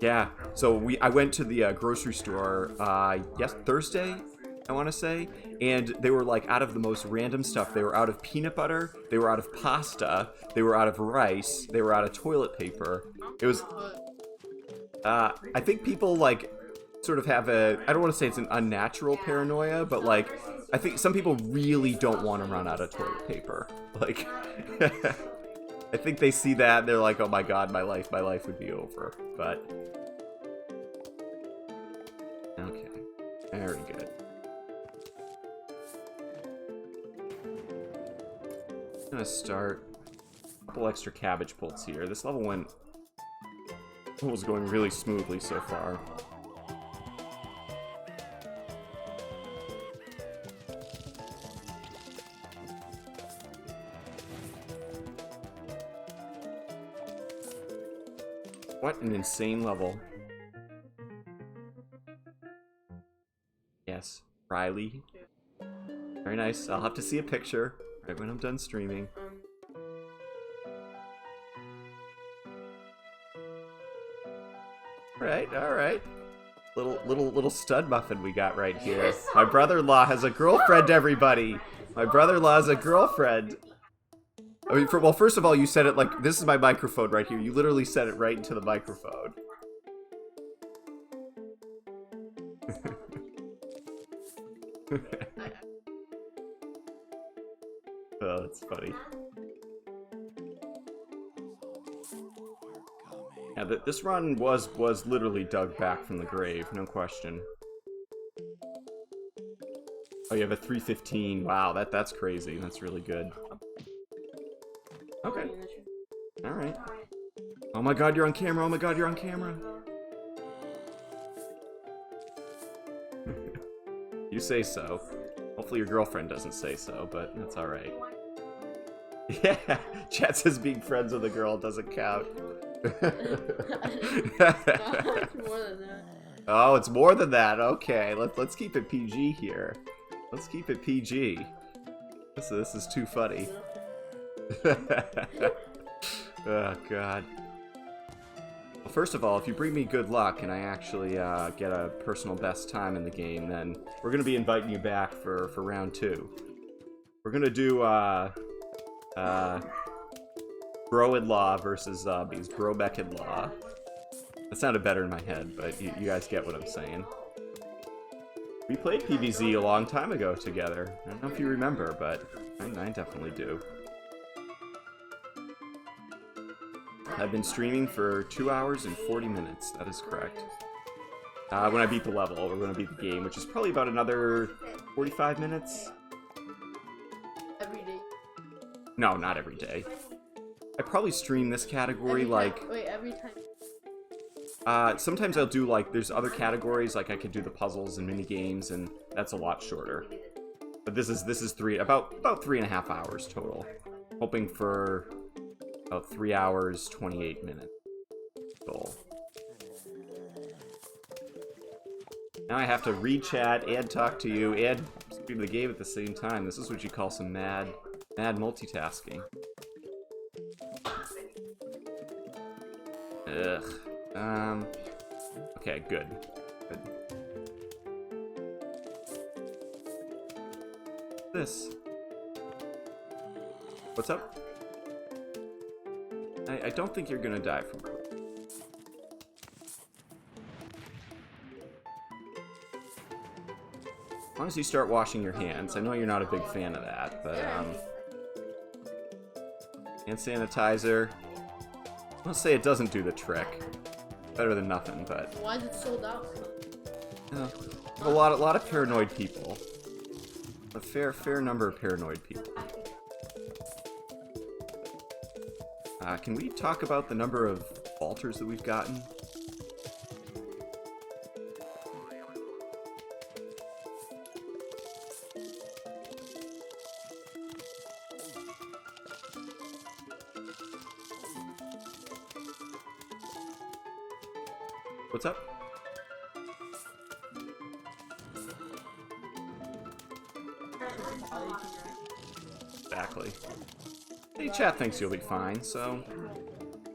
Yeah, so I went to the grocery store, Thursday, I want to say, and they were like out of the most random stuff. They were out of peanut butter, they were out of pasta, they were out of rice, they were out of toilet paper. It was, I think people like sort of have I don't want to say it's an unnatural paranoia, but like, I think some people really don't want to run out of toilet paper. Like, I think they see that and they're like, oh my god, my life would be over, but... Okay, very good. I'm gonna start a couple extra cabbage bolts here. This level was going really smoothly so far. What an insane level. Yes, Riley. Very nice. I'll have to see a picture right when I'm done streaming. Alright. Little stud muffin we got right here. My brother-in-law has a girlfriend, everybody! My brother-in-law has a girlfriend! I mean, well, first of all, you said it like, this is my microphone right here. You literally said it right into the microphone. Oh, that's funny. Yeah, this run was literally dug back from the grave, no question. Oh, you have a 315. Wow, that's crazy. That's really good. Okay. Alright. Oh my god, you're on camera. Oh my god, you're on camera. You say so. Hopefully your girlfriend doesn't say so, but that's alright. Yeah, chat says being friends with a girl doesn't count. It's more than that. Oh, it's more than that. Okay, let's keep it PG here. Let's keep it PG. This is too funny. Oh god. Well, first of all, if you bring me good luck and I actually get a personal best time in the game, then we're gonna be inviting you back for round 2. We're gonna do Bro-in-law versus zombies. Bro-Beck-in-law. That sounded better in my head, but you guys get what I'm saying. We played PvZ a long time ago together. I don't know if you remember, but I definitely do. I've been streaming for 2 hours and 40 minutes. That is correct. When I beat the level, or when I beat the game, which is probably about another 45 minutes. Every day. No, not every day. I probably stream this category like... Wait, every time. Sometimes I'll do like, there's other categories, like I could do the puzzles and mini games, and that's a lot shorter. But this is about 3.5 hours total. Hoping for about 3 hours, 28 minutes. Goal. Now I have to read chat and talk to you and stream the game at the same time. This is what you call some mad multitasking. Ugh. Okay, good. This. What's up? I don't think you're gonna die from cold. As long as you start washing your hands. I know you're not a big fan of that, but, hand sanitizer. I'll say it doesn't do the trick. Better than nothing, but Why is it sold out? a lot of paranoid people. A fair number of paranoid people. Can we talk about the number of altars that we've gotten? What's up? Exactly. Hey, chat thinks you'll be fine, so...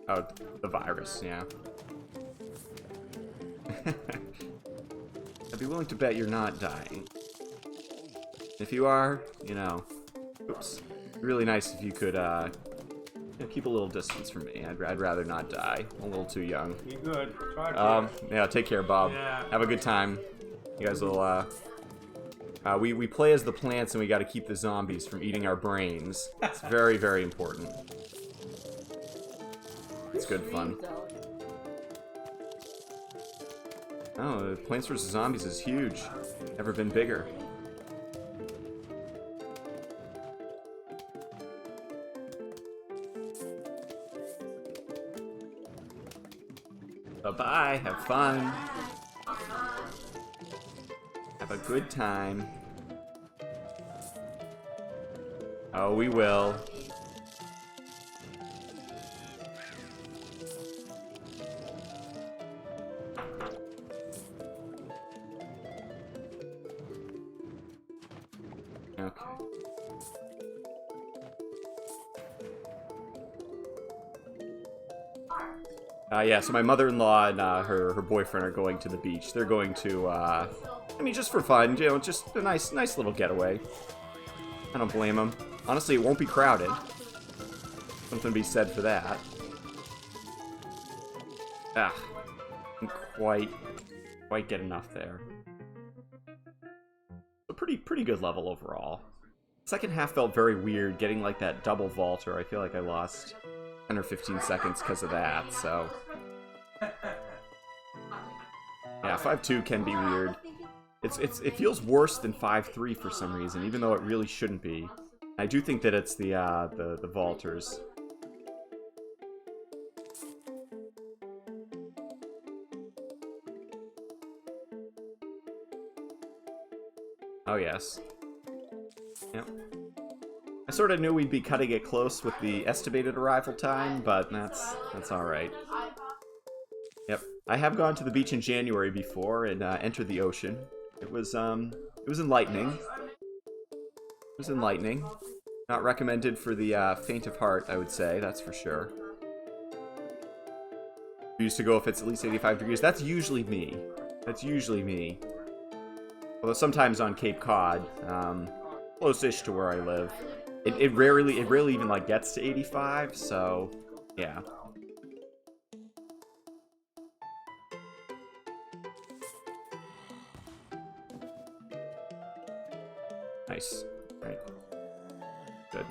Oh, the virus, yeah. I'd be willing to bet you're not dying. If you are, you know... Oops. It'd be really nice if you could, keep a little distance from me. I'd rather not die. I'm a little too young. You good? Talk to Yeah, take care, Bob. Yeah. Have a good time. You guys will, we play as the plants and we gotta keep the zombies from eating our brains. It's very, very important. It's good fun. Oh, Plants vs. Zombies is huge. Never been bigger. Bye-bye. Have fun. Have a good time. Oh, we will. Okay. Yeah, so my mother-in-law and her boyfriend are going to the beach. They're going to, I mean, just for fun, you know, just a nice little getaway. I don't blame them. Honestly, it won't be crowded. Something to be said for that. Didn't quite get enough there. A pretty good level overall. Second half felt very weird, getting like that double vaulter. I feel like I lost 10 or 15 seconds because of that, so... Yeah, 5-2 can be weird. It feels worse than 5-3 for some reason, even though it really shouldn't be. I do think that it's the vaulters. Oh yes. Yep. I sort of knew we'd be cutting it close with the estimated arrival time, but that's all right. Yep. I have gone to the beach in January before and entered the ocean. It was enlightening. It was enlightening. Not recommended for the faint of heart, I would say, that's for sure. We used to go if it's at least 85 degrees. That's usually me. That's usually me. Although sometimes on Cape Cod, close-ish to where I live, it rarely even like gets to 85, so yeah. Nice. Right. Good.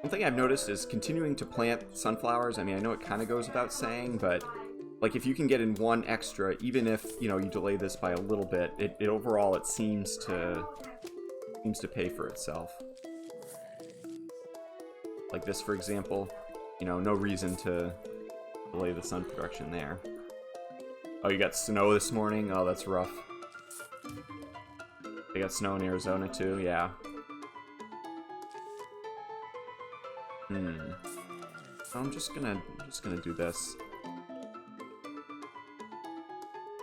One thing I've noticed is continuing to plant sunflowers. I mean, I know it kind of goes without saying, but like if you can get in one extra, even if, you know, you delay this by a little bit, it overall it seems to pay for itself. Like this, for example, you know, no reason to delay the sun production there. Oh, you got snow this morning? Oh, that's rough. They got snow in Arizona too, yeah. I'm just gonna do this.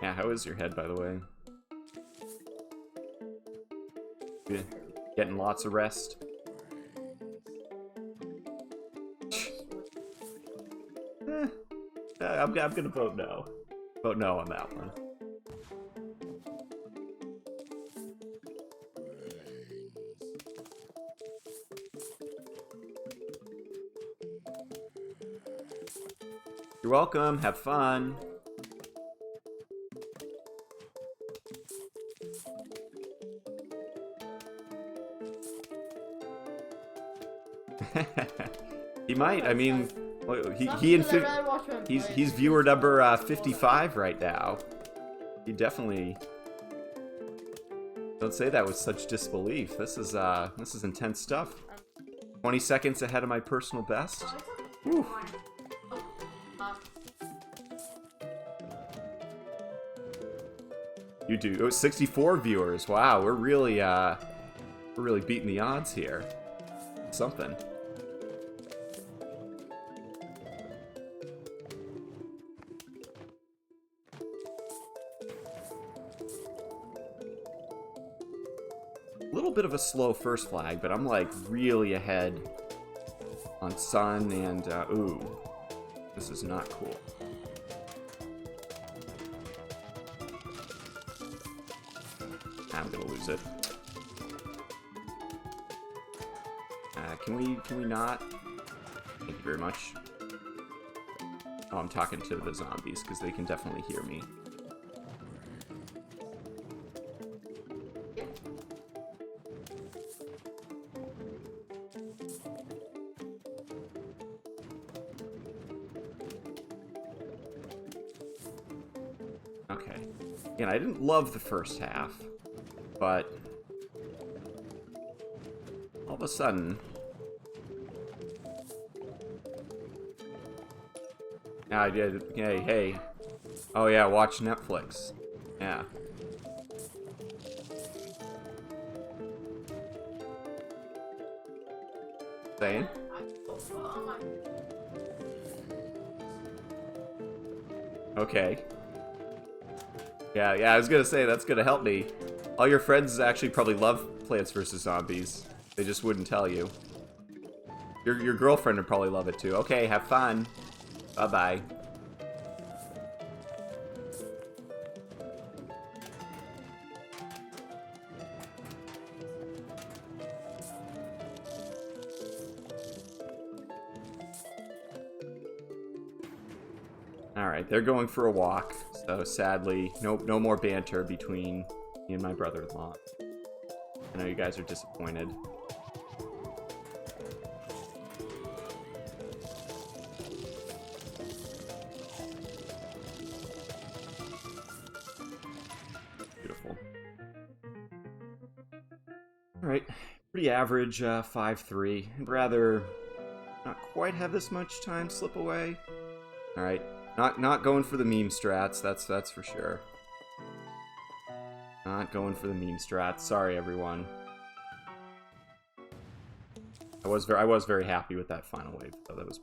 Yeah, how is your head, by the way? You getting lots of rest? I'm gonna vote no. Vote no on that one. You're welcome. Have fun. might. I mean, he's He's viewer number 55 right now. He definitely. Don't say that with such disbelief. This is intense stuff. 20 seconds ahead of my personal best. Whew. You do. Oh, 64 viewers. Wow, we're really beating the odds here. Something. A little bit of a slow first flag, but I'm like really ahead on sun and ooh, this is not cool. I'm gonna lose it. Can we not? Thank you very much. Oh, I'm talking to the zombies because they can definitely hear me. Okay. Again, I didn't love the first half, but all of a sudden, hey, oh yeah, watch Netflix. Yeah. Saying? Okay. Yeah, I was gonna say, that's gonna help me. All your friends actually probably love Plants vs. Zombies. They just wouldn't tell you. Your girlfriend would probably love it too. Okay, have fun. Bye-bye. Alright, they're going for a walk, so sadly, no more banter between me and my brother-in-law. I know you guys are disappointed. Beautiful. Alright, pretty average 5-3. I'd rather not quite have this much time slip away. Alright. Not going for the meme strats, that's for sure. Not going for the meme strats. Sorry, everyone. I was very happy with that final wave, though. That was.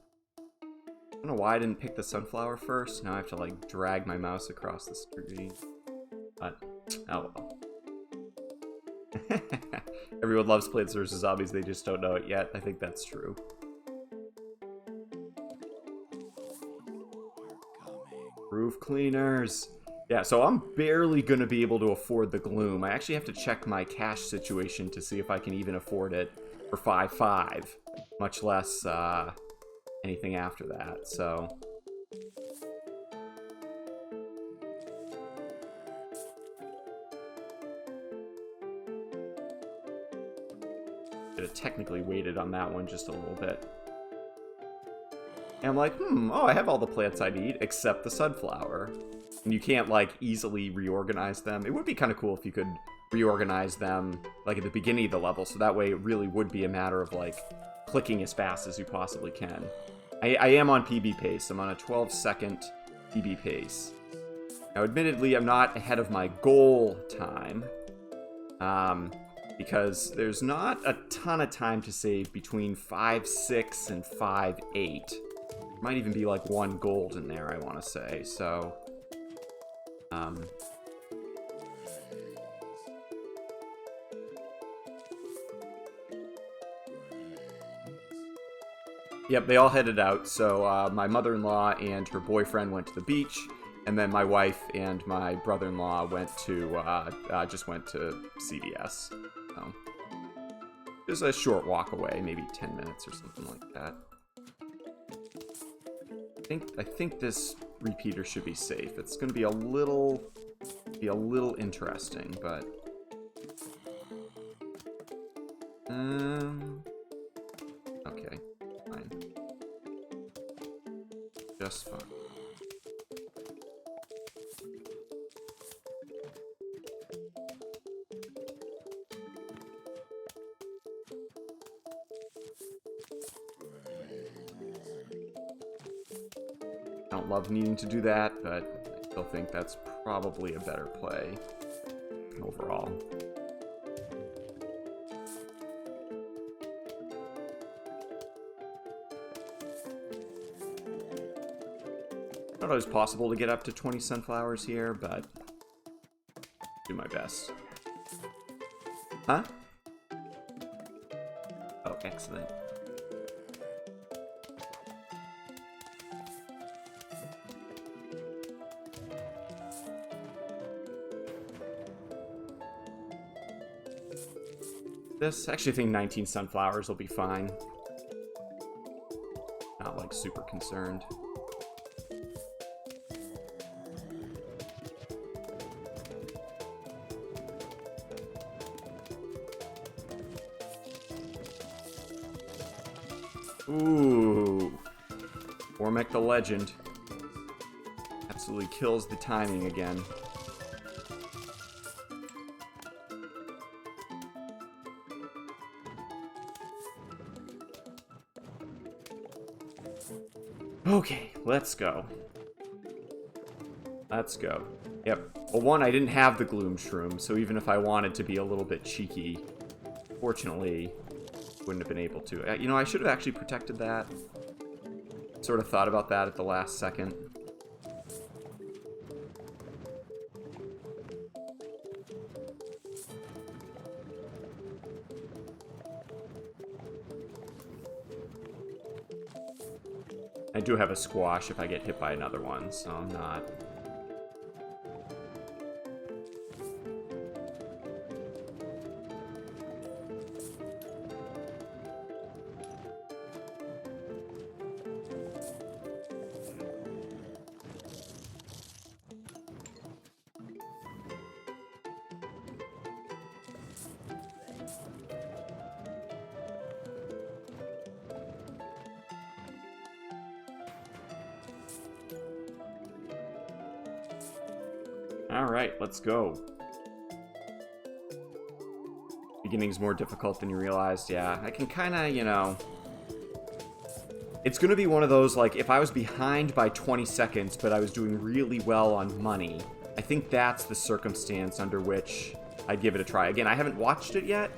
I don't know why I didn't pick the sunflower first. Now I have to like drag my mouse across the screen. But oh well. Everyone loves Plants vs. Zombies. They just don't know it yet. I think that's true. Roof cleaners. Yeah, so I'm barely going to be able to afford the gloom. I actually have to check my cash situation to see if I can even afford it for 5.5, much less anything after that, so... Should have technically waited on that one just a little bit. And I'm like, oh, I have all the plants I need, except the sunflower. And you can't, like, easily reorganize them. It would be kind of cool if you could reorganize them, like, at the beginning of the level, so that way it really would be a matter of, like, clicking as fast as you possibly can. I am on PB pace. I'm on a 12-second PB pace. Now, admittedly, I'm not ahead of my goal time, because there's not a ton of time to save between 5.6 and 5.8. Might even be like 1 gold in there, I want to say, so... Yep, they all headed out, so my mother-in-law and her boyfriend went to the beach, and then my wife and my brother-in-law went to, just went to CVS. So, just a short walk away, maybe 10 minutes or something like that. I think this repeater should be safe. It's going to be a little interesting, but okay, fine. just fine. I don't love needing to do that, but I still think that's probably a better play overall. I thought it was possible to get up to 20 sunflowers here, but do my best. Huh? Oh, excellent. This, actually I think 19 sunflowers will be fine. Not like super concerned. Ooh. Ormek the Legend. Absolutely kills the timing again. Okay, let's go. Let's go. Yep. Well, one, I didn't have the Gloom Shroom, so even if I wanted to be a little bit cheeky, fortunately, wouldn't have been able to. You know, I should have actually protected that. Sort of thought about that at the last second. I do have a squash if I get hit by another one, so I'm not... Alright, let's go. Beginning's more difficult than you realized. Yeah, I can kind of, you know... It's going to be one of those, like, if I was behind by 20 seconds, but I was doing really well on money, I think that's the circumstance under which I'd give it a try. Again, I haven't watched it yet,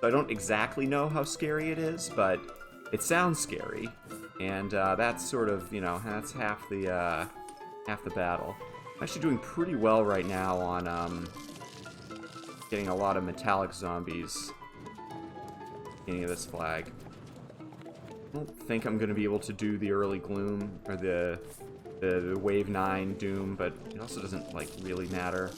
so I don't exactly know how scary it is, but it sounds scary. And that's sort of, you know, that's half the battle. I'm actually doing pretty well right now on getting a lot of metallic zombies beginning of this flag. I don't think I'm going to be able to do the early Gloom or the Wave 9 Doom, but it also doesn't, like, really matter.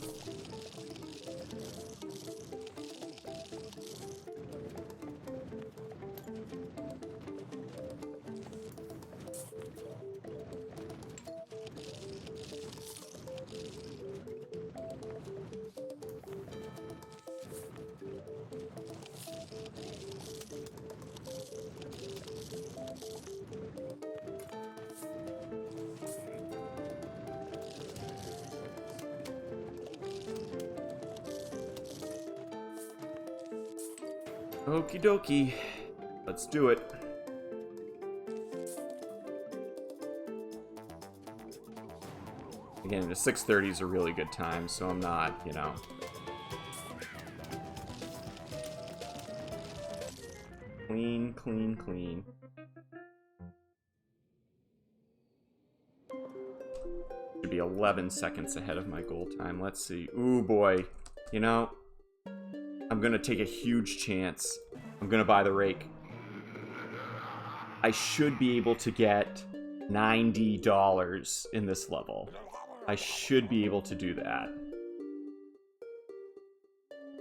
Okie dokie. Let's do it. Again, the 6:30 is a really good time, so I'm not, you know... Clean, clean, clean. Should be 11 seconds ahead of my goal time. Let's see. Ooh, boy. You know... I'm gonna take a huge chance. I'm gonna buy the rake. I should be able to get $90 in this level. I should be able to do that.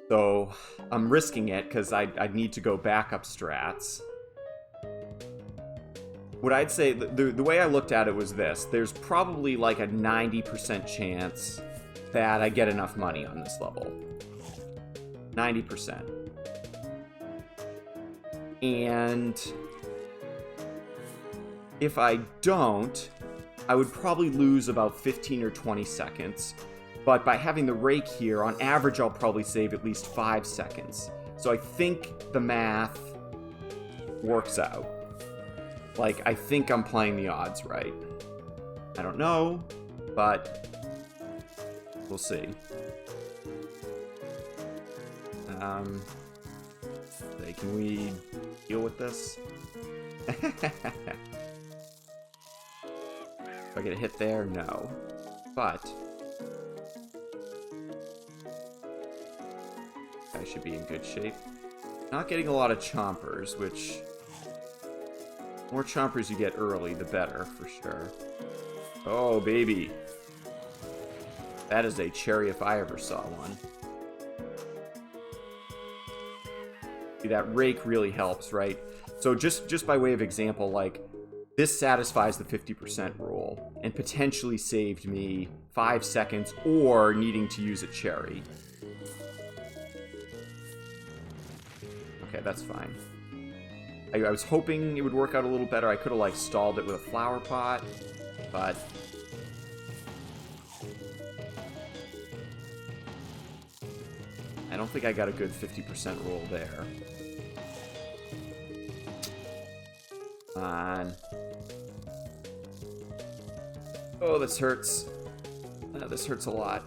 So, I'm risking it because I'd need to go backup strats. What I'd say, the way I looked at it was this. There's probably like a 90% chance that I get enough money on this level. 90%. And if I don't, I would probably lose about 15 or 20 seconds. But by having the rake here, on average, I'll probably save at least 5 seconds. So I think the math works out. Like, I think I'm playing the odds right. I don't know, but we'll see. Can we deal with this? If I get a hit there, no. But I should be in good shape. Not getting a lot of chompers, which the more chompers you get early, the better, for sure. Oh, baby. That is a cherry if I ever saw one. See, that rake really helps, right? So just by way of example, like, this satisfies the 50% rule and potentially saved me 5 seconds or needing to use a cherry. Okay, that's fine. I was hoping it would work out a little better. I could have, like, stalled it with a flower pot, but I don't think I got a good 50% roll there. Come on. Oh, this hurts. This hurts a lot.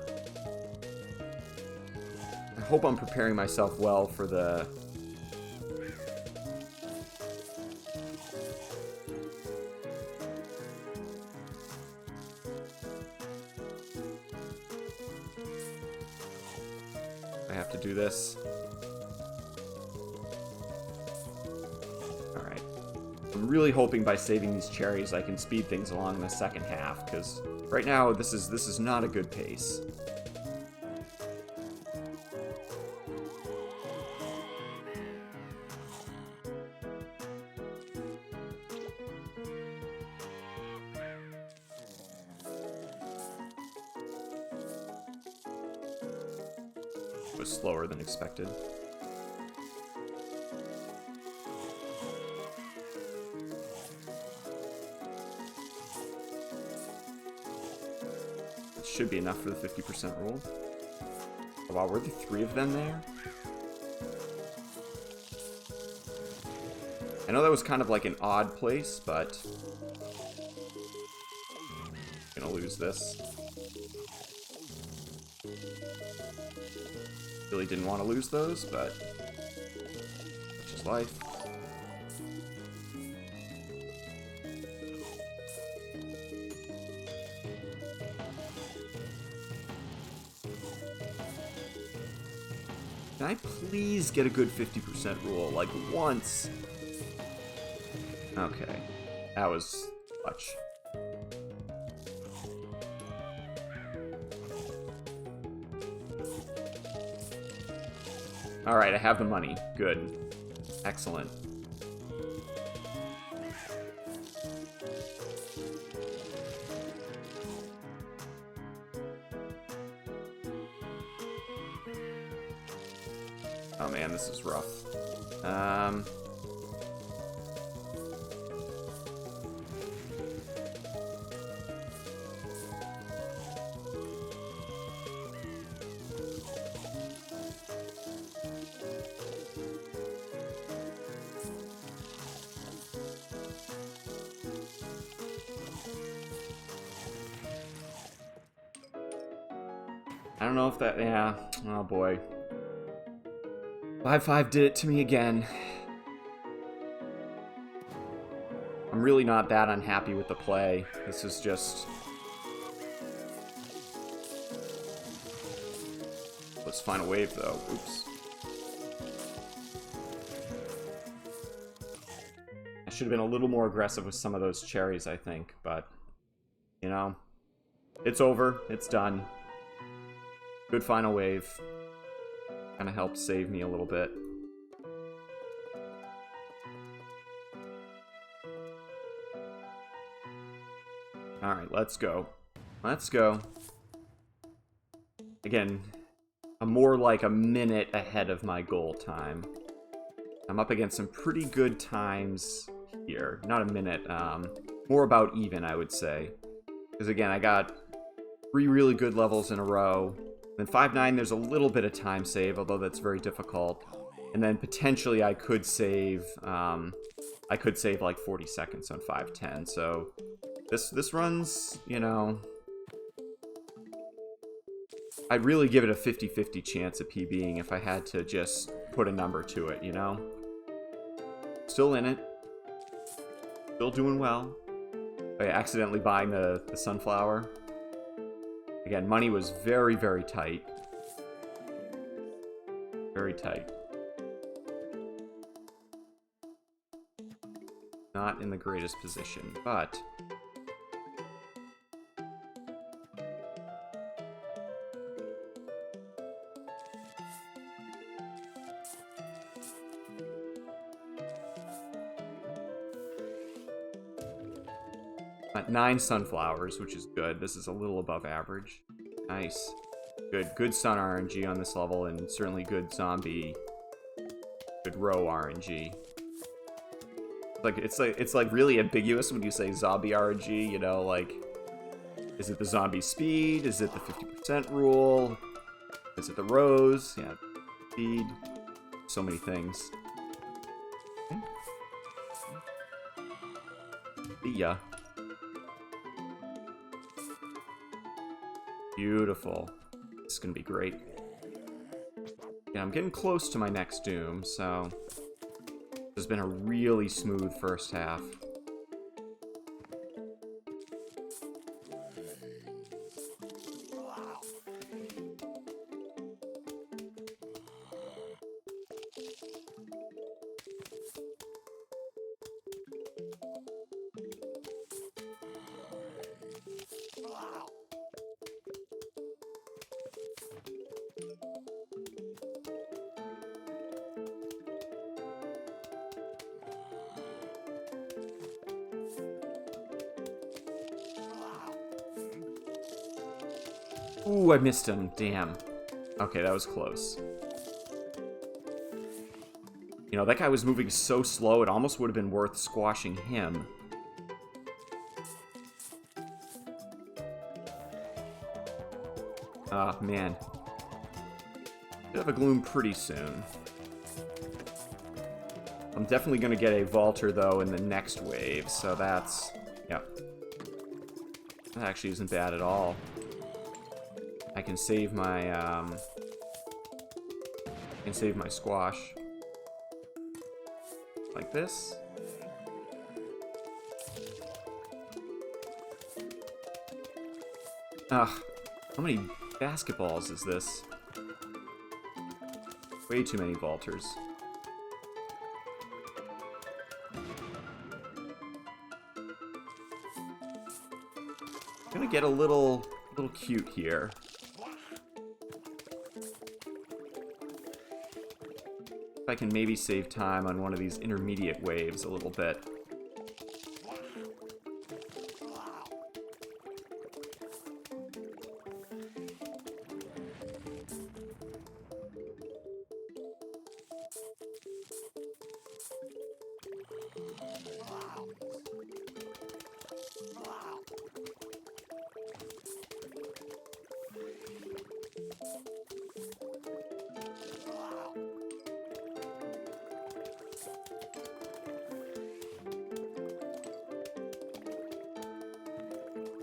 I hope I'm preparing myself well for the... I have to do this. Alright. I'm really hoping by saving these cherries I can speed things along in the second half, because right now this is not a good pace. It was slower than expected. It should be enough for the 50% rule. Oh, wow, were there 3 of them there? I know that was kind of like an odd place, but I'm gonna lose this. Really didn't want to lose those, but such is life. Can I please get a good 50% rule, like once? Okay, that was clutch. Alright, I have the money. Good. Excellent. Oh man, this is rough. I don't know if that, yeah, oh boy. 5-5 did it to me again. I'm really not that unhappy with the play. This is just... Let's find a wave though, oops. I should have been a little more aggressive with some of those cherries, I think, but, you know, it's over, it's done. Good final wave. Kind of helped save me a little bit. Alright, let's go. Let's go. Again, I'm more like a minute ahead of my goal time. I'm up against some pretty good times here. Not a minute, more about even, I would say. Because again, I got 3 really good levels in a row. Then 5-9, there's a little bit of time save, although that's very difficult. And then potentially I could save like 40 seconds on 5-10. So this runs, you know, I'd really give it a 50-50 chance of PBing if I had to just put a number to it, you know? Still in it. Still doing well. By accidentally buying the sunflower. Again, money was very, very tight. Very tight. Not in the greatest position, but... Got 9 sunflowers, which is good. This is a little above average. Nice. Good sun RNG on this level, and certainly good zombie, good row RNG. It's like really ambiguous when you say zombie RNG, you know, like, is it the zombie speed? Is it the 50% rule? Is it the rows? Yeah, speed. So many things. See ya. Beautiful. This is gonna be great. Yeah, I'm getting close to my next Doom, so... This has been a really smooth first half. Ooh, I missed him. Damn. Okay, that was close. You know, that guy was moving so slow, it almost would have been worth squashing him. Ah, man. Should have a Gloom pretty soon. I'm definitely going to get a Vaulter, though, in the next wave, so that's... Yep. That actually isn't bad at all. I can save my, squash. Like this. Ugh. How many basketballs is this? Way too many vaulters. I'm gonna get a little cute here. I can maybe save time on one of these intermediate waves a little bit.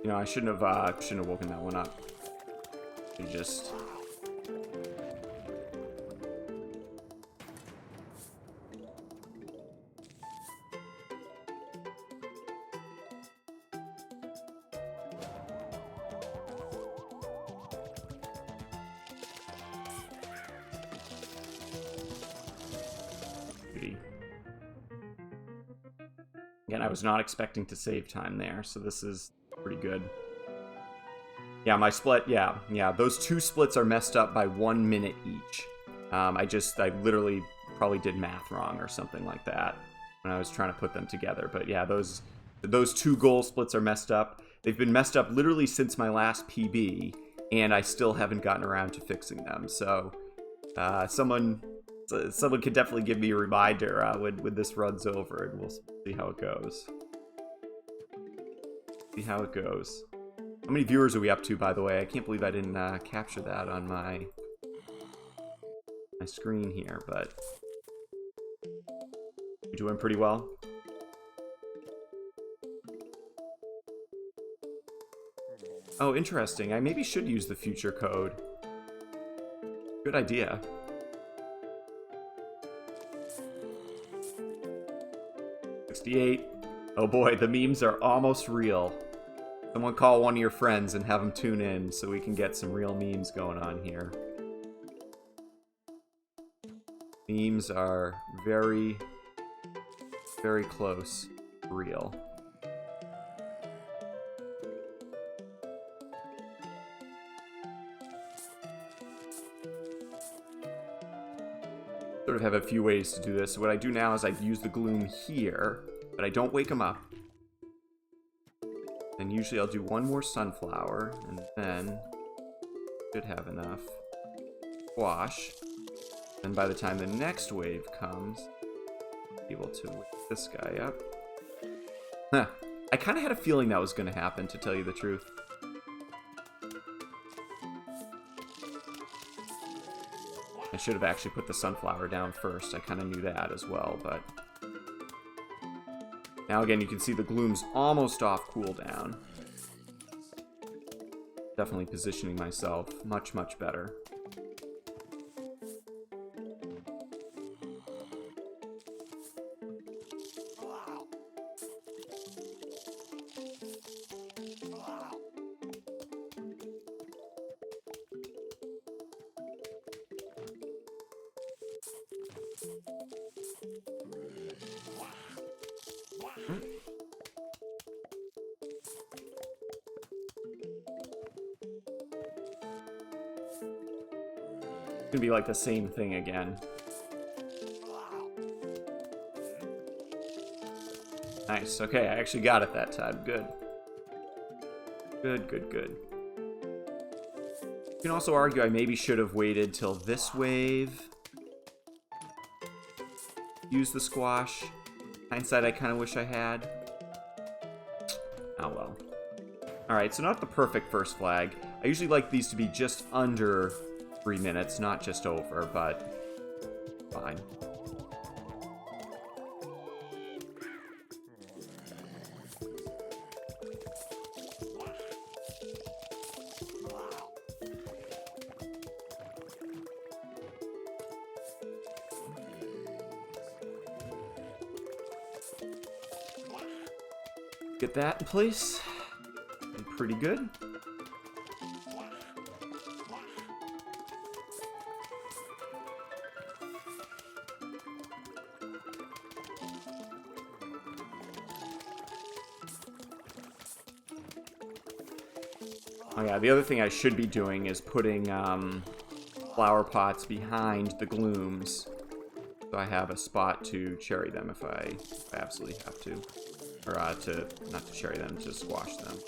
You know, I shouldn't have woken that one up. You just... Beauty. Again, I was not expecting to save time there, so this is pretty good. Yeah, my split, yeah, those 2 splits are messed up by 1 minute each. I literally probably did math wrong or something like that when I was trying to put them together. But yeah, those 2 goal splits are messed up. They've been messed up literally since my last PB, and I still haven't gotten around to fixing them. So, someone could definitely give me a reminder when this runs over, and we'll see how it goes. See how it goes. How many viewers are we up to, by the way? I can't believe I didn't capture that on my screen here, but we're doing pretty well. Oh, interesting. I maybe should use the future code. Good idea. $68. Oh boy, the memes are almost real. Someone call one of your friends and have them tune in so we can get some real memes going on here. Memes are very, very close to real. Sort of have a few ways to do this. So what I do now is I use the gloom here, but I don't wake them up. And usually I'll do one more sunflower, and then should have enough squash. And by the time the next wave comes, I'll be able to wake this guy up. Huh. I kind of had a feeling that was going to happen, to tell you the truth. I should have actually put the sunflower down first. I kind of knew that as well, but... Now again, you can see the gloom's almost off cooldown. Definitely positioning myself much, much better. It's gonna be like the same thing again. Nice, okay, I actually got it that time. Good. Good, good, good. You can also argue I maybe should have waited till this wave. Use the squash. Hindsight, I kind of wish I had. Oh well. Alright, so not the perfect first flag. I usually like these to be just under 3 minutes, not just over, but fine. Get that in place. Pretty good. Oh yeah, the other thing I should be doing is putting flower pots behind the glooms, so I have a spot to cherry them if I absolutely have to. Or not to cherry them, to squash them.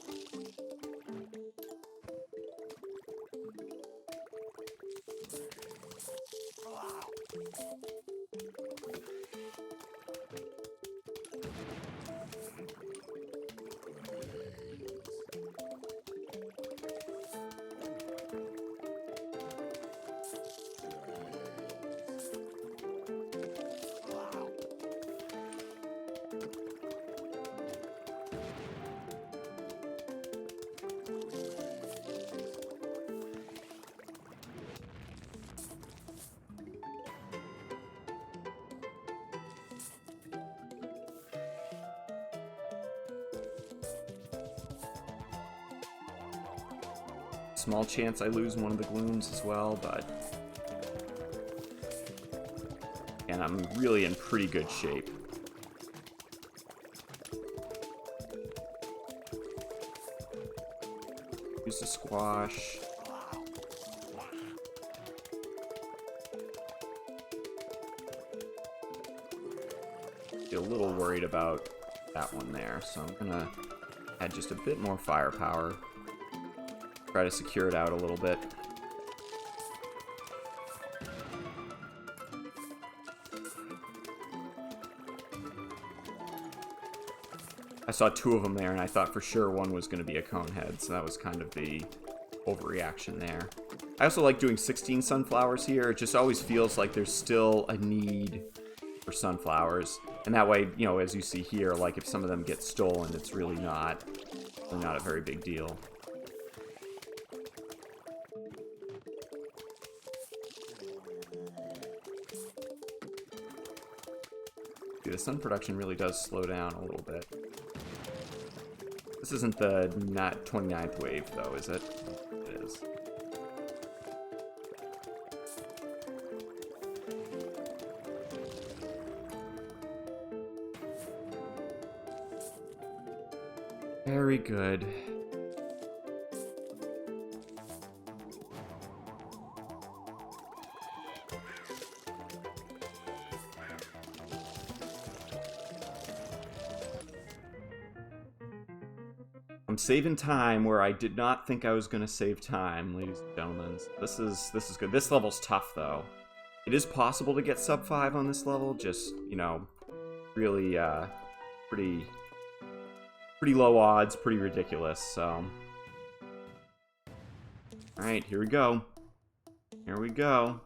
Small chance I lose one of the glooms as well, but... And I'm really in pretty good shape. Use the squash. Get a little worried about that one there, so I'm gonna add just a bit more firepower. Try to secure it out a little bit. I saw two of them there, and I thought for sure one was going to be a cone head, so that was kind of the overreaction there. I also like doing 16 sunflowers here. It just always feels like there's still a need for sunflowers. And that way, you know, as you see here, like if some of them get stolen, it's really not a very big deal. The sun production really does slow down a little bit. This isn't the 29th wave, though, is it? It is. Very good. I'm saving time where I did not think I was going to save time, ladies and gentlemen. This is good. This level's tough, though. It is possible to get sub 5 on this level, just, you know, really, pretty low odds, pretty ridiculous, so. Alright, here we go. Here we go.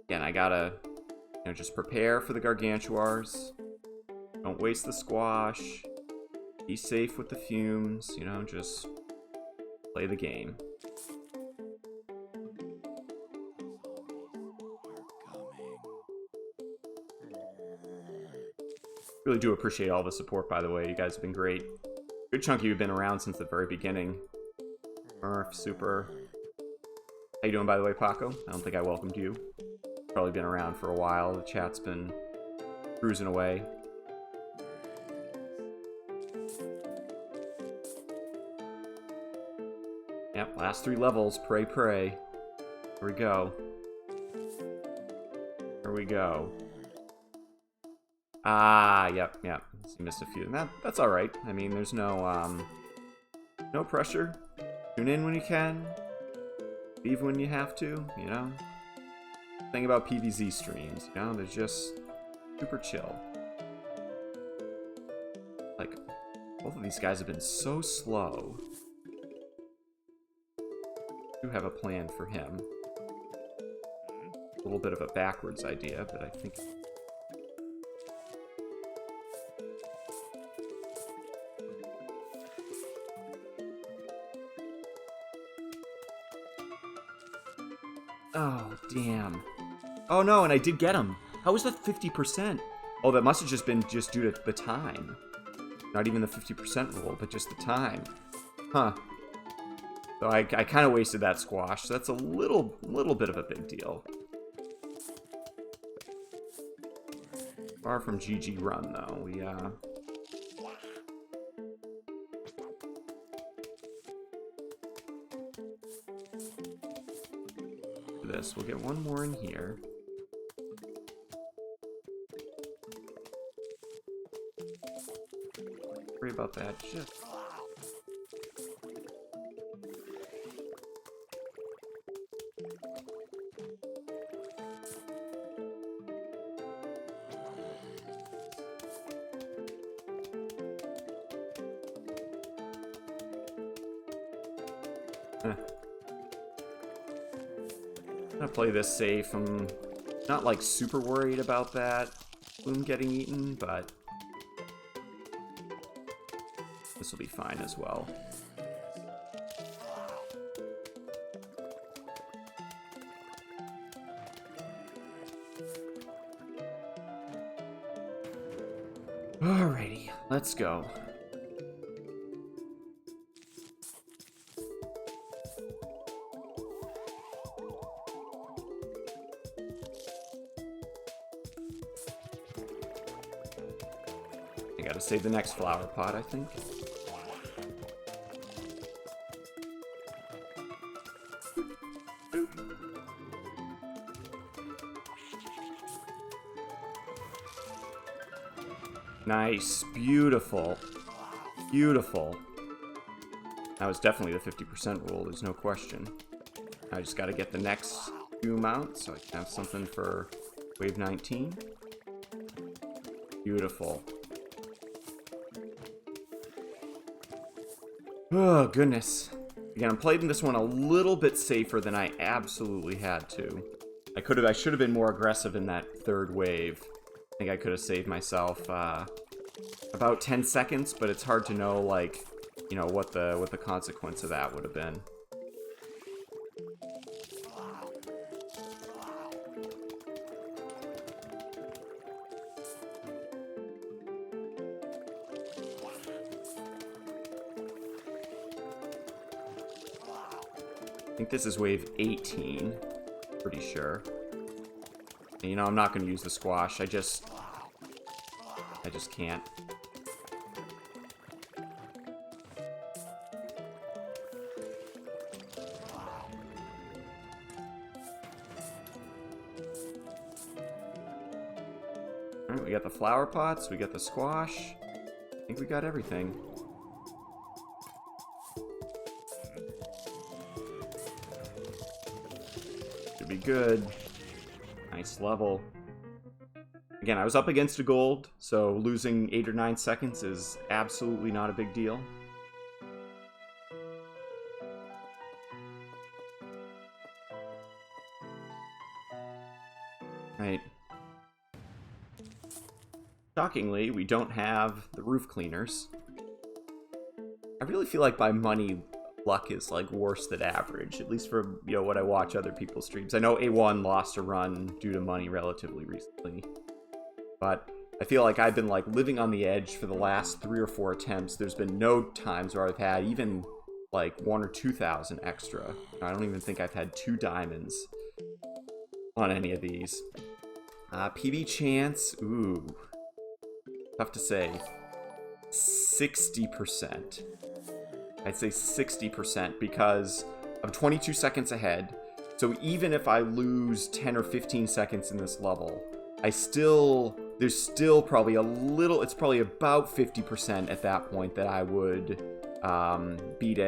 Again, I gotta, you know, just prepare for the gargantuars. Don't waste the squash. Be safe with the fumes, you know, just play the game. Really do appreciate all the support, by the way. You guys have been great. Good chunk of you have been around since the very beginning. Murph, super. How you doing, by the way, Paco? I don't think I welcomed you. Probably been around for a while. The chat's been cruising away. Yep, last 3 levels. Pray, pray. Here we go. Here we go. Ah, yep. So you missed a few. And that's alright. I mean, there's no pressure. Tune in when you can. Leave when you have to, you know? Thing about PvZ streams, you know? They're just super chill. Like, both of these guys have been so slow. I do have a plan for him. A little bit of a backwards idea, but I think... Oh, damn. Oh no, and I did get him. How was that 50%? Oh, that must have just been due to the time. Not even the 50% rule, but just the time. Huh. So I kind of wasted that squash. So that's a little bit of a big deal. Far from GG run, though. We, this. We'll get one more in here. Worry about that. Just... I'm gonna play this safe. I'm not like super worried about that bloom getting eaten, but this will be fine as well. Alrighty, let's go. I gotta save the next flower pot, I think. Nice. Beautiful. Beautiful. That was definitely the 50% rule, there's no question. I just gotta get the next few out so I can have something for wave 19. Beautiful. Oh, goodness. Again, I'm playing this one a little bit safer than I absolutely had to. I should have been more aggressive in that third wave. I think I could have saved myself about 10 seconds, but it's hard to know, like, you know, what the consequence of that would have been. I think this is wave 18. Pretty sure. And, you know, I'm not going to use the squash. I just can't. Alright, we got the flower pots, we got the squash. I think we got everything. Should be good. Nice level. Again, I was up against a gold, so losing 8 or 9 seconds is absolutely not a big deal. Right. Shockingly, we don't have the roof cleaners. I really feel like by money, luck is like worse than average, at least for, you know, what I watch other people's streams. I know A1 lost a run due to money relatively recently, but I feel like I've been like living on the edge for the last 3 or 4 attempts. There's been no times where I've had even like 1 or 2,000 extra. I don't even think I've had 2 diamonds on any of these. PB chance, ooh, tough to say. 60%. I'd say 60% because I'm 22 seconds ahead. So even if I lose 10 or 15 seconds in this level, there's still probably a little, it's probably about 50% at that point that I would beat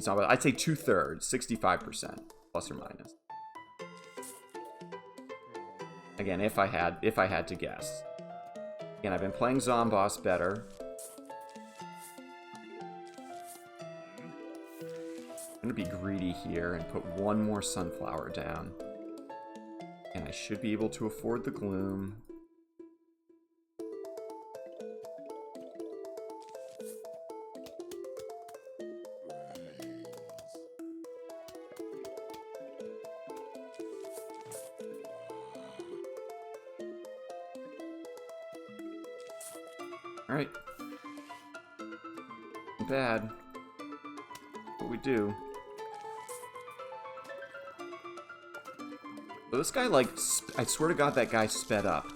somebody. I'd say 2/3, 65%, plus or minus. Again, if I had to guess. Again, I've been playing Zomboss better. I'm gonna be greedy here and put 1 more sunflower down. And I should be able to afford the gloom. Alright. Not bad. What we do. So this guy, like, I swear to God, that guy sped up. I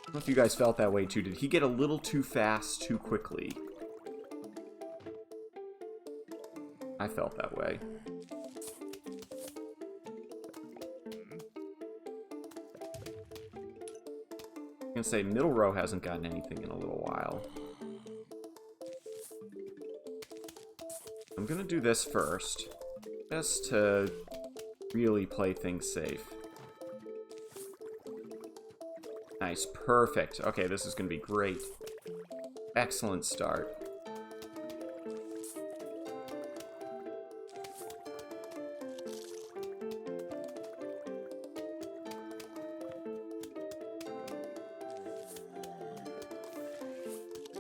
don't know if you guys felt that way too. Did he get a little too fast too quickly? I felt that way. I'm gonna say middle row hasn't gotten anything in a little while. I'm gonna do this first, just to really play things safe. Nice, perfect. Okay, this is gonna be great. Excellent start.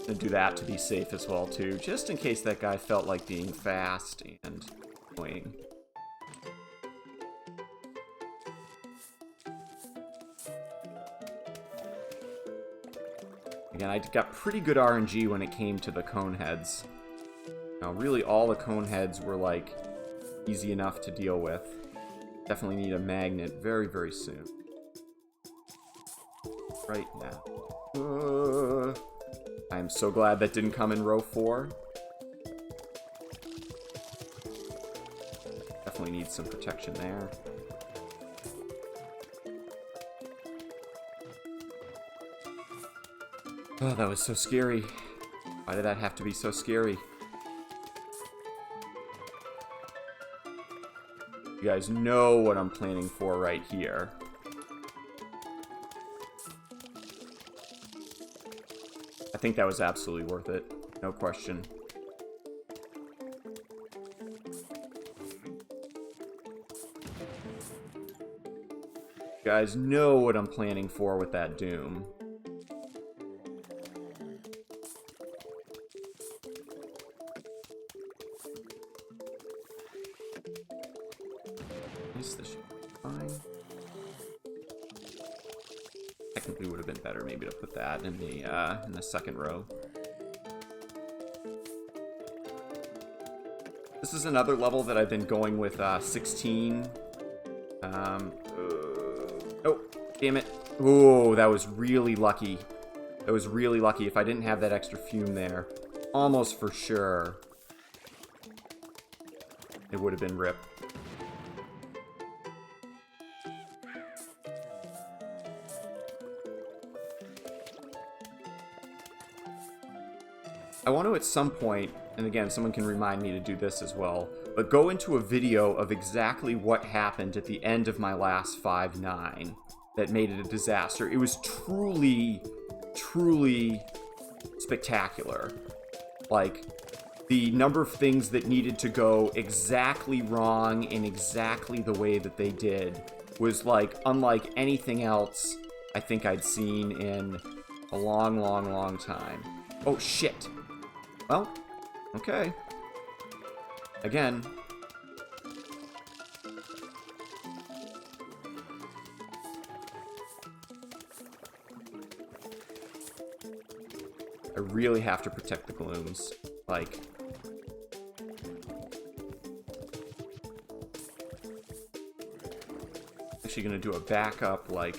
And do that to be safe as well too, just in case that guy felt like being fast and annoying. Again, I got pretty good RNG when it came to the cone heads. Now, really all the cone heads were like easy enough to deal with. Definitely need a magnet very, very soon. Right now. I'm so glad that didn't come in row 4. Definitely need some protection there. Oh, that was so scary. Why did that have to be so scary? You guys know what I'm planning for right here. I think that was absolutely worth it. No question. You guys know what I'm planning for with that Doom. This should be fine. Technically would have been better maybe to put that in the second row. This is another level that I've been going with 16. Oh, damn it. Oh, that was really lucky. That was really lucky. If I didn't have that extra fume there, almost for sure, it would have been rip. I want to at some point, and again, someone can remind me to do this as well, but go into a video of exactly what happened at the end of my last 5-9 that made it a disaster. It was truly, truly spectacular. Like, the number of things that needed to go exactly wrong in exactly the way that they did was, like, unlike anything else I think I'd seen in a long, long, long time. Oh, shit. Well, okay. Again. I really have to protect the glooms. Like, actually gonna do a backup, like,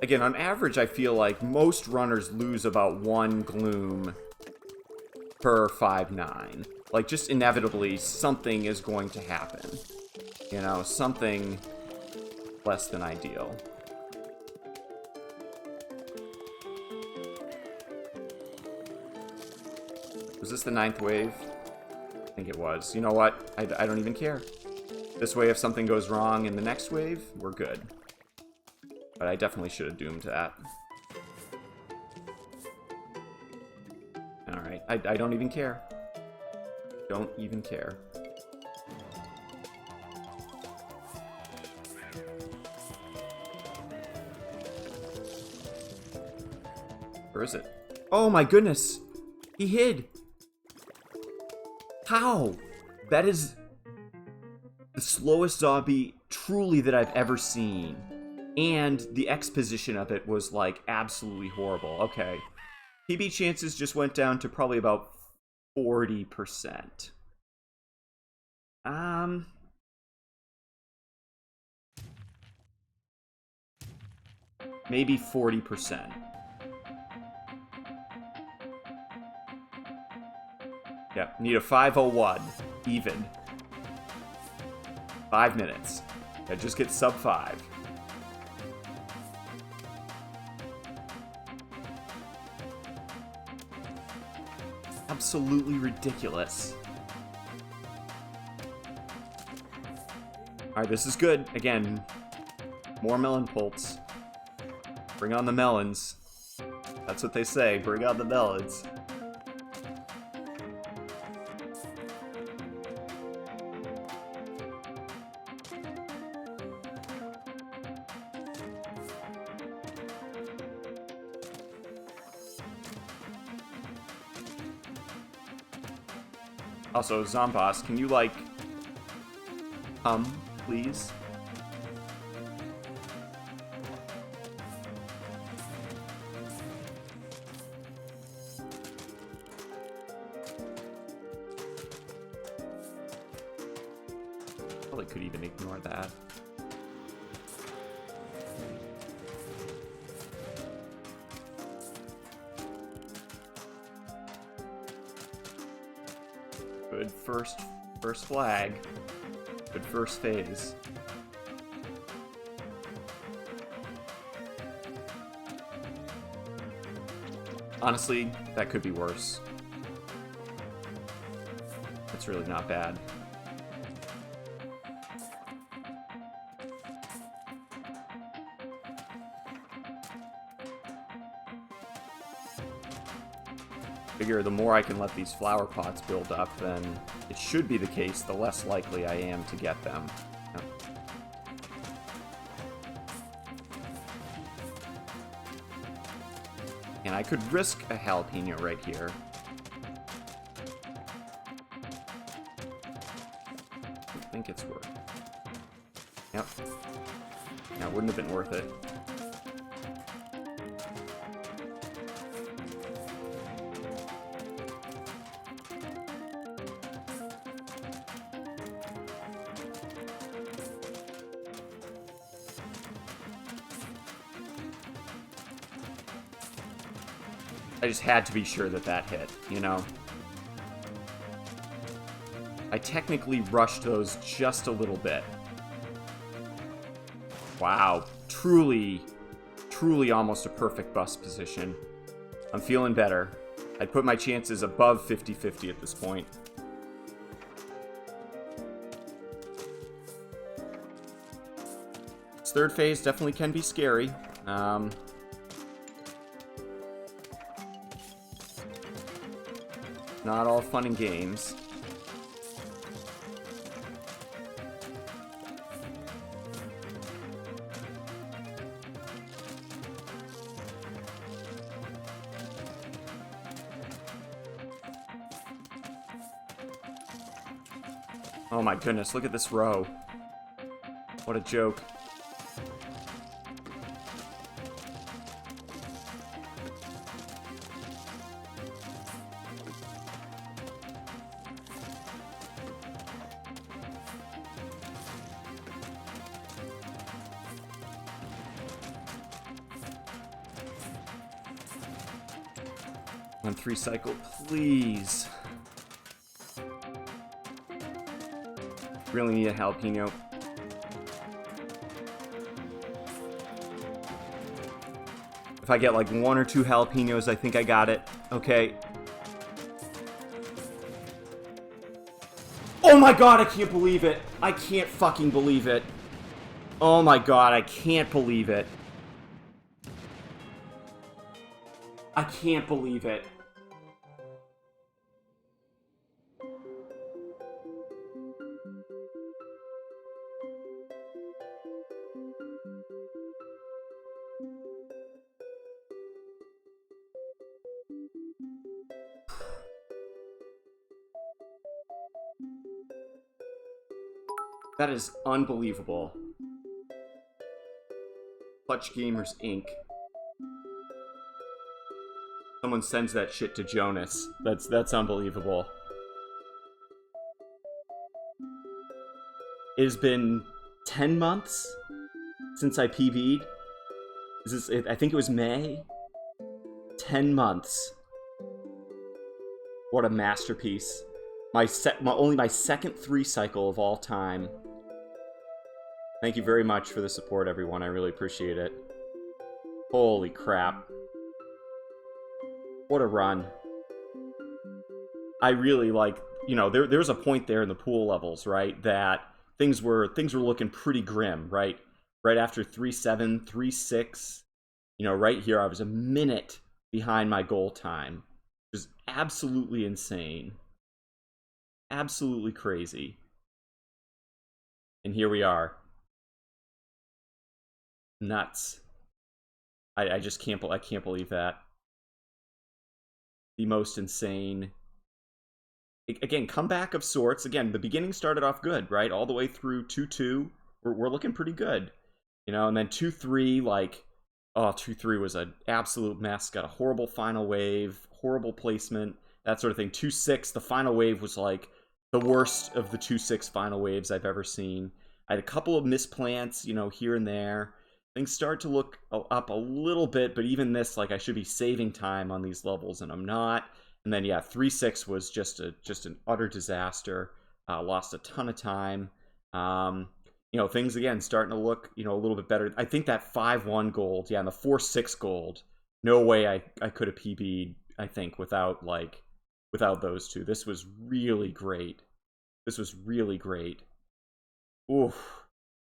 again, on average, I feel like most runners lose about 1 gloom per 5-9. Like, just inevitably, something is going to happen. You know, something less than ideal. Was this the 9th wave? I think it was. You know what? I don't even care. This way, if something goes wrong in the next wave, we're good. But I definitely should have doomed that. Alright, I don't even care. Don't even care. Where is it? Oh my goodness! He hid! How? That is the slowest zombie truly that I've ever seen. And the exposition of it was, like, absolutely horrible. Okay. PB chances just went down to probably about 40%. Maybe 40%. Yeah, need a 5:01. Even. 5 minutes. Yeah, just get sub 5. Absolutely ridiculous. Alright, this is good. Again, more melon pulps. Bring on the melons. That's what they say. Bring on the melons. Also, Zomboss, can you, like, please? Probably could even ignore that. Good first flag. Good first phase. Honestly, that could be worse. It's really not bad. Figure the more I can let these flower pots build up, then it should be the case, the less likely I am to get them. Yeah. And I could risk a jalapeno right here. I think it's worth it. Yep. Yeah, it wouldn't have been worth it. I just had to be sure that that hit, you know? I technically rushed those just a little bit. Wow. Truly almost a perfect bust position. I'm feeling better. I'd put my chances above 50-50 at this point. This third phase definitely can be scary. Not all fun and games. Oh my goodness, look at this row. What a joke. On 3 cycle, please. Really need a jalapeno. If I get like 1 or 2 jalapenos, I think I got it. Okay. Oh my god, I can't believe it. I can't fucking believe it. Oh my god, I can't believe it. I can't believe it. That is unbelievable. Clutch Gamers Inc. Someone sends that shit to Jonas. That's unbelievable. It has been 10 months since I PB'd. I think it was May. 10 months. What a masterpiece. Only my second 3 cycle of all time. Thank you very much for the support, everyone. I really appreciate it. Holy crap. What a run. I really like, you know, there was a point there in the pool levels, right, that things were looking pretty grim, right? Right after 3-7, 3-6, you know, right here I was a minute behind my goal time. It was absolutely insane. Absolutely crazy. And here we are. Nuts. I just can't believe that. The most insane. Again, comeback of sorts. Again, the beginning started off good, right? All the way through 2-2. We're looking pretty good. You know, and then 2-3, like, oh, 2-3 was an absolute mess. Got a horrible final wave, horrible placement, that sort of thing. 2-6, the final wave was like the worst of the 2-6 final waves I've ever seen. I had a couple of misplants, you know, here and there. Things start to look up a little bit, but even this, like, I should be saving time on these levels, and I'm not. And then, yeah, 3-6 was just an utter disaster. Lost a ton of time. You know, things, again, starting to look, you know, a little bit better. I think that 5-1 gold, yeah, and the 4-6 gold, no way I could have PB'd, I think, without those two. This was really great. This was really great. Oof.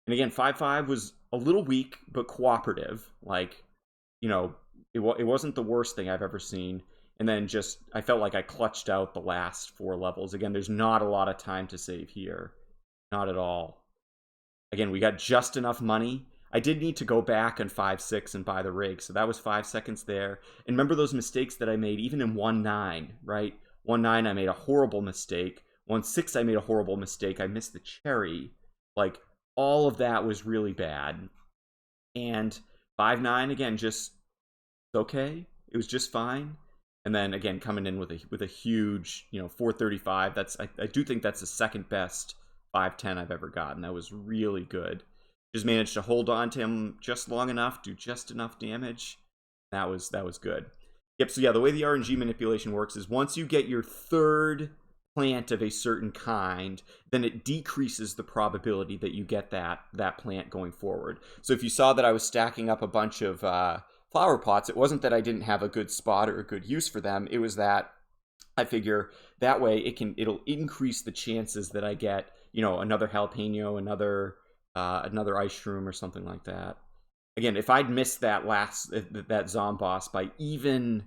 And again, 5-5 was a little weak, but cooperative. Like, you know, it wasn't the worst thing I've ever seen. and then just I felt like I clutched out the last 4 levels. Again, there's not a lot of time to save here, not at all. Again, we got just enough money. I did need to go back on 5-6 and buy the rig, so that was 5 seconds there. And remember those mistakes that I made even in 1-9, right? 1-9 I made a horrible mistake. 1-6 I made a horrible mistake. I missed the cherry. Like, all of that was really bad. And 5-9 again, just okay. It was just fine. And then again, coming in with a huge, 435. I do think that's the second best 5-10 I've ever gotten. That was really good. Just managed to hold on to him just long enough, do just enough damage. That was good. Yep, so yeah, the way the RNG manipulation works is once you get your third plant of a certain kind, then it decreases the probability that you get that plant going forward. So if you saw that I was stacking up a bunch of flower pots, it wasn't that I didn't have a good spot or a good use for them. It was that I figure that way it'll increase the chances that I get, another jalapeno, another ice shroom or something like that. Again, if I'd missed that that Zomboss by even,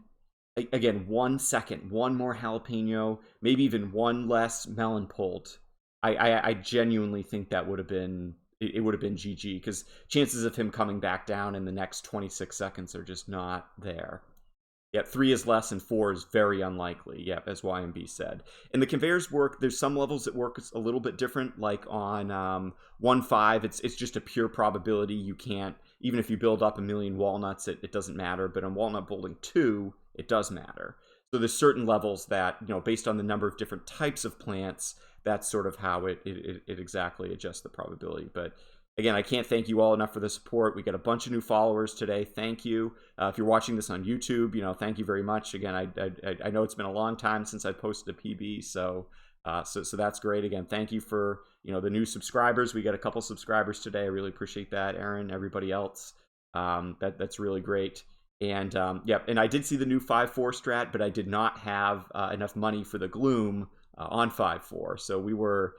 again, 1 second, one more jalapeno, maybe even one less melon pulled, I genuinely think that would have been, it would have been GG, because chances of him coming back down in the next 26 seconds are just not there. Yep, 3 is less and 4 is very unlikely. Yep, as YMB said. And the conveyors work, there's some levels that work a little bit different, like on 1-5, it's just a pure probability. You can't, even if you build up a million walnuts, it doesn't matter. But on walnut building 2, it does matter. So there's certain levels that, based on the number of different types of plants, that's sort of how it exactly adjusts the probability. But again, I can't thank you all enough for the support. We got a bunch of new followers today. Thank you. If you're watching this on YouTube, thank you very much. Again, I know it's been a long time since I posted a PB, so that's great. Again, thank you for the new subscribers. We got a couple subscribers today. I really appreciate that, Aaron. Everybody else, that's really great. And and I did see the new 5-4 strat, but I did not have enough money for the gloom on 5-4. So we were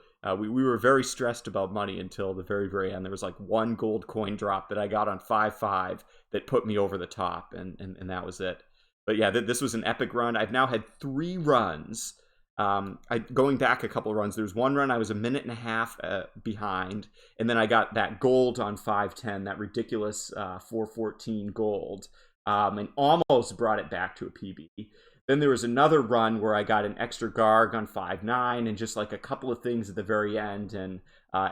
very stressed about money until the very, very end. There was like 1 gold coin drop that I got on 5-5 that put me over the top, and that was it. But yeah, this was an epic run. I've now had 3 runs. Going back a couple of runs, there was 1 run I was a minute and a half behind, and then I got that gold on 5-10, that ridiculous 414 gold, and almost brought it back to a PB. Then there was another run where I got an extra Garg on 5-9 and just like a couple of things at the very end, and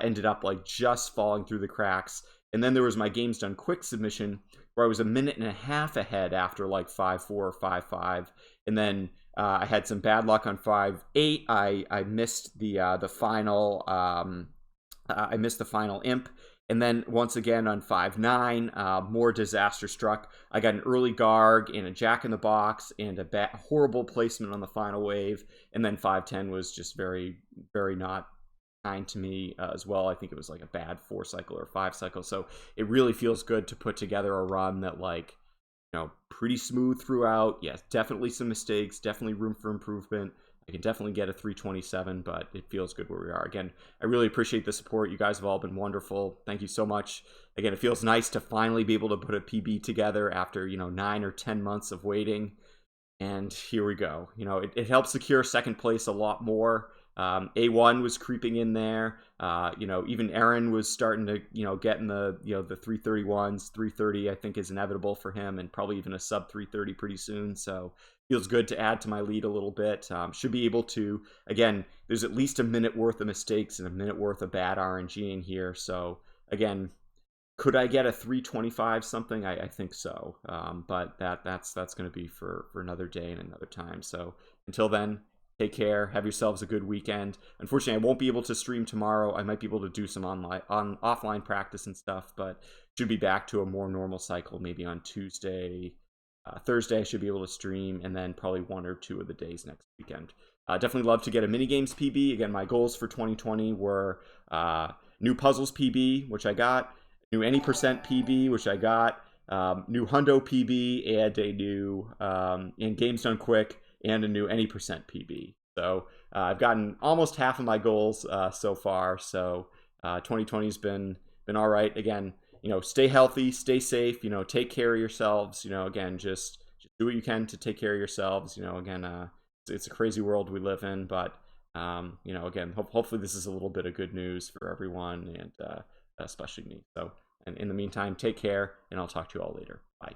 ended up like just falling through the cracks. And then there was my Games Done Quick submission where I was a minute and a half ahead after like 5-4 or 5-5. And then I had some bad luck on 5-8. I missed the final I missed the final imp. And then once again on 5-9, more disaster struck. I got an early Garg and a Jack in the Box and a horrible placement on the final wave. And then 5-10 was just very, very not kind to me as well. I think it was like a bad 4 cycle or 5 cycle. So it really feels good to put together a run that pretty smooth throughout. Yes, definitely some mistakes, definitely room for improvement. I can definitely get a 327, but it feels good where we are. Again, I really appreciate the support. You guys have all been wonderful. Thank you so much. Again, it feels nice to finally be able to put a PB together after, 9 or 10 months of waiting. And here we go. It helps secure second place a lot more. A1 was creeping in there. Even Aaron was starting to, get in the 331s. 330, I think, is inevitable for him, and probably even a sub 330 pretty soon. So feels good to add to my lead a little bit. Should be able to, again, there's at least a minute worth of mistakes and a minute worth of bad RNG in here. So again, could I get a 325 something? I think so. But that's going to be for another day and another time. So until then, take care. Have yourselves a good weekend. Unfortunately, I won't be able to stream tomorrow. I might be able to do some offline practice and stuff, but should be back to a more normal cycle maybe on Tuesday. Thursday I should be able to stream, and then probably 1 or 2 of the days next weekend. Definitely love to get a minigames PB. Again, my goals for 2020 were new puzzles PB, which I got, new any percent PB, which I got, new hundo PB, and a new in Games Done Quick, and a new any percent PB. So I've gotten almost half of my goals so far. So 2020 has been all right. Again, stay healthy, stay safe, take care of yourselves, again, just do what you can to take care of yourselves. You know, again, it's a crazy world we live in, but you know, again, hopefully this is a little bit of good news for everyone, and especially me. So, and in the meantime, take care, and I'll talk to you all later. Bye.